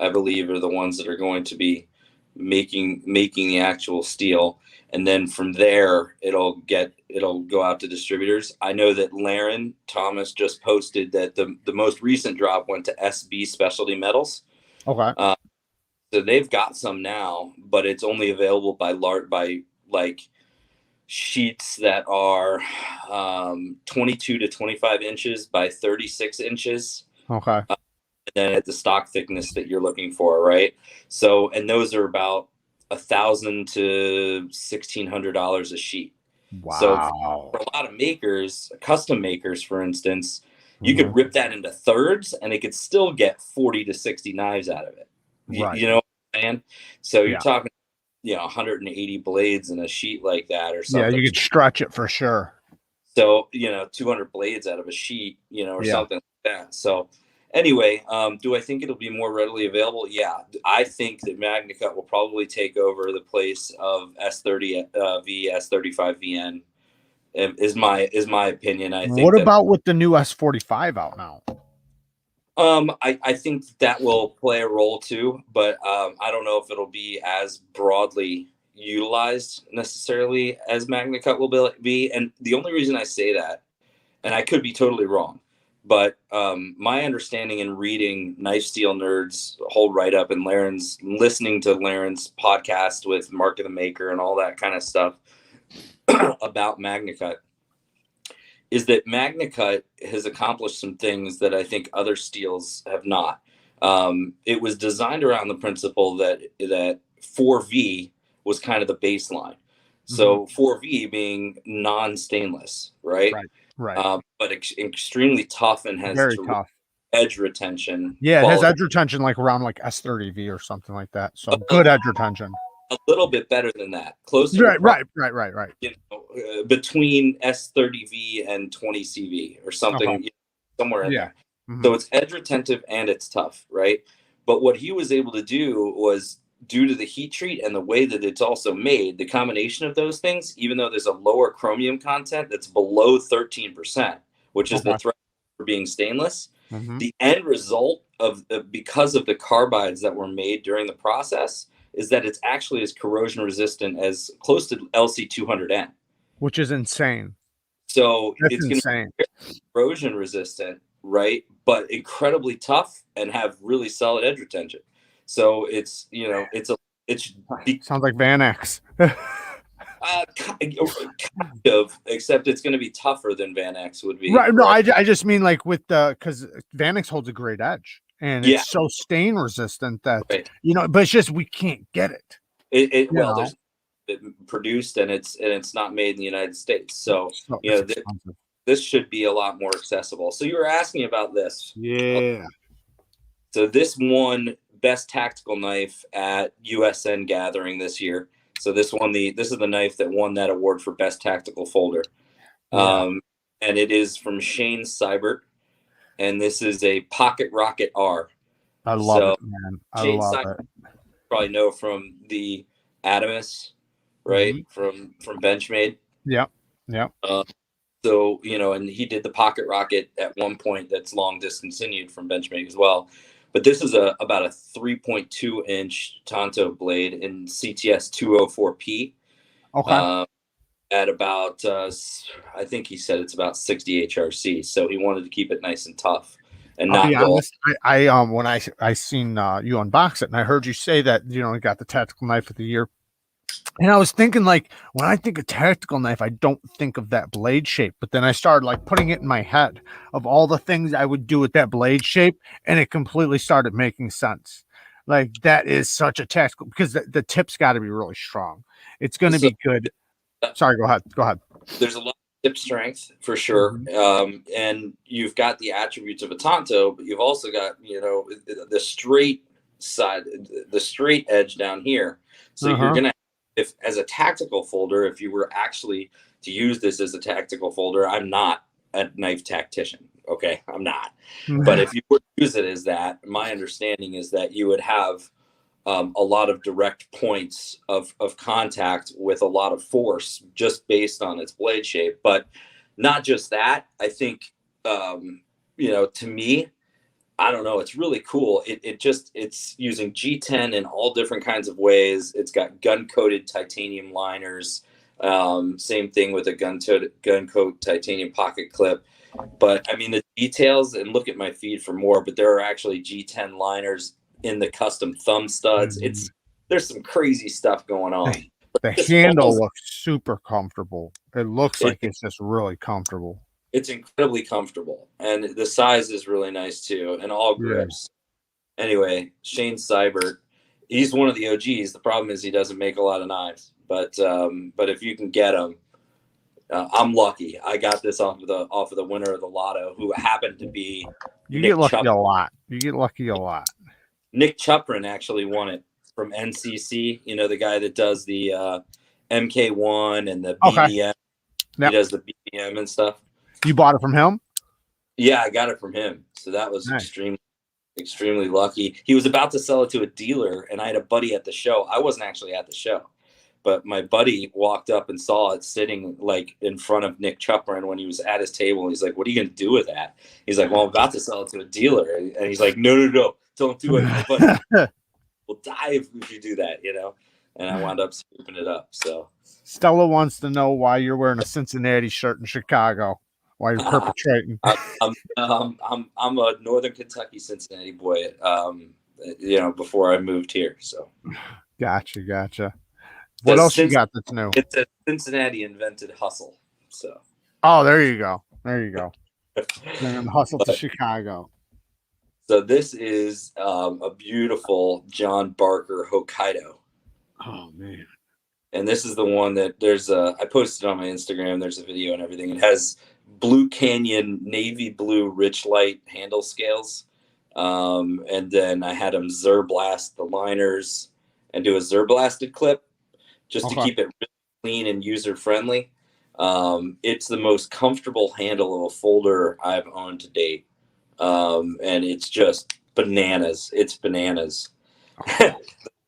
I believe, are the ones that are going to be making the actual steel. And then from there, it'll go out to distributors. I know that Laren Thomas just posted that the most recent drop went to SB Specialty Metals. Okay. So they've got some now, but it's only available by like sheets that are 22 to 25 inches by 36 inches. Okay. And then at the stock thickness that you're looking for, right? So, and those are about $1,000 to $1,600 a sheet. Wow. So for a lot of makers, custom makers, for instance, you could rip that into thirds and it could still get 40 to 60 knives out of it. Right. You know what I'm saying? So you're talking, 180 blades in a sheet like that or something. Yeah, you could stretch it for sure. So, 200 blades out of a sheet, or something like that. So anyway, do I think it'll be more readily available? Yeah, I think that Magnacut will probably take over the place of S30V, S35VN. Is my opinion. I think. What about with the new S45 out now? I think that will play a role too, but I don't know if it'll be as broadly utilized necessarily as Magnacut will be. And the only reason I say that, and I could be totally wrong, but my understanding in reading Knife Steel Nerds whole write-up and listening to Laren's podcast with Mark of the Maker and all that kind of stuff about Magnacut, is that Magnacut has accomplished some things that I think other steels have not. It was designed around the principle that 4V was kind of the baseline. So 4V being non-stainless, right? Right. But extremely tough and has very tough edge retention. Yeah, it has edge retention like around like S30V or something like that. So good edge retention. A little bit better than that. Closer. Right. Between S30V and 20CV or something, somewhere in there. So it's edge retentive and it's tough, right? But what he was able to do was, due to the heat treat and the way that it's also made, the combination of those things, even though there's a lower chromium content that's below 13%, which is the threshold for being stainless, the end result of because of the carbides that were made during the process is that it's actually as corrosion resistant as close to LC200N, which is insane. So it's going to be corrosion resistant, right? But incredibly tough and have really solid edge retention. So it's sounds like Van X. Kind of, except it's going to be tougher than Van X would be. Right. No, I just mean like with because Van X holds a great edge. And it's so stain resistant that but it's just we can't get it. There's produced and it's not made in the United States. So this should be a lot more accessible. So you were asking about this. Yeah. So this won Best Tactical Knife at USN Gathering this year. So this is the knife that won that award for Best Tactical Folder. And it is from Shane Seibert. And this is a Pocket Rocket R. I love it, man. I love it. probably know from the Annonymous, right? From Benchmade. Yeah. Yeah. So, you know, and he did the Pocket Rocket at one point that's long discontinued from Benchmade as well. But this is about a 3.2 inch Tanto blade in CTS 204P. Okay. At about, I think he said it's about 60 HRC. So he wanted to keep it nice and tough and I'll not be dull. honest. I when I seen you unbox it, and I heard you say that, you know, you got the tactical knife of the year. And I was thinking, like, when I think of tactical knife, I don't think of that blade shape. But then I started like putting it in my head of all the things I would do with that blade shape, and it completely started making sense. Like, that is such a tactical, because the tip's got to be really strong. It's going to be good. Sorry, go ahead. Go ahead. There's a lot of tip strength for sure. And you've got the attributes of a Tanto, but you've also got, you know, the straight side, the straight edge down here. So you're going to, if as a tactical folder, if you were actually to use this as a tactical folder, I'm not a knife tactician. Okay. I'm not. But if you were to use it as that, my understanding is that you would have a lot of direct points of contact with a lot of force just based on its blade shape. But not just that, I think, you know, to me, I don't know, it's really cool. It's using G10 in all different kinds of ways. It's got gun-coated titanium liners. Same thing with a gun-coat titanium pocket clip. But I mean, the details, and look at my feed for more, but there are actually G10 liners in the custom thumb studs. There's some crazy stuff going on. The handle looks super comfortable. It looks like it's just really comfortable. It's incredibly comfortable, and the size is really nice too, and all grips. Anyway, Shane Seibert, he's one of the OGs. The problem is he doesn't make a lot of knives, but if you can get him, I'm lucky. I got this off of the winner of the lotto, who happened to be You get lucky a lot. You get lucky a lot. Nick Chuprin actually won it from NCC. You know, the guy that does the MK1 and the BBM. He does the BBM and stuff. You bought it from him? Yeah, I got it from him. So that was extremely lucky. He was about to sell it to a dealer, and I had a buddy at the show. I wasn't actually at the show, but my buddy walked up and saw it sitting like in front of Nick Chuprin when he was at his table. And he's like, "What are you going to do with that?" He's like, "Well, I'm about to sell it to a dealer." And he's like, No, don't do it. My buddy will die if you do that, you know? And I wound up scooping it up. So Stella wants to know why you're wearing a Cincinnati shirt in Chicago. Why you're perpetrating? I'm a Northern Kentucky Cincinnati boy. You know, before I moved here. So gotcha. What else you got that's new? It's a Cincinnati invented hustle. So there you go. Then hustle to Chicago. So this is a beautiful John Barker Hokkaido. Oh man! And this is the one that I posted on my Instagram. There's a video and everything. It has Blue Canyon navy blue rich light handle scales, and then I had them Zerblast the liners and do a Zerblasted clip just to keep it really clean and user friendly. It's the most comfortable handle of a folder I've owned to date. And it's just bananas. It's bananas.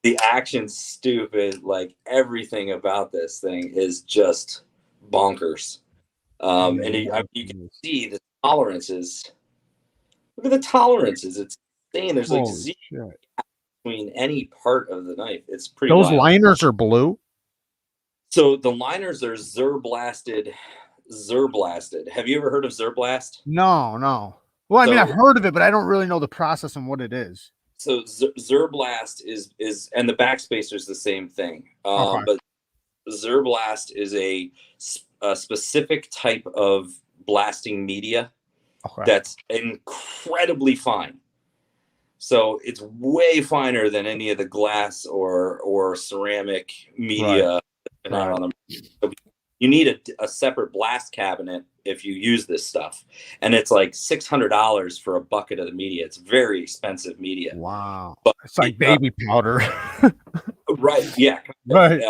The action's stupid. Like, everything about this thing is just bonkers. And you can see the tolerances. Look at the tolerances. It's insane. There's like zero between any part of the knife. It's pretty Those wild. liners are blue? So the liners are Zerblasted. Have you ever heard of Zerblast? No. Well, I mean, I've heard of it, but I don't really know the process and what it is. So Zerblast is and the backspacer is the same thing. But Zerblast is a specific type of blasting media that's incredibly fine. So it's way finer than any of the glass or ceramic media. Out on them. So you need a separate blast cabinet if you use this stuff, and it's like $600 for a bucket of the media. It's very expensive media. Wow, but it's like baby powder. Right? Yeah. Right.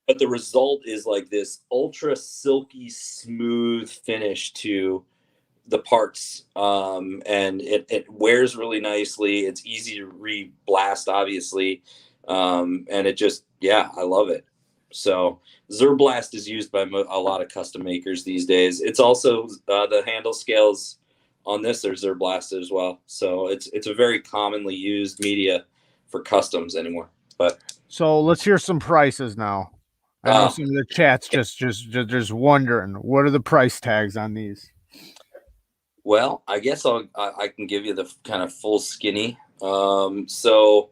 But the result is like this ultra silky smooth finish to the parts, and it wears really nicely. It's easy to re-blast, obviously. And it just, yeah, I love it. So Zerblast is used by a lot of custom makers these days. It's also the handle scales on this are Zerblast as well. So it's a very commonly used media for customs anymore. But so let's hear some prices now. I know some of the chat's just wondering, what are the price tags on these? Well, I guess I can give you the kind of full skinny. So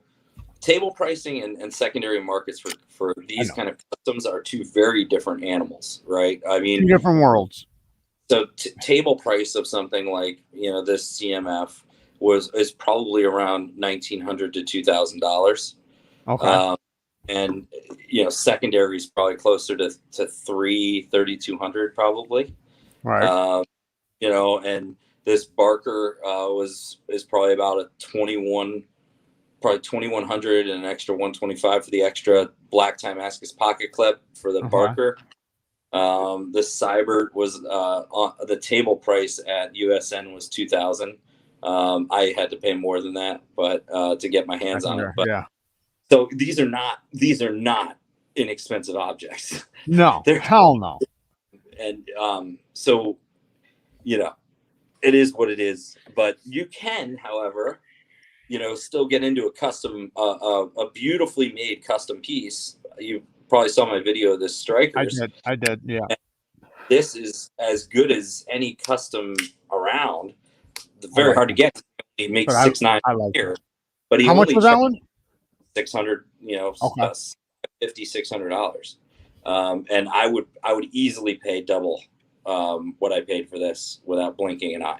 table pricing and secondary markets for these kind of customs are two very different animals, right? I mean, two different worlds. So table price of something like, you know, this CMF is probably around $1,900 to $2,000. Okay. And you know, secondary is probably closer to $3,200 probably. Right. You know, and this Barker is probably about a 2,100 and an extra 125 for the extra black Timascus pocket clip for the Barker. The Cybert was on the table price at USN was $2,000. I had to pay more than that, but to get my hands on it. But yeah. So these are not inexpensive objects. No, hell no. And so, you know, it is what it is. But you can, however, you know, still get into a custom, a beautifully made custom piece. You probably saw my video of this Strikers. I did, yeah. And this is as good as any custom around. Very hard to get. He makes 6.9 here. But he how much was that one? $600, you know, $500-$600. And I would easily pay double what I paid for this without blinking an eye.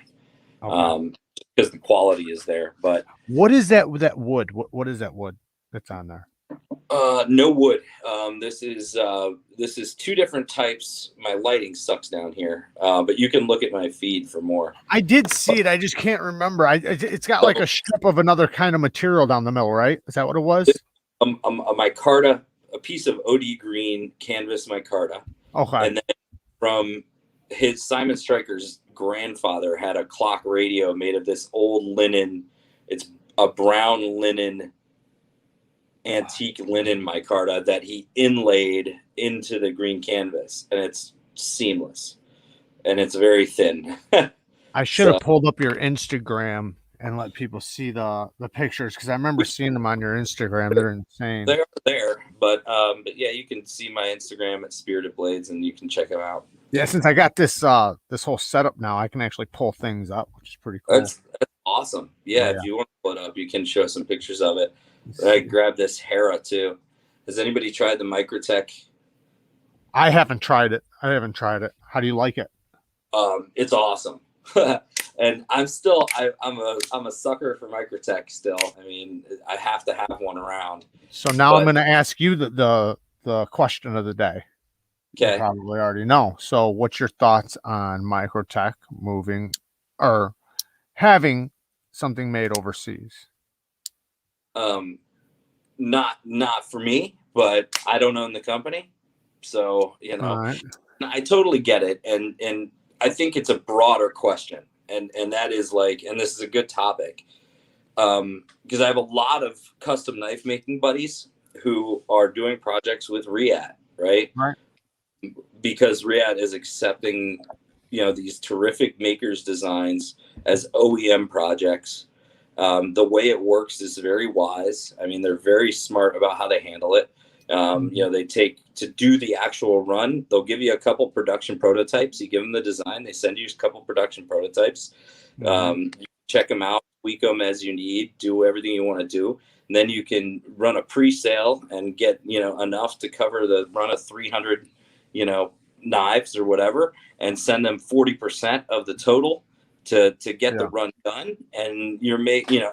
Because the quality is there. But what is that wood? What is that wood that's on there? No wood. This is two different types. My lighting sucks down here, but you can look at my feed for more. I did see it. I just can't remember. It's got like a strip of another kind of material down the middle, right? Is that what it was? A micarta, a piece of OD green canvas micarta. Okay. And then from his Simon Striker's grandfather had a clock radio made of this old linen. It's a brown linen, antique linen micarta that he inlaid into the green canvas, and it's seamless and it's very thin. I should have pulled up your Instagram and let people see the pictures, because I remember seeing them on your Instagram. They're insane. They are there, but yeah, you can see my Instagram at Spirited Blades, and you can check them out. Yeah, since I got this this whole setup now, I can actually pull things up, which is pretty cool. That's awesome. Yeah, if you want to pull it up, you can show some pictures of it. I grabbed this Hera too. Has anybody tried the Microtech? I haven't tried it. How do you like it? It's awesome. And I'm a sucker for Microtech still. I mean, I have to have one around. So now I'm going to ask you the question of the day. Okay. You probably already know. So what's your thoughts on Microtech moving or having something made overseas? Not for me, but I don't own the company. So, you know, right. I totally get it. And I think it's a broader question. And that is like, and this is a good topic. Because I have a lot of custom knife making buddies who are doing projects with Riyadh, right? Right. Because Riyadh is accepting, you know, these terrific makers designs as OEM projects. The way it works is very wise. I mean, they're very smart about how they handle it. You know, they take to do the actual run. They'll give you a couple production prototypes. You give them the design. They send you a couple production prototypes. You check them out, tweak them as you need, do everything you want to do. And then you can run a pre-sale and get, you know, enough to cover the run of 300, you know, knives or whatever, and send them 40% of the total to get the run done. And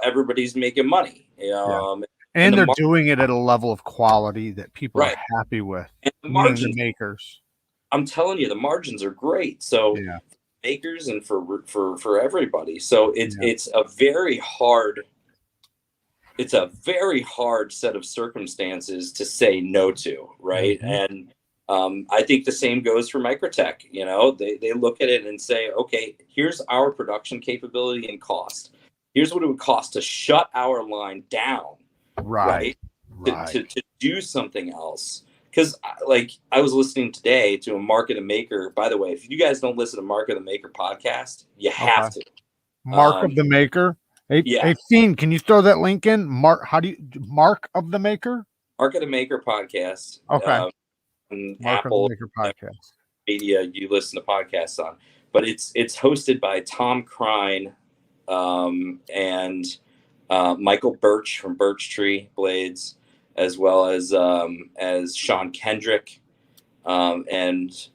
everybody's making money, you know. And they're doing it at a level of quality that people are happy with. And the margins, makers. I'm telling you, the margins are great. So makers and for everybody. So it's a very hard set of circumstances to say no to, right? And I think the same goes for Microtech. You know, they look at it and say, okay, here's our production capability and cost. Here's what it would cost to shut our line down. Right. to do something else. Because like I was listening today to a Mark of the Maker. By the way, if you guys don't listen to Mark of the Maker podcast, you have to. Mark of the Maker. Hey, yeah. Fiend, can you throw that link in? Mark of the Maker? Mark of the Maker podcast. Okay. Mark Apple of the Maker podcast. Media you listen to podcasts on. But it's hosted by Tom Crine and Michael Birch from Birch Tree Blades, as well as Sean Kendrick, and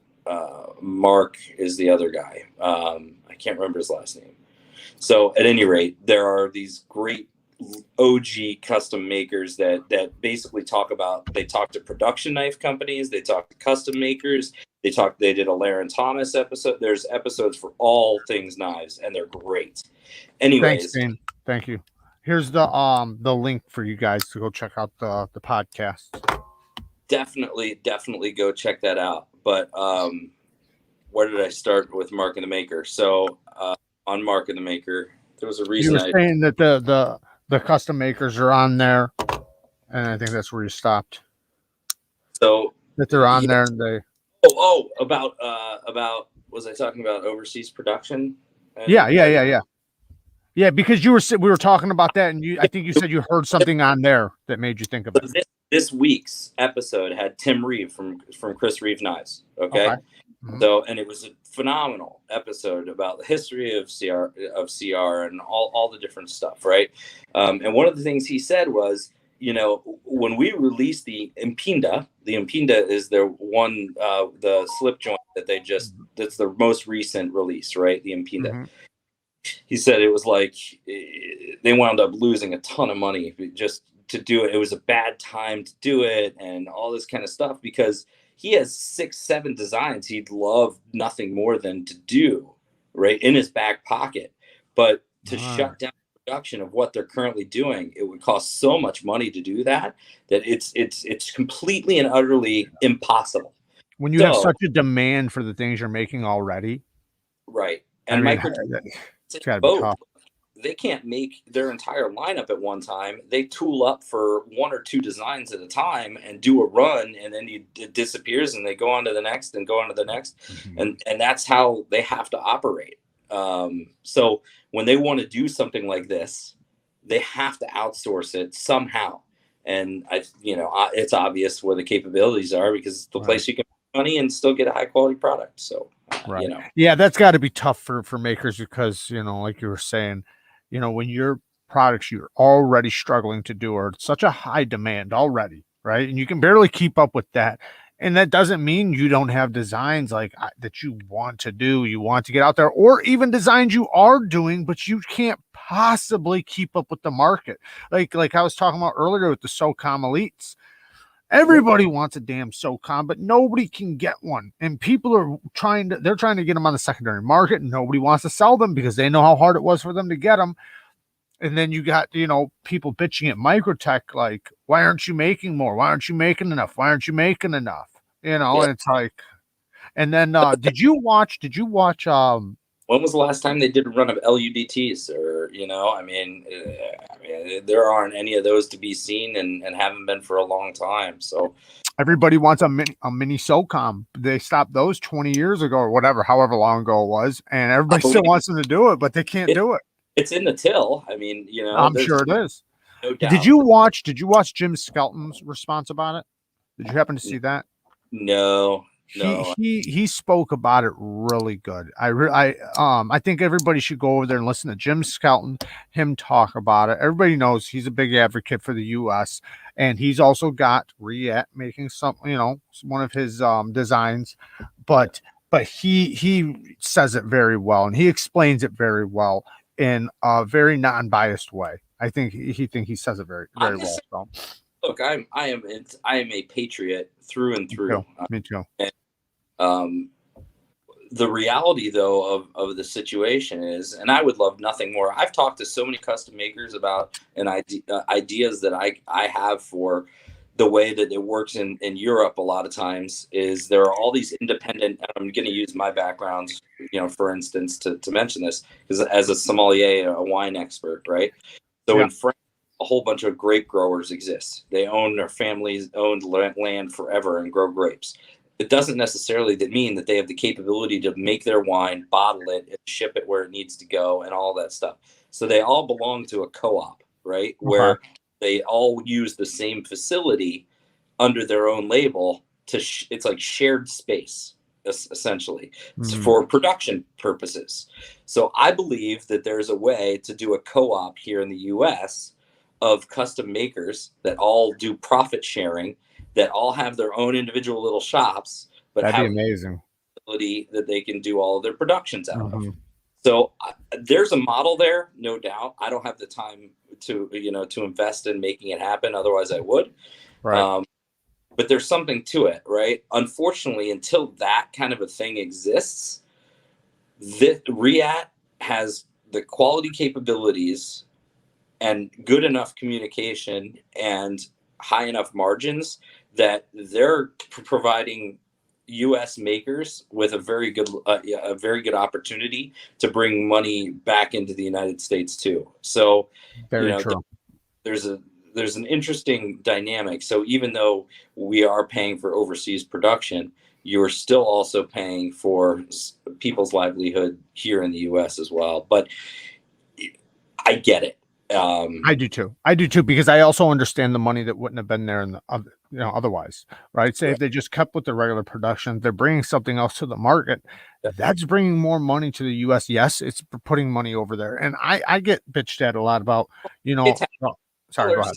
Mark is the other guy. I can't remember his last name. So at any rate, there are these great OG custom makers that basically talk to production knife companies, they talk to custom makers, they did a Laren Thomas episode. There's episodes for all things knives, and they're great. Anyways, thanks, Dean. Thank you. Here's the link for you guys to go check out the podcast. Definitely go check that out. But where did I start with Mark and the Maker? So on Mark and the Maker, there was a reason. You were saying that the custom makers are on there, and I think that's where you stopped. So that they're on there, and they. About was I talking about overseas production? Yeah, because we were talking about that, and I think you said you heard something on there that made you think of it. This week's episode had Tim Reeve from Chris Reeve Knives. Okay. Mm-hmm. So, and it was a phenomenal episode about the history of CR and all the different stuff, right? And one of the things he said was, when we released the Impinda is their one, the slip joint that's the most recent release, right? The Impinda. Mm-hmm. He said it was like they wound up losing a ton of money just to do it. It was a bad time to do it and all this kind of stuff, because he has 6-7 designs he'd love nothing more than to do, right, in his back pocket. But to shut down production of what they're currently doing, it would cost so much money to do that it's completely and utterly impossible. When you have such a demand for the things you're making already. Right. And it's gotta be tough. They can't make their entire lineup at one time. They tool up for 1 or 2 designs at a time and do a run, and then it disappears, and they go on to the next and go on to the next. Mm-hmm. And that's how they have to operate. So when they want to do something like this, they have to outsource it somehow. And it's obvious where the capabilities are, because it's the place you can make money and still get a high quality product. So, yeah, that's got to be tough for makers, because, like you were saying, when your products you're already struggling to do are such a high demand already, right? And you can barely keep up with that. And that doesn't mean you don't have designs like that you want to do, you want to get out there, or even designs you are doing, but you can't possibly keep up with the market. Like I was talking about earlier with the SOCOM Elites. Everybody wants a damn SOCOM, but nobody can get one. And people are trying to get them on the secondary market, and nobody wants to sell them because they know how hard it was for them to get them. And then you got, people bitching at Microtech, like, why aren't you making more? Why aren't you making enough? Why aren't you making enough? And it's like, and then, did you watch, when was the last time they did a run of LUDTs? Or, there aren't any of those to be seen, and haven't been for a long time. So everybody wants a mini SOCOM. They stopped those 20 years ago or whatever, however long ago it was. And everybody still wants them to do it, but they can't do it. It's in the till. I'm sure it is. No doubt. Did you watch Jim Skelton's response about it? Did you happen to see that? No. He spoke about it really good. I think everybody should go over there and listen to Jim Skelton, him talk about it. Everybody knows he's a big advocate for the U.S. and he's also got Riet making some, one of his designs, but he says it very well, and he explains it very well in a very non-biased way. I think he says it very well. So. Look, I am a patriot through and through. Me too. And, the reality, though, of the situation is, and I would love nothing more. I've talked to so many custom makers about ideas that I have for the way that it works in Europe. A lot of times is there are all these independent, and I'm going to use my background, for instance, to mention this, because as a sommelier, a wine expert, right? So in France, a whole bunch of grape growers exist. They own their families owned land forever and grow grapes. It doesn't necessarily mean that they have the capability to make their wine, bottle it, and ship it where it needs to go, and all that stuff. So they all belong to a co-op, right? Where they all use the same facility under their own label. It's like shared space, essentially, for production purposes. So I believe that there's a way to do a co-op here in the U.S. of custom makers that all do profit sharing, that all have their own individual little shops, but that'd have be amazing ability that they can do all of their productions out of. So there's a model there, no doubt. I don't have the time to invest in making it happen. Otherwise I would. Right. But there's something to it, right? Unfortunately, until that kind of a thing exists, RIAT has the quality capabilities and good enough communication and high enough margins that they're providing U.S. makers with a very good opportunity to bring money back into the United States too. So, very true. There's an interesting dynamic. So even though we are paying for overseas production, you're still also paying for people's livelihood here in the U.S. as well. But I get it. I do too, because I also understand the money that wouldn't have been there in the otherwise, right? Say if they just kept with the regular production, they're bringing something else to the market. That's bringing more money to the U.S. Yes, it's putting money over there, and I get bitched at a lot about sorry, go ahead.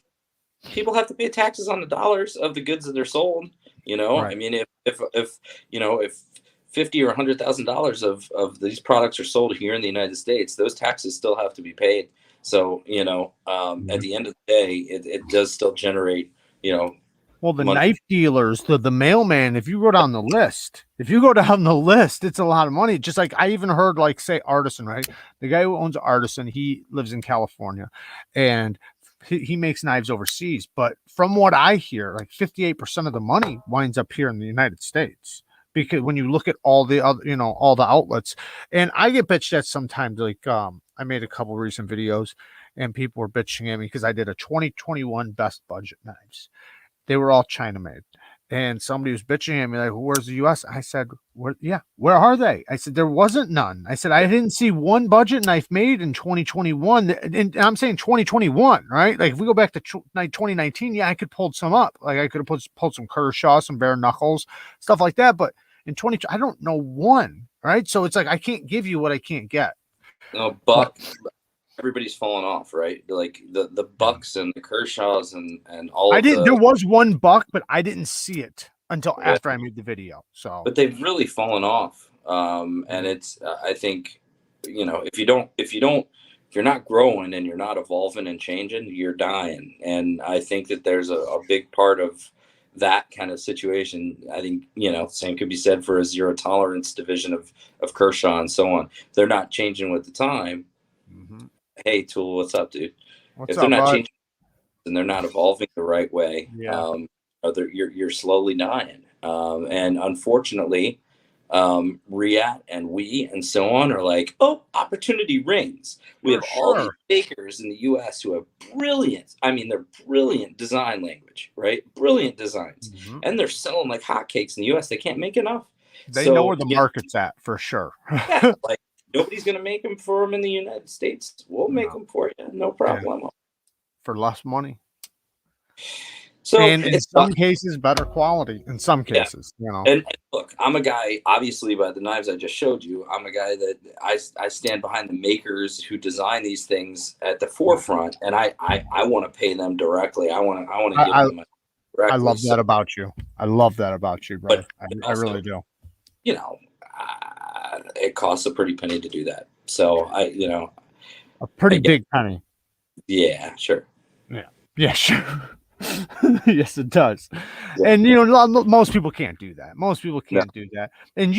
People have to pay taxes on the dollars of the goods that they're sold. Right. I mean, if $50,000 or $100,000 of these products are sold here in the United States, those taxes still have to be paid. So, at the end of the day, it does still generate, well, the money. Knife dealers, the mailman, if you go down the list, it's a lot of money. Just like I even heard, like, say, Artisan, right? The guy who owns Artisan, he lives in California, and he makes knives overseas. But from what I hear, like 58% of the money winds up here in the United States. Because when you look at all the other, all the outlets, and I get bitched at sometimes, like, I made a couple recent videos and people were bitching at me because I did a 2021 best budget knives. They were all China made. And somebody was bitching at me like, where's the US? I said, where are they? I said, there wasn't none. I said, I didn't see one budget knife made in 2021. And I'm saying 2021, right? Like if we go back to 2019, yeah, I could pull some up. Like I could have pulled some Kershaw, some bare knuckles, stuff like that. But in 2020, I don't know one, right? So it's like, I can't give you what I can't get. No, Buck, everybody's falling off, right? Like the Bucks and the Kershaws and all. There was one Buck, but I didn't see it until after I made the video. So, but they've really fallen off. And it's I think, if you're not growing and you're not evolving and changing, you're dying. And I think that there's a big part of that kind of situation. I think, same could be said for a zero tolerance division of Kershaw and so on. They're not changing with the time. Hey, Tool, what's up, dude? If they're not changing and they're not evolving the right way, you're slowly dying. And unfortunately, RIAT and we and so on are like, opportunity rings. We have all these makers in the U.S. who have they're brilliant design language, right? Brilliant designs. And they're selling like hotcakes in the U.S. They can't make enough. They know where the market's at for sure. Yeah, like nobody's going to make them for them in the United States. We'll make them for you. No problem. Yeah. For less money. So and in some cases, better quality. In some cases, And look, I'm a guy, obviously, by the knives I just showed you, I'm a guy that I stand behind the makers who design these things at the forefront, and I want to pay them directly. I want to give them directly. I love that about you. I love that about you, brother. I really do. It costs a pretty penny to do that. So a pretty big penny. Yeah, sure. Yeah, sure. Yes, it does. Yeah. And most people can't do that. Most people can't do that. And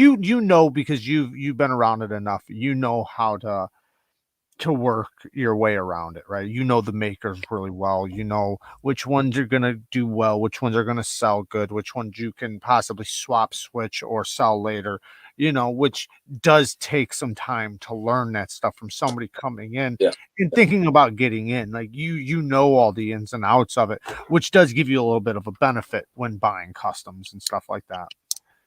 because you've been around it enough, how to work your way around it, right? The makers really well. Which ones are gonna do well, which ones are gonna sell good, which ones you can possibly swap, switch, or sell later. you know, which does take some time to learn that stuff from somebody coming in and thinking about getting in. Like you know all the ins and outs of it, which does give you a little bit of a benefit when buying customs and stuff like that.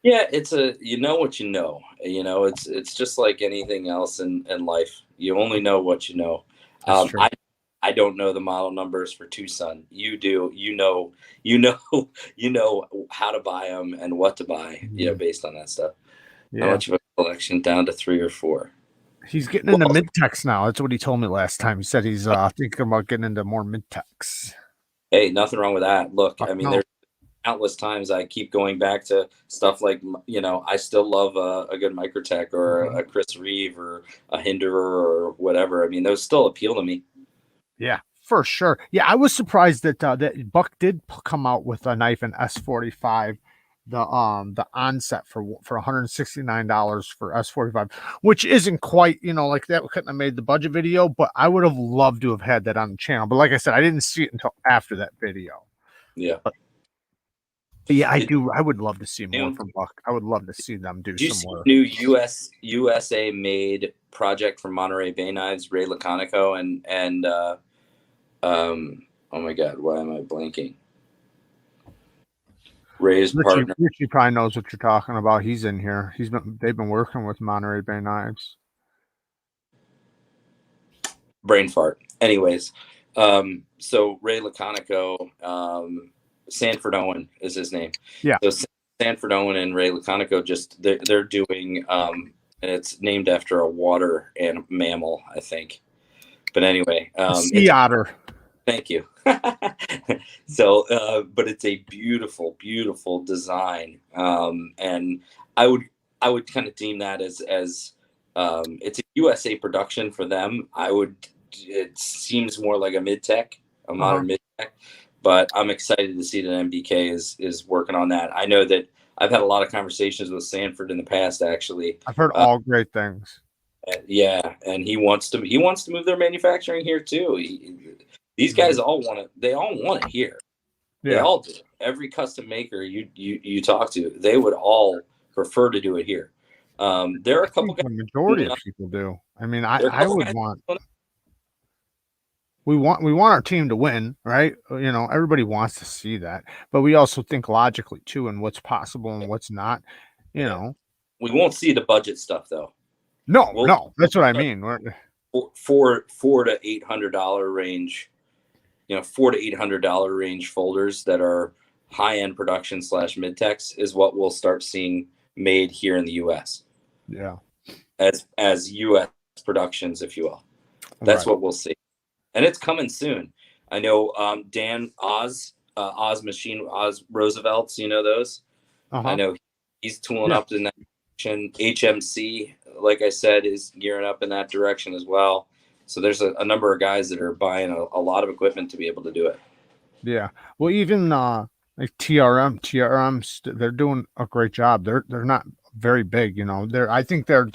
Yeah, it's you know what you know. You know, it's just like anything else in life. You only know what you know. That's true. I don't know the model numbers for Tucson. You do. You know you know how to buy them and what to buy, you know, based on that stuff. Yeah. How much of a collection? Down to 3 or 4. He's getting into mid-techs now. That's what he told me last time. He said he's thinking about getting into more mid-techs. Hey, nothing wrong with that. Look, I mean, No. there's countless times I keep going back to stuff like, you know, I still love a good Micarta or a Chris Reeve or a Hinderer or whatever. I mean, those still appeal to me. Yeah, for sure. Yeah, I was surprised that that Buck did come out with a knife in S45, the onset for $169 for S45, which isn't quite, you know, like that couldn't have made the budget video, but I would have loved to have had that on the channel. But like I said, I didn't see it until after that video. Yeah. But yeah, I would love to see more from Buck. I would love to see them do some more. New USA made project from Monterey Bay Knives, Ray Laconico and oh my God, why am I blanking? Ray's partner. Richie probably knows what you're talking about. He's in here. They've been working with Monterey Bay Knives. Brain fart. Anyways, so Ray Laconico, Sanford Owen is his name. Yeah. So Sanford Owen and Ray Laconico they're doing and it's named after a water and mammal, I think. But anyway, sea otter. Thank you. So, but it's a beautiful, beautiful design, and I would kind of deem that as it's a USA production for them. It seems more like a mid-tech, a modern mid-tech, but I'm excited to see that MBK is working on that. I know that I've had a lot of conversations with Sanford in the past. Actually, I've heard all great things. Yeah, and he wants to move their manufacturing here too. These guys all want it. They all want it here. Yeah. They all do. Every custom maker you talk to, they would all prefer to do it here. There are a couple guys. The majority of people do. I mean, I would want. We want our team to win, right? You know, everybody wants to see that, but we also think logically too, and what's possible and what's not. You know, we won't see the budget stuff though. No, that's what I mean. $400 to $800 range. You know, $400 to $800 range folders that are high-end production / mid-techs is what we'll start seeing made here in the U.S. Yeah, as U.S. productions, if you will. That's what we'll see, and it's coming soon. I know Dan Oz Roosevelt's. You know those. I know he's tooling up in that direction. HMC, like I said, is gearing up in that direction as well. So there's a number of guys that are buying a lot of equipment to be able to do it. Yeah. Well, even like TRMs, they're doing a great job. They're not very big, you know. I think they're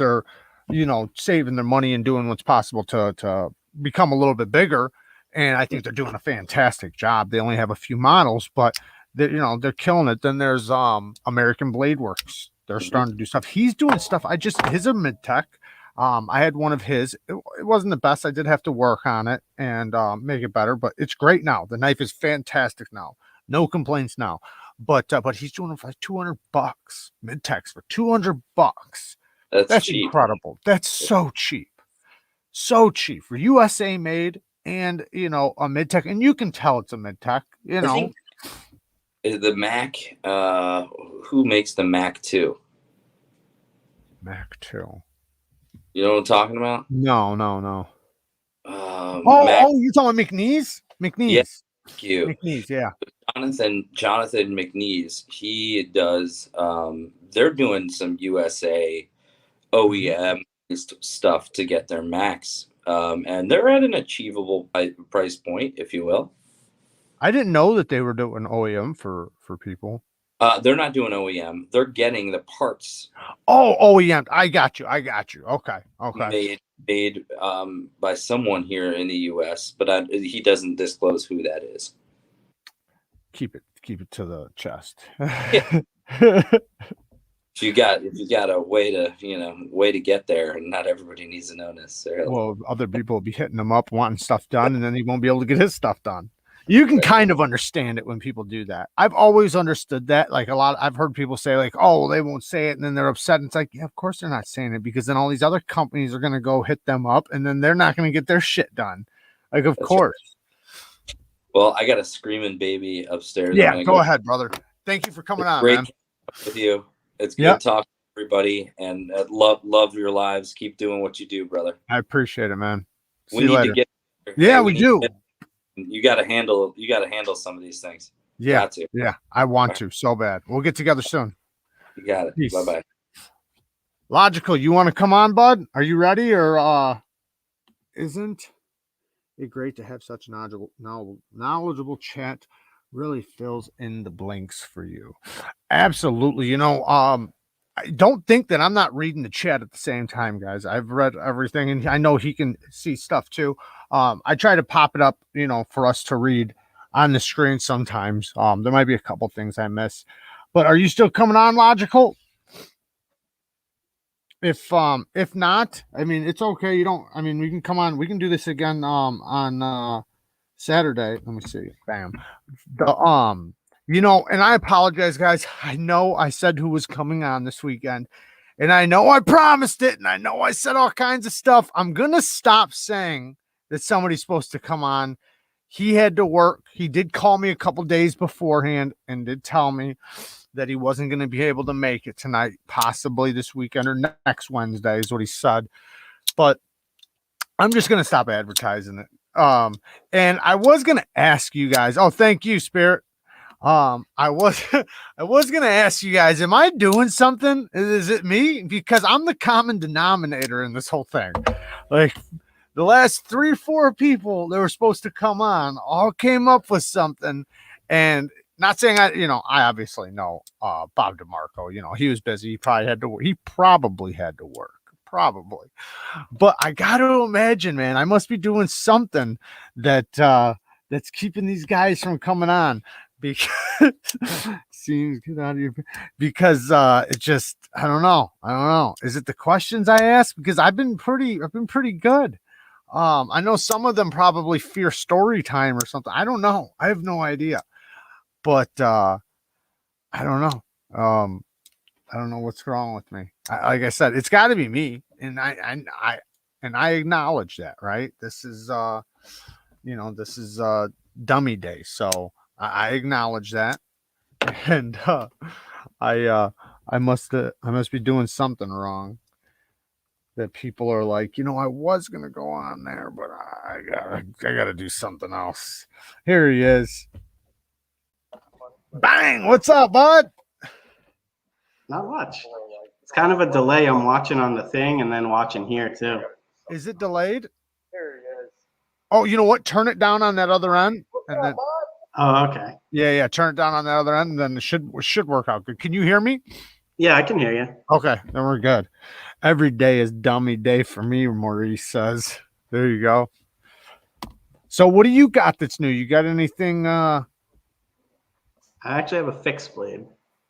you know, saving their money and doing what's possible to become a little bit bigger. And I think they're doing a fantastic job. They only have a few models, but they're killing it. Then there's American Blade Works. They're starting to do stuff. He's doing stuff. His are mid-tech. I had one of his. It wasn't the best. I did have to work on it and make it better, but it's great now. The knife is fantastic now. No complaints now. But he's doing it for like $200 mid-techs for $200. That's cheap. Incredible. That's so cheap. So cheap for USA made and, you know, a mid-tech. And you can tell it's a mid-tech, you know. The Mac, who makes the Mac 2? Mac 2. You know what I'm talking about? No. You're talking about McNeeves? Yes, thank you. McNeeves, yeah. Jonathan McNeeves, he does, they're doing some USA OEM stuff to get their Macs. And they're at an achievable price point, if you will. I didn't know that they were doing OEM for people. They're not doing OEM. They're getting the parts. Oh, OEM. I got you. Okay. Made by someone here in the U.S., but he doesn't disclose who that is. Keep it to the chest. if you got a way to get there, and not everybody needs to know necessarily. Well, other people will be hitting him up wanting stuff done, and then he won't be able to get his stuff done. You can kind of understand it when people do that. I've always understood that. Like I've heard people say like, oh, well, they won't say it, and then they're upset. And it's like, yeah, of course they're not saying it, because then all these other companies are going to go hit them up, and then they're not going to get their shit done. Like, of course. Right. Well, I got a screaming baby upstairs. Yeah, go ahead, brother. Thank you for coming on, great man. With you. It's good talking to everybody, and love your lives. Keep doing what you do, brother. I appreciate it, man. We need to get. Yeah, we do. You got to handle some of these things. Yeah, got to. Yeah, I want to so bad. We'll get together soon. You got it. Bye bye. Logical, you want to come on, bud? Are you ready, or isn't it great to have such knowledgeable chat? Really fills in the blanks for you. Absolutely. You know, I don't think that I'm not reading the chat at the same time, guys. I've read everything, and I know he can see stuff too. I try to pop it up, you know, for us to read on the screen sometimes. There might be a couple things I miss, but are you still coming on, Logical? If not, I mean, it's okay. You don't, I mean, we can come on, we can do this again, on, Saturday. Let me see. Bam. You know, and I apologize, guys. I know I said who was coming on this weekend, and I know I promised it, and I know I said all kinds of stuff. I'm gonna stop saying that somebody's supposed to come on. He had to work. He did call me a couple days beforehand and did tell me that he wasn't going to be able to make it tonight, possibly this weekend or next Wednesday is what he said. But I'm just going to stop advertising it. And I was going to ask you guys. Oh, thank you, Spirit. I was going to ask you guys, am I doing something? Is it me? Because I'm the common denominator in this whole thing. Like, the last 3 or 4 people that were supposed to come on all came up with something. And not saying I obviously know Bob DeMarco, you know, he was busy. He probably had to work. He probably had to work. Probably. But I got to imagine, man, I must be doing something that that's keeping these guys from coming on. Because seems get out of your, because it just, I don't know. Is it the questions I ask? Because I've been pretty good. I know some of them probably fear story time or something. I don't know. I have no idea. But I don't know. I don't know what's wrong with me. Like I said, it's got to be me, and I acknowledge that, right? This is this is dummy day, so I acknowledge that, and I must be doing something wrong. That people are like, you know, I was gonna go on there, but I gotta do something else. Here he is. Bang! What's up, bud? Not much. It's kind of a delay. I'm watching on the thing and then watching here too. Is it delayed? There he is. Oh, you know what? Turn it down on that other end, and then. Oh, okay. Yeah. Turn it down on the other end, and then it should work out good. Can you hear me? Yeah, I can hear you. Okay, then we're good. Every day is dummy day for me, Maurice says. There you go. So what do you got that's new? You got anything? I actually have a fixed blade,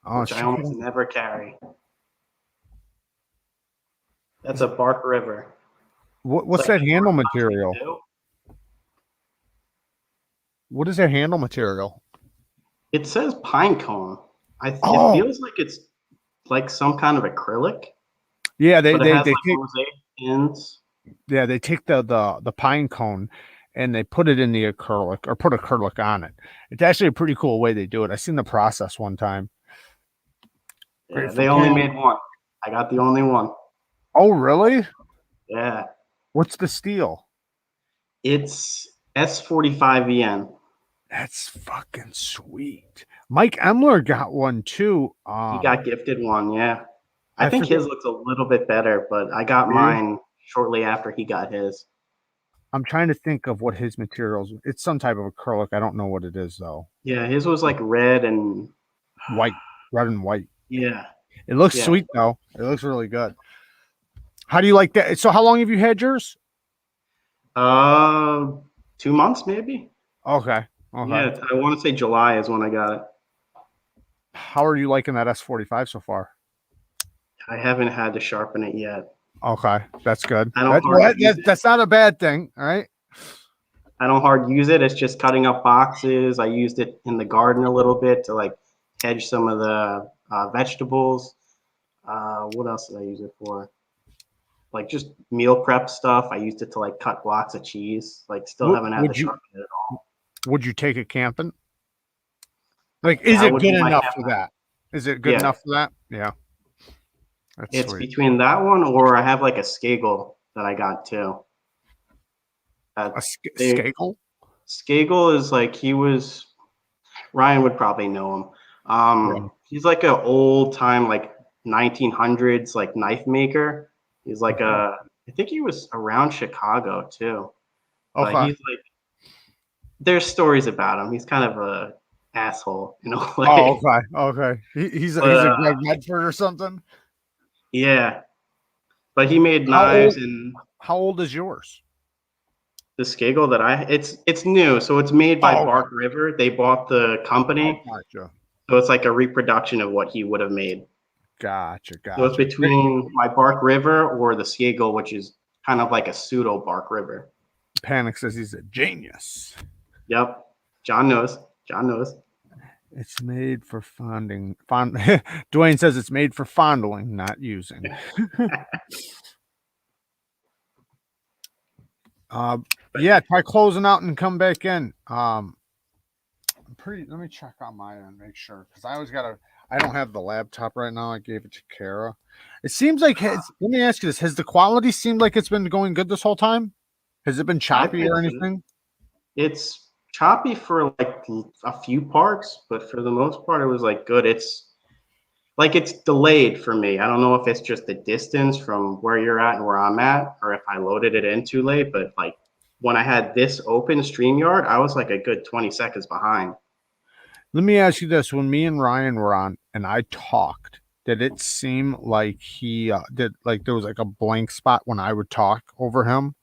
which I almost never carry. That's a Bark River. What's that handle material? What is that handle material? It says pine cone. It feels like it's like some kind of acrylic. Yeah, they take mosaic ends. Yeah, they take the pine cone and they put it in the acrylic, or put acrylic on it. It's actually a pretty cool way they do it. I seen the process one time. Yeah, they only made one. I got the only one. Oh, really? Yeah. What's the steel? It's S45EN. That's fucking sweet. Mike Emler got one too. He got gifted one, yeah. I think his looks a little bit better, but I got mine shortly after he got his. I'm trying to think of what his materials. It's some type of acrylic. I don't know what it is though. Yeah, his was like red and white. Yeah. It looks sweet though. It looks really good. How do you like that? So how long have you had yours? 2 months maybe. Okay. Yeah, I want to say July is when I got it. How are you liking that S45 so far? I haven't had to sharpen it yet. Okay, that's good. I don't That's not a bad thing. All right. I don't hard use it. It's just cutting up boxes. I used it in the garden a little bit to like hedge some of the vegetables. What else did I use it for? Like just meal prep stuff. I used it to like cut blocks of cheese. Like still haven't had to sharpen it at all. Would you take it camping? Like, is it good enough for that? Is it good enough for that? Yeah. It's between that one or I have like a Skagel that I got too. A Skagel? Skagel is like Ryan would probably know him. He's like an old time like 1900s like knife maker. He's like I think he was around Chicago too. Okay. But he's like there's stories about him. He's kind of a asshole, you know. Like, oh, okay. He's a Greg Medford or something. Yeah, but he made knives. And how old is yours? The Skagel that it's new, so it's made by Bark River. They bought the company, gotcha. So it's like a reproduction of what he would have made. Gotcha. So it's between my Bark River or the Skagel, which is kind of like a pseudo Bark River. Panic says he's a genius. Yep, John knows. It's made for fondling. Dwayne says it's made for fondling, not using. Yeah, try closing out and come back in. Let me check on my end, make sure, because I don't have the laptop right now. I gave it to Kara. It seems like let me ask you this: has the quality seemed like it's been going good this whole time? Has it been choppy or anything? It's choppy for like a few parts, but for the most part, it was like good. It's delayed for me. I don't know if it's just the distance from where you're at and where I'm at, or if I loaded it in too late. But like when I had this open StreamYard, I was like a good 20 seconds behind. Let me ask you this: when me and Ryan were on and I talked, did it seem like he there was like a blank spot when I would talk over him?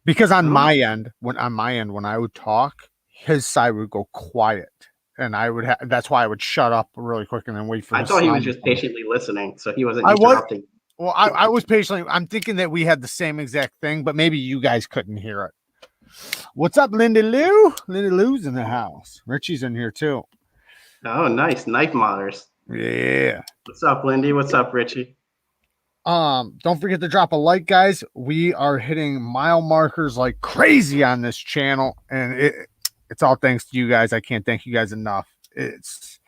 Because on my end, when I would talk, his side would go quiet, and I would that's why I would shut up really quick and then wait for. I thought he was just patiently listening, so he wasn't interrupting. Well, I was patiently. I'm thinking that we had the same exact thing, but maybe you guys couldn't hear it. What's up, Linda Lou? Linda Lou's in the house. Richie's in here too. Oh, nice knife modders. Yeah. What's up, Lindy? What's up, Richie? Don't forget to drop a like, guys. We are hitting mile markers like crazy on this channel, and it's all thanks to you guys. I can't thank you guys enough. It's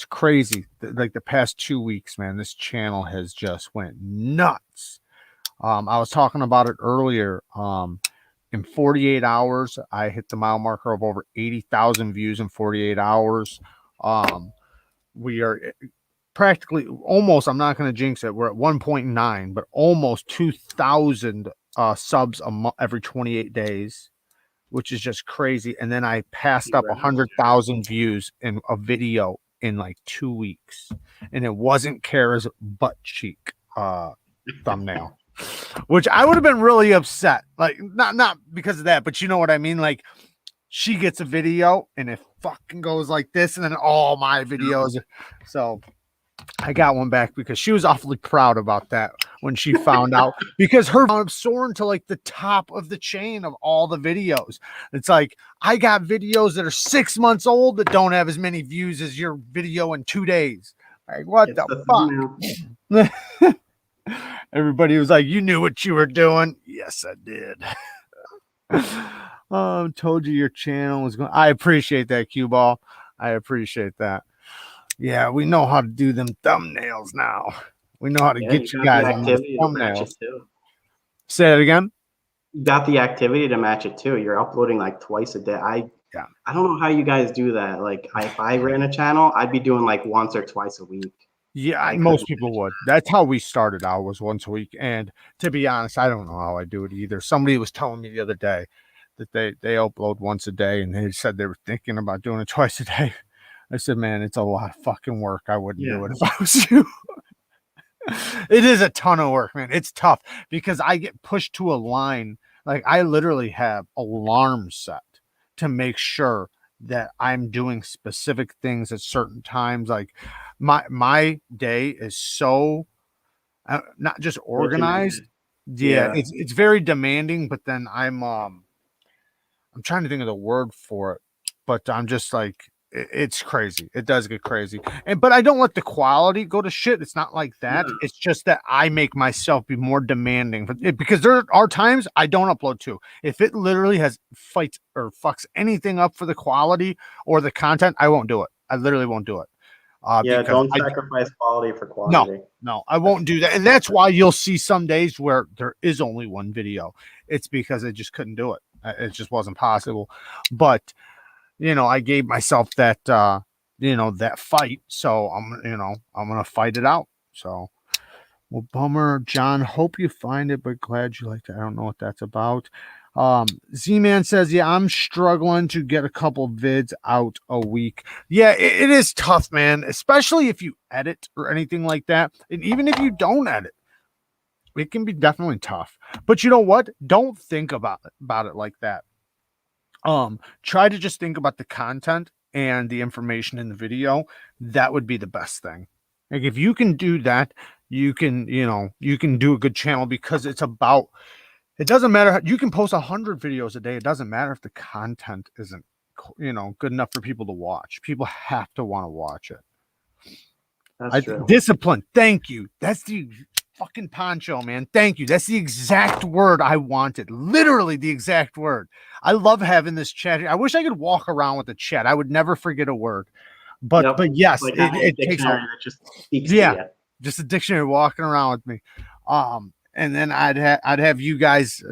crazy. Like the past 2 weeks, man, this channel has just went nuts. I was talking about it earlier. In 48 hours, I hit the mile marker of over 80,000 views in 48 hours. We are practically almost, I'm not going to jinx it, we're at 1.9, but almost 2,000 subs every 28 days, which is just crazy. And then I passed up 100,000 views in a video in like 2 weeks, and it wasn't Kara's butt cheek thumbnail, which I would have been really upset. Like not because of that, but you know what I mean? Like she gets a video and it fucking goes like this, and then all my videos. So I got one back because she was awfully proud about that when she found out, because her soaring to like the top of the chain of all the videos. It's like, I got videos that are 6 months old that don't have as many views as your video in 2 days. Like, what the fuck? Everybody was like, you knew what you were doing. Yes, I did. Told you your channel was going. I appreciate that, Cue Ball. I appreciate that. Yeah, we know how to do them thumbnails now. We know how to get you guys on the thumbnails. Say it again. You got the activity to match it too. You're uploading like twice a day. I don't know how you guys do that. Like if I ran a channel, I'd be doing like once or twice a week. Yeah, most people would. That's how we started out, was once a week. And to be honest, I don't know how I do it either. Somebody was telling me the other day that they upload once a day, and they said they were thinking about doing it twice a day. I said, man, it's a lot of fucking work. I wouldn't do it if I was you. It is a ton of work, man. It's tough because I get pushed to a line. Like I literally have alarms set to make sure that I'm doing specific things at certain times. Like my day is so not just organized. Yeah, Yeah. it's very demanding, but then I'm trying to think of the word for it, but I'm just like it's crazy. It does get crazy. But I don't let the quality go to shit. It's not like that. No. It's just that I make myself be more demanding because there are times I don't upload too. If it literally has fights or fucks anything up for the quality or the content, I won't do it. I literally won't do it. Yeah, Because don't sacrifice quality for no, quantity. no, I won't do that. And that's why you'll see some days where there is only one video. It's because I just couldn't do it. It just wasn't possible. But I gave myself that that fight. So I'm gonna fight it out. So well, bummer, John. Hope you find it, but glad you liked it. I don't know what that's about. Z-Man says, yeah, I'm struggling to get a couple vids out a week. Yeah, it is tough, man, especially if you edit or anything like that. And even if you don't edit, it can be definitely tough. But you know what? Don't think about it like that. Try to just think about the content and the information in the video. That would be the best thing. Like if you can do that, you can do a good channel because it doesn't matter. You can post 100 videos a day. It doesn't matter if the content isn't, good enough for people to watch. People have to want to watch it. That's true. Discipline. Thank you. That's the fucking poncho, man. Thank you. That's the exact word I wanted. Literally the exact word. I love having this chat. I wish I could walk around with the chat. I would never forget a word. But yes, like it takes that just speaks to you. Just a dictionary walking around with me. And then I'd have you guys,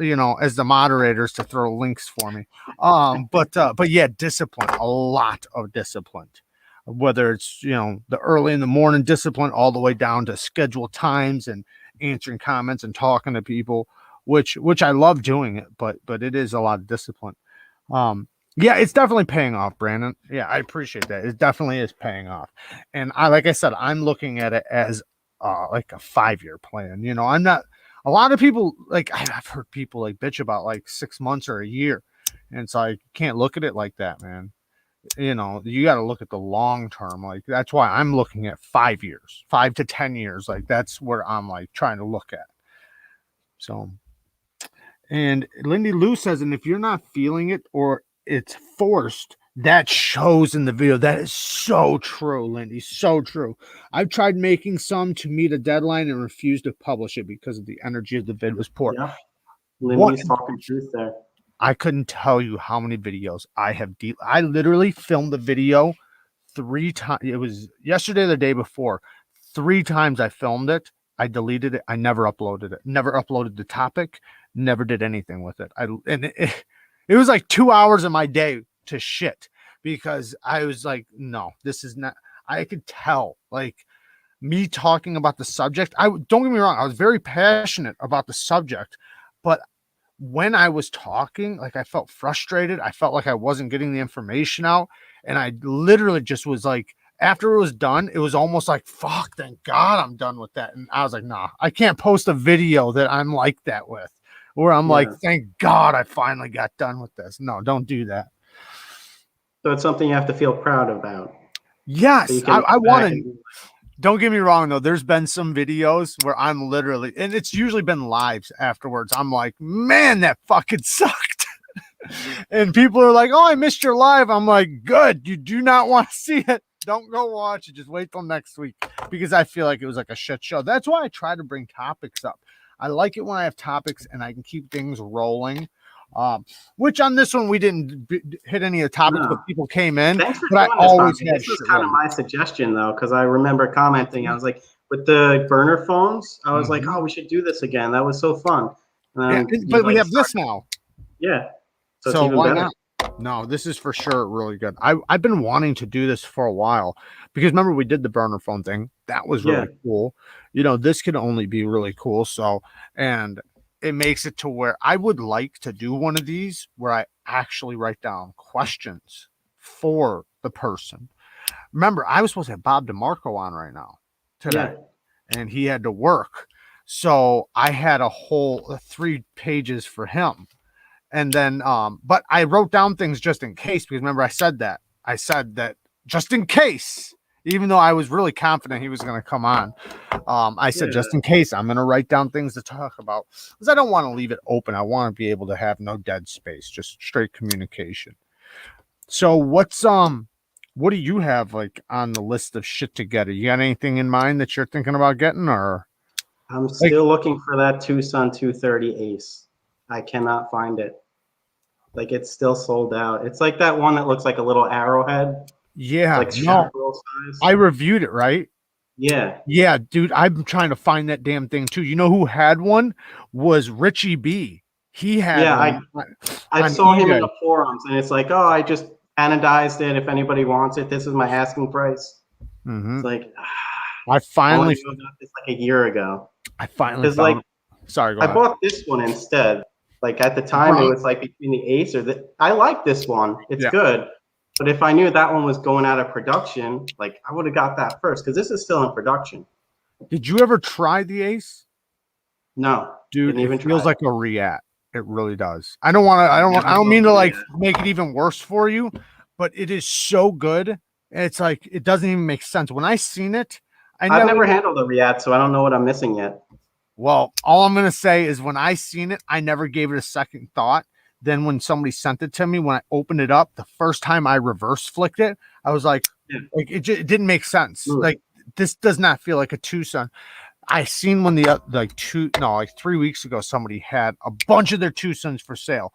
as the moderators to throw links for me. But yeah, discipline, a lot of discipline. Whether it's the early in the morning discipline all the way down to scheduled times and answering comments and talking to people, which I love doing it, but it is a lot of discipline. Yeah, it's definitely paying off, Brandon. Yeah, I appreciate that. It definitely is paying off. And like I said, I'm looking at it as like a 5-year plan. I'm not, a lot of people, like I've heard people like bitch about like 6 months or a year. And so I can't look at it like that, man. You got to look at the long term. Like that's why I'm looking at 5 years, 5 to 10 years. Like that's where I'm like trying to look at. So, and Lindy Lou says, and if you're not feeling it or it's forced, that shows in the video. That is so true, Lindy. So true. I've tried making some to meet a deadline and refused to publish it because of the energy of the vid was poor. Yeah. Lindy's talking truth there. I couldn't tell you how many videos I have. I literally filmed the video 3 times. It was yesterday or the day before. 3 times I filmed it. I deleted it. I never uploaded it. Never uploaded the topic. Never did anything with it. It was like 2 hours of my day to shit because I was like, no, this is not. I could tell like me talking about the subject. Don't get me wrong. I was very passionate about the subject, but when I was talking, like I felt frustrated. I felt like I wasn't getting the information out. And I literally just was like, after it was done, it was almost like, fuck, thank God I'm done with that. And I was like, nah, I can't post a video that I'm like that with, where I'm like, thank God I finally got done with this. No, don't do that. So it's something you have to feel proud about. Yes, So I want to. Don't get me wrong, though. There's been some videos where I'm literally, and it's usually been lives afterwards. I'm like, man, that fucking sucked. And people are like, oh, I missed your live. I'm like, good. You do not want to see it. Don't go watch it. Just wait till next week because I feel like it was like a shit show. That's why I try to bring topics up. I like it when I have topics and I can keep things rolling. Which on this one we didn't hit any of the topics, but people came in. Thanks for but doing I always this. This was kind of my suggestion though, because I remember commenting. I was like, with the burner phones, I was like, oh, we should do this again. That was so fun. But we have this now. Yeah. So it's So even why better. not? No, this is for sure really good. I've been wanting to do this for a while because remember we did the burner phone thing. That was really cool. This could only be really cool. So, and it makes it to where I would like to do one of these where I actually write down questions for the person. Remember, I was supposed to have Bob DeMarco on right now today, and he had to work. So I had a whole 3 pages for him. And then, but I wrote down things just in case, because remember I said that just in case, even though I was really confident he was going to come on. I said, just in case, I'm going to write down things to talk about, because I don't want to leave it open. I want to be able to have no dead space, just straight communication. So what do you have like on the list of shit to get? You got anything in mind that you're thinking about getting, or? I'm still looking for that Tucson 230 Ace. I cannot find it. Like, it's still sold out. It's like that one that looks like a little arrowhead. Yeah, like no, size. I reviewed it, right? Yeah, dude, I'm trying to find that damn thing too. You know who had one? Was Richie B. He had one. I saw him in the forums, and it's like, oh, I just anodized it. If anybody wants it, this is my asking price. Mm-hmm. It's like, I finally got this like a year ago. I finally found. Sorry, go ahead. I bought this one instead. Like at the time, it was like between the Ace or the. I like this one. It's good. But if I knew that one was going out of production, like I would have got that first, because this is still in production. Did you ever try the Ace? No, dude. It feels like a React. It really does. I don't mean to like make it even worse for you, but it is so good. It's like it doesn't even make sense. When I seen it, I've never handled a React, so I don't know what I'm missing yet. Well, all I'm gonna say is when I seen it, I never gave it a second thought. Then when somebody sent it to me, when I opened it up, the first time I reverse flicked it, I was like it didn't make sense. Like this does not feel like a Tucson. I seen when like 3 weeks ago, somebody had a bunch of their Tucsons for sale.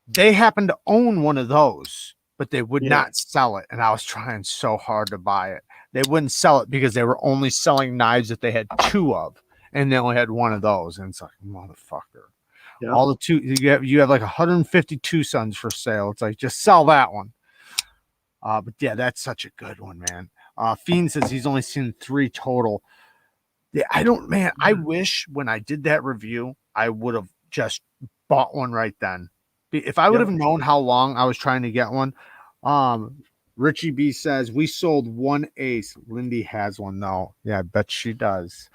They happened to own one of those, but they would not sell it. And I was trying so hard to buy it. They wouldn't sell it because they were only selling knives that they had 2 of, and they only had 1 of those. And it's like, motherfucker. Yeah. All the 2 you have like 150 Tucsons for sale. It's like, just sell that one. But yeah, that's such a good one, man. Fiend says he's only seen 3 total. Yeah, I wish when I did that review, I would have just bought one right then. If I would have known how long I was trying to get one. Richie B says we sold 1 Ace. Lindy has one though. Yeah, I bet she does.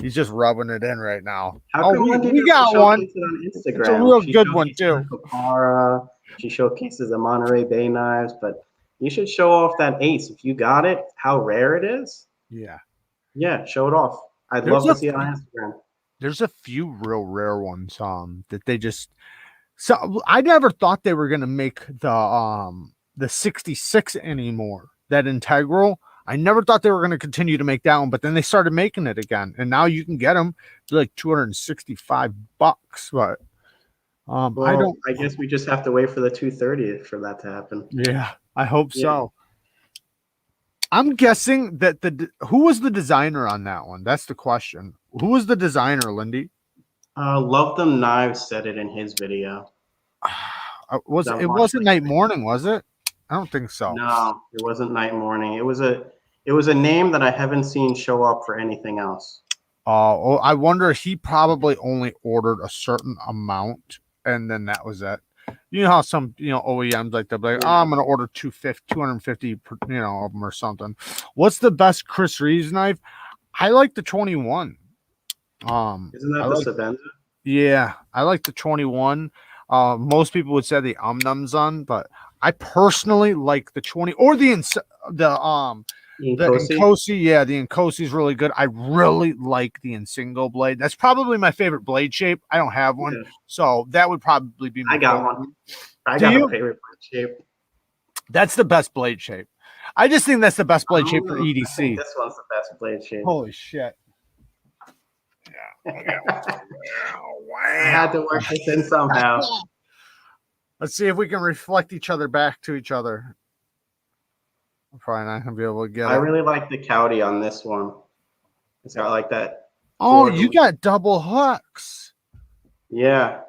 He's just rubbing it in right now. We got one. On Instagram. It's a real good one too. She showcases the Monterey Bay knives, but you should show off that Ace. If you got it, how rare it is. Yeah, show it off. I'd love to see it on Instagram. There's a few real rare ones that they just. So I never thought they were gonna make the 66 anymore. That integral. I never thought they were gonna continue to make that one, but then they started making it again, and now you can get them for like $265. But I guess we just have to wait for the 230 for that to happen. Yeah, I hope so. I'm guessing that who was the designer on that one? That's the question. Who was the designer, Lindy? Love Them Knives said it in his video. It wasn't Night Morning, was it? I don't think so. No, it wasn't Night Morning. It was a name that I haven't seen show up for anything else. I wonder, he probably only ordered a certain amount, and then that was it. You know how some OEMs like they'll be like, I'm gonna order 250 of them or something. What's the best Chris Reeves knife? I like the 21. Isn't that the Savenza? Yeah, I like the 21. Most people would say the Umnumzun, but I personally like the 20 or the Inkosi. Yeah, the Inkosi is really good. I really like the Insingo blade. That's probably my favorite blade shape. I don't have one, so that would probably be my favorite. One. I got a favorite blade shape. That's the best blade shape. I just think that's the best blade shape for EDC. I think this one's the best blade shape. Holy shit. I had to work this in somehow. Let's see if we can reflect each other back to each other. I'm probably not gonna be able to get it. I really like the Cowdy on this one. It's got like that. Oh, you got double hooks. Yeah.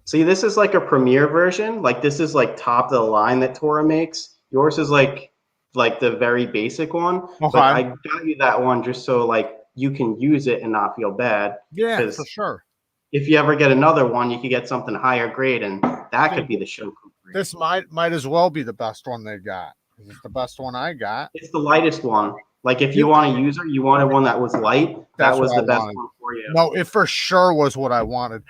See, this is like a premiere version. Like this is like top of the line that Tora makes. Yours is like the very basic one. Okay. But I got you that one just so like you can use it and not feel bad. Yeah, for sure. If you ever get another one, you could get something higher grade, and that could be the show. This might as well be the best one they got. It's the best one I got. It's the lightest one. Like if you want a user, you wanted one that was light. That's That was what the I best wanted. one for you. No, it for sure was what I wanted.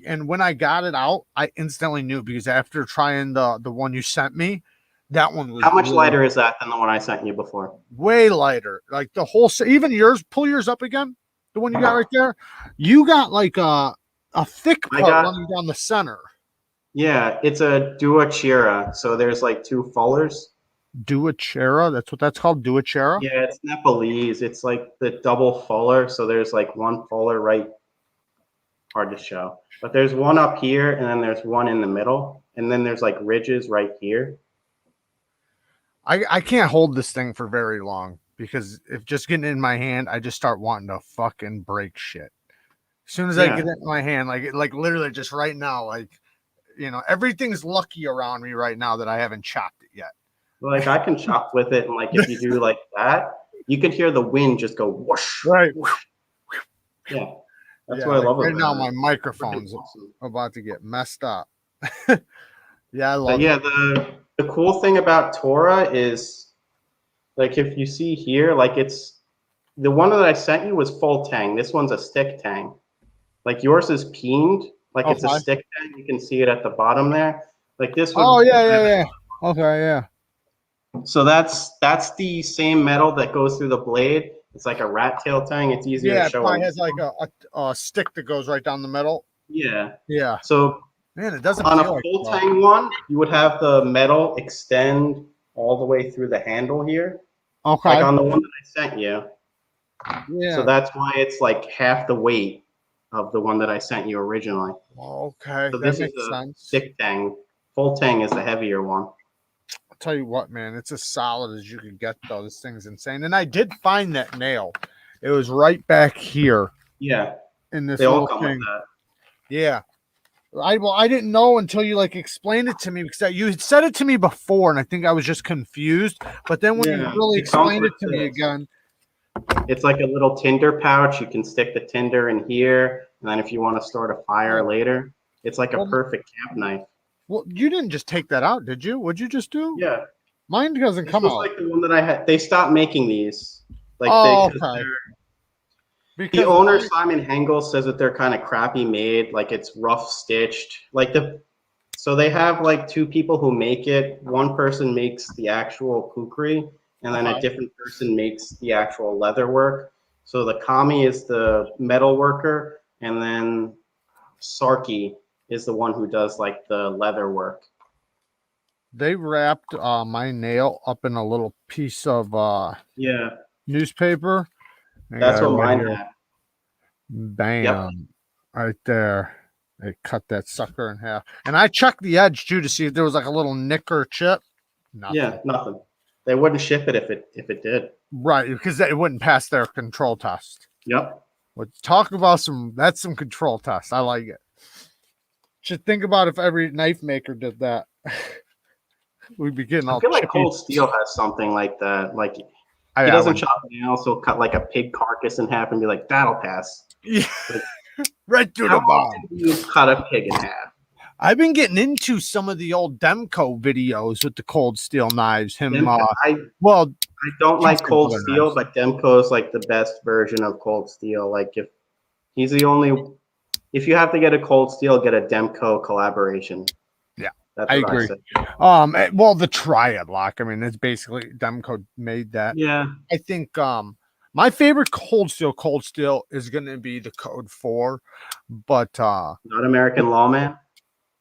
And when I got it out, I instantly knew because after trying the one you sent me, that one was How much really lighter is that than the one I sent you before? way lighter. Like the whole, even yours, pull yours up again. The one you got right there. You got like a thick part running down the center. Yeah, it's a Duachera. So there's like two fullers. Duachera, that's what that's called. Duachera. Yeah, it's Nepalese. It's like the double fuller. So there's like one fuller right. Hard to show, but there's one up here, and then there's one in the middle, and then there's like ridges right here. I can't hold this thing for very long because if just getting it in my hand, I just start wanting to fucking break shit. As soon as I get it in my hand, like literally just right now, like, you know, everything's lucky around me right now that I haven't chopped it yet. Like I can chop with it, and like if you do like that, you could hear the wind just go whoosh. Right. Yeah, that's what I love. Right about now, it. my microphone's about to get messed up. Yeah, I love but yeah, the cool thing about Tora is, like, if you see here, like it's the one that I sent you was full tang. This one's a stick tang. Like yours is peened, like it's a stick tang. You can see it at the bottom there. Like this one. Oh yeah. Okay, yeah. So that's the same metal that goes through the blade. It's like a rat tail tang. It's easier to show. Yeah, it has like a stick that goes right down the middle. Yeah. Yeah. So man, it doesn't on feel a full tang one, you would have the metal extend all the way through the handle here. Okay. Like on the one that I sent you. Yeah. So that's why it's like half the weight of the one that I sent you originally. Okay. So that this makes is a sense. stick tang. Full tang is the heavier one. I'll tell you what, man, it's as solid as you could get though. This thing's insane. And I did find that nail. It was right back here. Yeah. In this they all little come thing. with that. Yeah. I didn't know until you like explained it to me because you had said it to me before and I think I was just confused. But then when you really explained it to me again. It's like a little tinder pouch. You can stick the tinder in here. And then if you want to start a fire later, it's like a perfect camp knife. Well, you didn't just take that out, did you? What'd you just do? Yeah. Mine doesn't come out. Like the one that I had. They stopped making these. Like okay. The owner, Simon Hengel, says that they're kind of crappy made. Like it's rough stitched. So they have like two people who make it. One person makes the actual kukri, and then a different person makes the actual leather work. So the kami is the metal worker, and then Sarki is the one who does like the leather work. They wrapped my nail up in a little piece of newspaper. That's what mine had. Bam. Right there. They cut that sucker in half. And I checked the edge too to see if there was like a little nick or chip. Nothing. Yeah, nothing. They wouldn't ship it if it did. Right, because it wouldn't pass their control test. Yep. Well, talk about that's some control test. I like it. Should think about if every knife maker did that. We'd be getting all. I feel like chippy. Cold Steel has something like that. Like he I doesn't chop nails, so he'll cut like a pig carcass in half and be like, "That'll pass." Yeah. Like, right through the bone. You cut a pig in half. I've been getting into some of the old Demko videos with the Cold Steel knives. I don't like Cold Steel, but Demko is like the best version of Cold Steel. Like if you have to get a Cold Steel, get a Demko collaboration. Yeah, that's I what agree. I say. Well, the Triad lock. I mean, it's basically Demko made that. Yeah, I think my favorite Cold Steel is going to be the Code 4, but not American Lawman.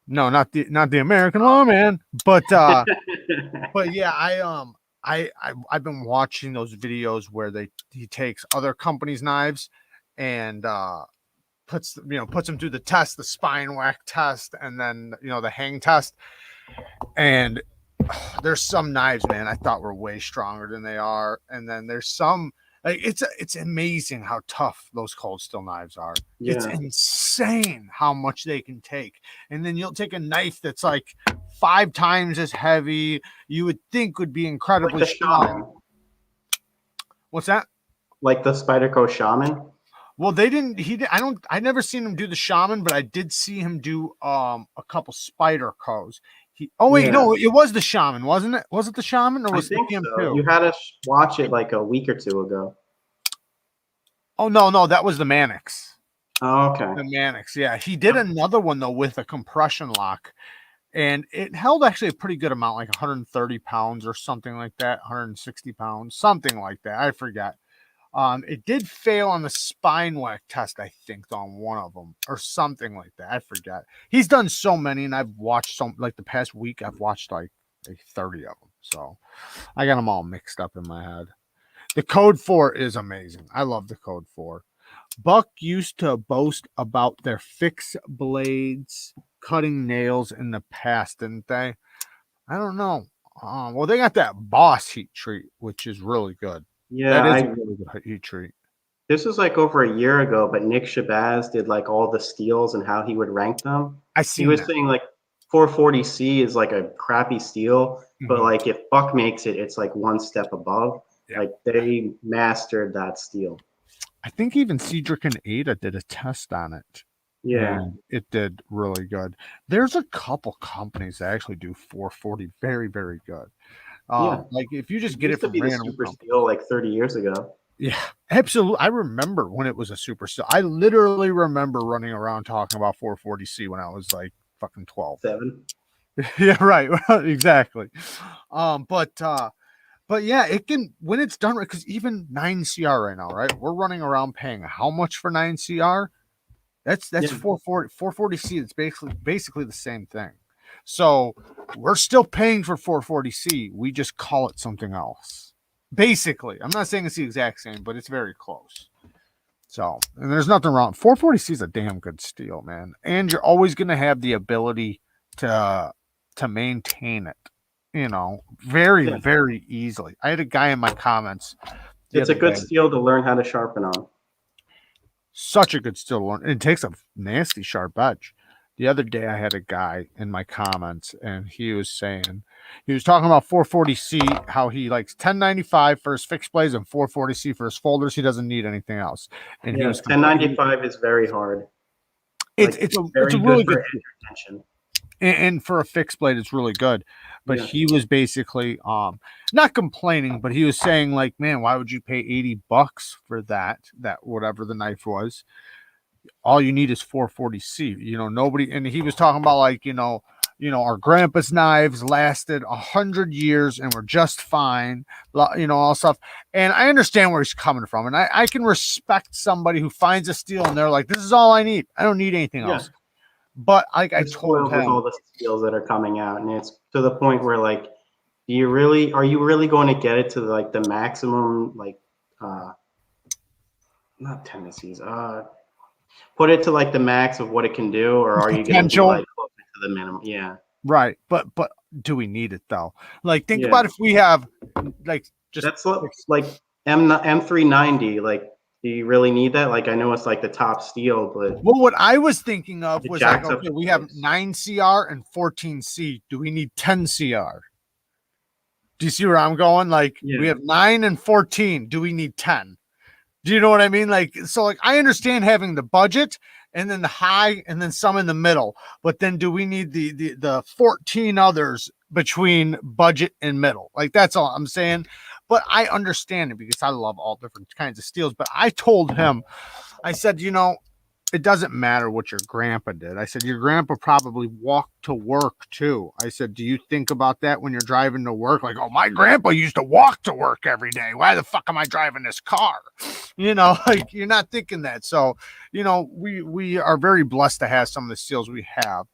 No, not the American Lawman, but but yeah, I've been watching those videos where he takes other companies' knives and puts them through the test, the spine whack test, and then the hang test. And there's some knives, man, I thought were way stronger than they are, and then there's some. Like it's amazing how tough those Cold Steel knives are. Yeah. It's insane how much they can take. And then you'll take a knife that's like 5 times as heavy. You would think would be incredibly strong. What's that? Like the Spyderco Shaman? Well, I never seen him do the Shaman, but I did see him do a couple Spydercos. Oh wait, Yeah. no, it was the Shaman, wasn't it? Was it the Shaman or I was it think the so. Cam2? You had us watch it like a week or two ago. Oh no, that was the Mannix. Oh, okay. The Mannix, yeah. He did another one though with a compression lock, and it held actually a pretty good amount, like 130 pounds or something like that, 160 pounds, something like that. I forget. It did fail on the spine whack test, I think, on one of them or something like that. I forget. He's done so many, and I've watched some. Like the past week, I've watched like 30 of them. So I got them all mixed up in my head. The Code 4 is amazing. I love the Code 4. Buck used to boast about their fixed blades cutting nails in the past, didn't they? I don't know. Well, they got that Boss heat treat, which is really good. Yeah, That is a really good heat treat. this was like over a year ago, but Nick Shabazz did like all the steels and how he would rank them. I He seen was that. saying like 440C is like a crappy steel, but Mhm. like if Buck makes it, it's like one step above. Yeah. Like they mastered that steel. I think even Cedric and Ada did a test on it. Yeah. And it did really good. There's a couple companies that actually do 440 very, very good. Yeah. Like if you just It get it used to from be the random super companies. steel like 30 years ago. Yeah, absolutely. I remember when it was a super steel. I literally remember running around talking about 440C when I was like fucking 12. 7. Yeah, right. Exactly. But yeah, it can when it's done right, because even 9CR right now, right? We're running around paying how much for 9CR? That's Yeah. 440C. It's basically the same thing. So we're still paying for 440C. We just call it something else. Basically, I'm not saying it's the exact same, but it's very close. So, and there's nothing wrong. 440C is a damn good steel, man. And you're always going to have the ability to maintain it, very, very easily. I had a guy in my comments. It's a good steel to learn how to sharpen on. Such a good steel to learn. It takes a nasty sharp edge. The other day I had a guy in my comments and he was talking about 440C, how he likes 1095 for his fixed blades and 440C for his folders. He doesn't need anything else. And he was 1095 is very hard. It's a really good tension. And for a fixed blade, it's really good. But he was basically not complaining, but he was saying like, man, why would you pay $80 for that whatever the knife was? All you need is 440C. Nobody, and he was talking about like, our grandpa's knives lasted 100 years and were just fine, all stuff. And I understand where he's coming from. And I can respect somebody who finds a steel and they're like, this is all I need. I don't need anything else. But like I told him, with all the steels that are coming out, and it's to the point where like, are you really going to get it to like the maximum, like not tendencies, put it to like the max of what it can do, or are you going to be like closer to the minimum? Yeah, right. But do we need it though? Like think about if we have like just that's like M390, like. Do you really need that? Like, I know it's like the top steel, but well, what I was thinking of was like, okay, we have price. 9CR and 14C. Do we need 10CR? Do you see where I'm going? Like, we have 9 and 14. Do we need 10? Do you know what I mean? Like, so like I understand having the budget and then the high and then some in the middle, but then do we need the 14 others between budget and middle? Like, that's all I'm saying. But I understand it because I love all different kinds of steels. But I told him, I said, it doesn't matter what your grandpa did. I said, your grandpa probably walked to work too. I said, do you think about that when you're driving to work? Like, oh, my grandpa used to walk to work every day. Why the fuck am I driving this car? Like you're not thinking that. So, we are very blessed to have some of the steels we have.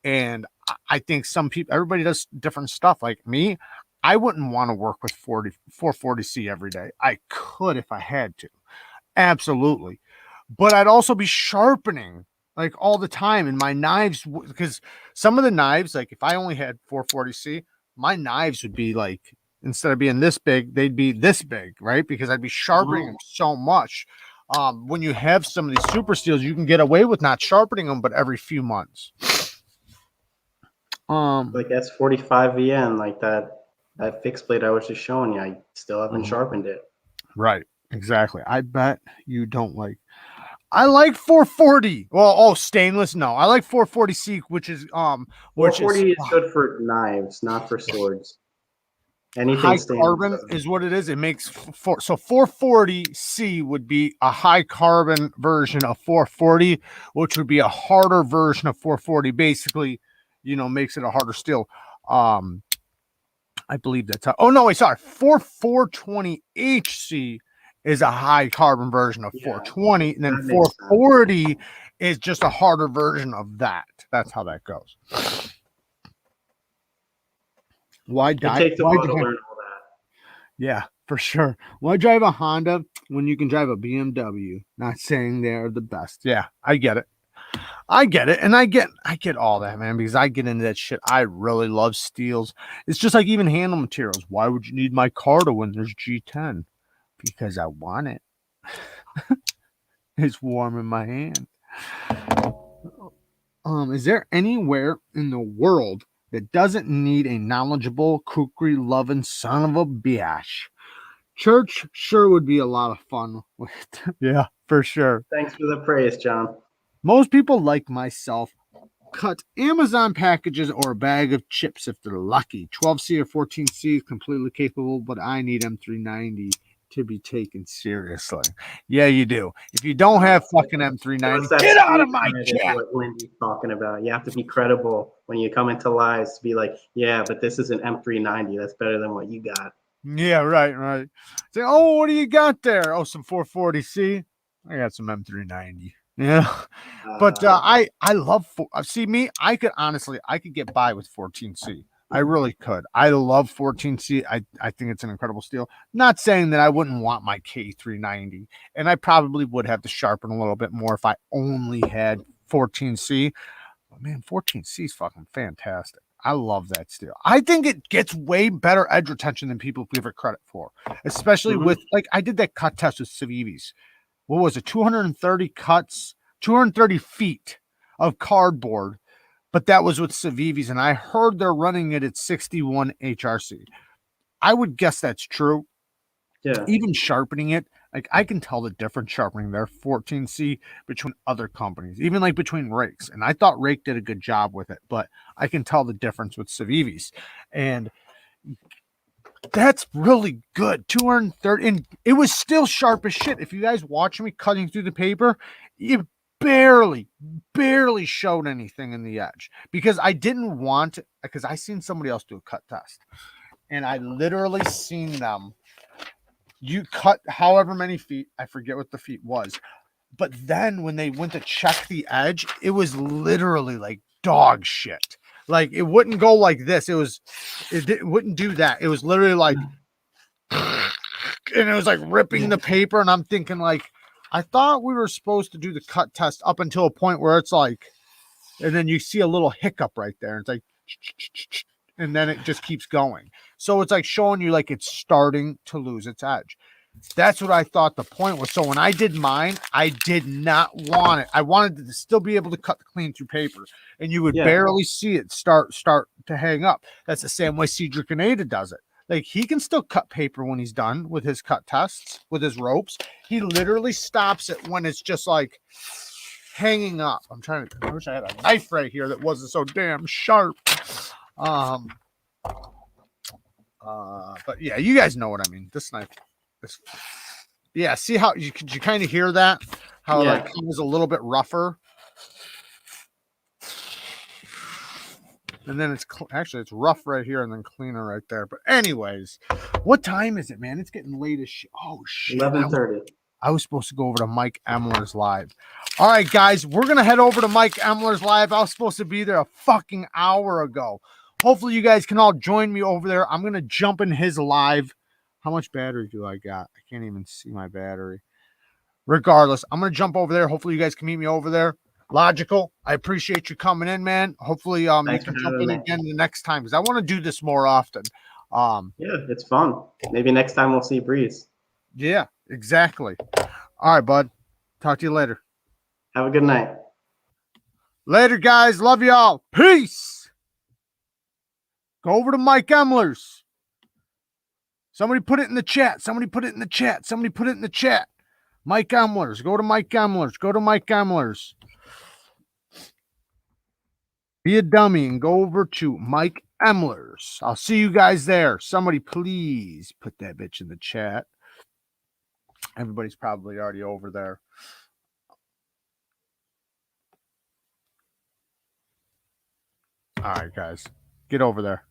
And I think everybody does different stuff. Like me, I wouldn't want to work with 440C every day. I could if I had to. Absolutely. But I'd also be sharpening like all the time. And my knives, because some of the knives, like if I only had 440C, my knives would be like, instead of being this big, they'd be this big, right? Because I'd be sharpening them so much. When you have some of these super steels, you can get away with not sharpening them, but every few months. Like S45 VN, like that fixed blade I was just showing you, I still haven't sharpened it. Right. Exactly. I bet you don't like. I like 440. Well, oh, stainless. No, I like 440C, which is 440 is good for knives, not for swords. Anything high stainless carbon doesn't- is what it is. It makes so 440C would be a high carbon version of 440, which would be a harder version of 440. Basically, makes it a harder steel. I believe that's how. Oh no, wait, sorry. 420HC is a high carbon version of 420, and then that makes 440 is just a harder version of that. That's how that goes. Why It die? takes a Why while to die- learn all that. Yeah, for sure. Why drive a Honda when you can drive a BMW? Not saying they're the best. Yeah, I get it. And I get all that, man, because I get into that shit. I really love steels. It's just like even handle materials. Why would you need Micarta when there's G10? Because I want it. It's warm in my hand. Is there anywhere in the world that doesn't need a knowledgeable, kukri loving son of a bitch? Church sure would be a lot of fun with. Yeah, for sure. Thanks for the praise, John. Most people like myself cut Amazon packages or a bag of chips if they're lucky. 12C or 14C is completely capable, but I need M390 to be taken seriously. Yeah, you do. If you don't have fucking M390, get out of my Is chat. what Lindy's talking about. You have to be credible when you come into lives to be like, yeah, but this is an M390. That's better than what you got. Yeah, right. Say, oh, what do you got there? Oh, some 440C. I got some M390. Yeah, but I love see me. I could get by with 14C. I really could. I love 14C. I think it's an incredible steel. Not saying that I wouldn't want my K390, and I probably would have to sharpen a little bit more if I only had 14C. But man, 14C is fucking fantastic. I love that steel. I think it gets way better edge retention than people give it credit for, especially with I did that cut test with Civivis. What was it? 230 cuts, 230 feet of cardboard, but that was with Civivis, and I heard they're running it at 61 HRC. I would guess that's true. Yeah. Even sharpening it, I can tell the difference sharpening their 14C between other companies, even between Rakes. And I thought Rake did a good job with it, but I can tell the difference with Civivis. And that's really good. 230, and it was still sharp as shit. If you guys watch me cutting through the paper, it barely showed anything in the edge because I didn't want, because I seen somebody else do a cut test, and I literally seen them. You cut however many feet, I forget what the feet was, but then when they went to check the edge, it was literally like dog shit. It wouldn't go like this. It wouldn't do that. It was literally like, and it was like ripping the paper. And I'm thinking I thought we were supposed to do the cut test up until a point where it's and then you see a little hiccup right there. And it's and then it just keeps going. So it's showing you it's starting to lose its edge. That's what I thought the point was. So when I did mine, I did not want it. I wanted to still be able to cut clean through paper, and you would barely see it start to hang up. That's the same way Cedric Canada does it. He can still cut paper when he's done with his cut tests, with his ropes. He literally stops it when it's just hanging up. I wish I had a knife right here that wasn't so damn sharp. But yeah, you guys know what I mean. This knife. Yeah, see how you kind of hear that? How it was a little bit rougher. And then it's rough right here and then cleaner right there. But anyways, what time is it, man? It's getting late as shit. Oh shit. 11:30. I was supposed to go over to Mike Emler's live. All right, guys, we're gonna head over to Mike Emler's live. I was supposed to be there a fucking hour ago. Hopefully you guys can all join me over there. I'm gonna jump in his live. How much battery do I got? I can't even see my battery. Regardless, I'm going to jump over there. Hopefully you guys can meet me over there. Logical. I appreciate you coming in, man. Hopefully you can jump in again the next time because I want to do this more often. Yeah, it's fun. Maybe next time we'll see Breeze. Yeah, exactly. All right, bud. Talk to you later. Have a good night. Later, guys. Love y'all. Peace. Go over to Mike Emler's. Somebody put it in the chat. Mike Emlers. Go to Mike Emlers. Go to Mike Emlers. Be a dummy and go over to Mike Emlers. I'll see you guys there. Somebody please put that bitch in the chat. Everybody's probably already over there. All right, guys. Get over there.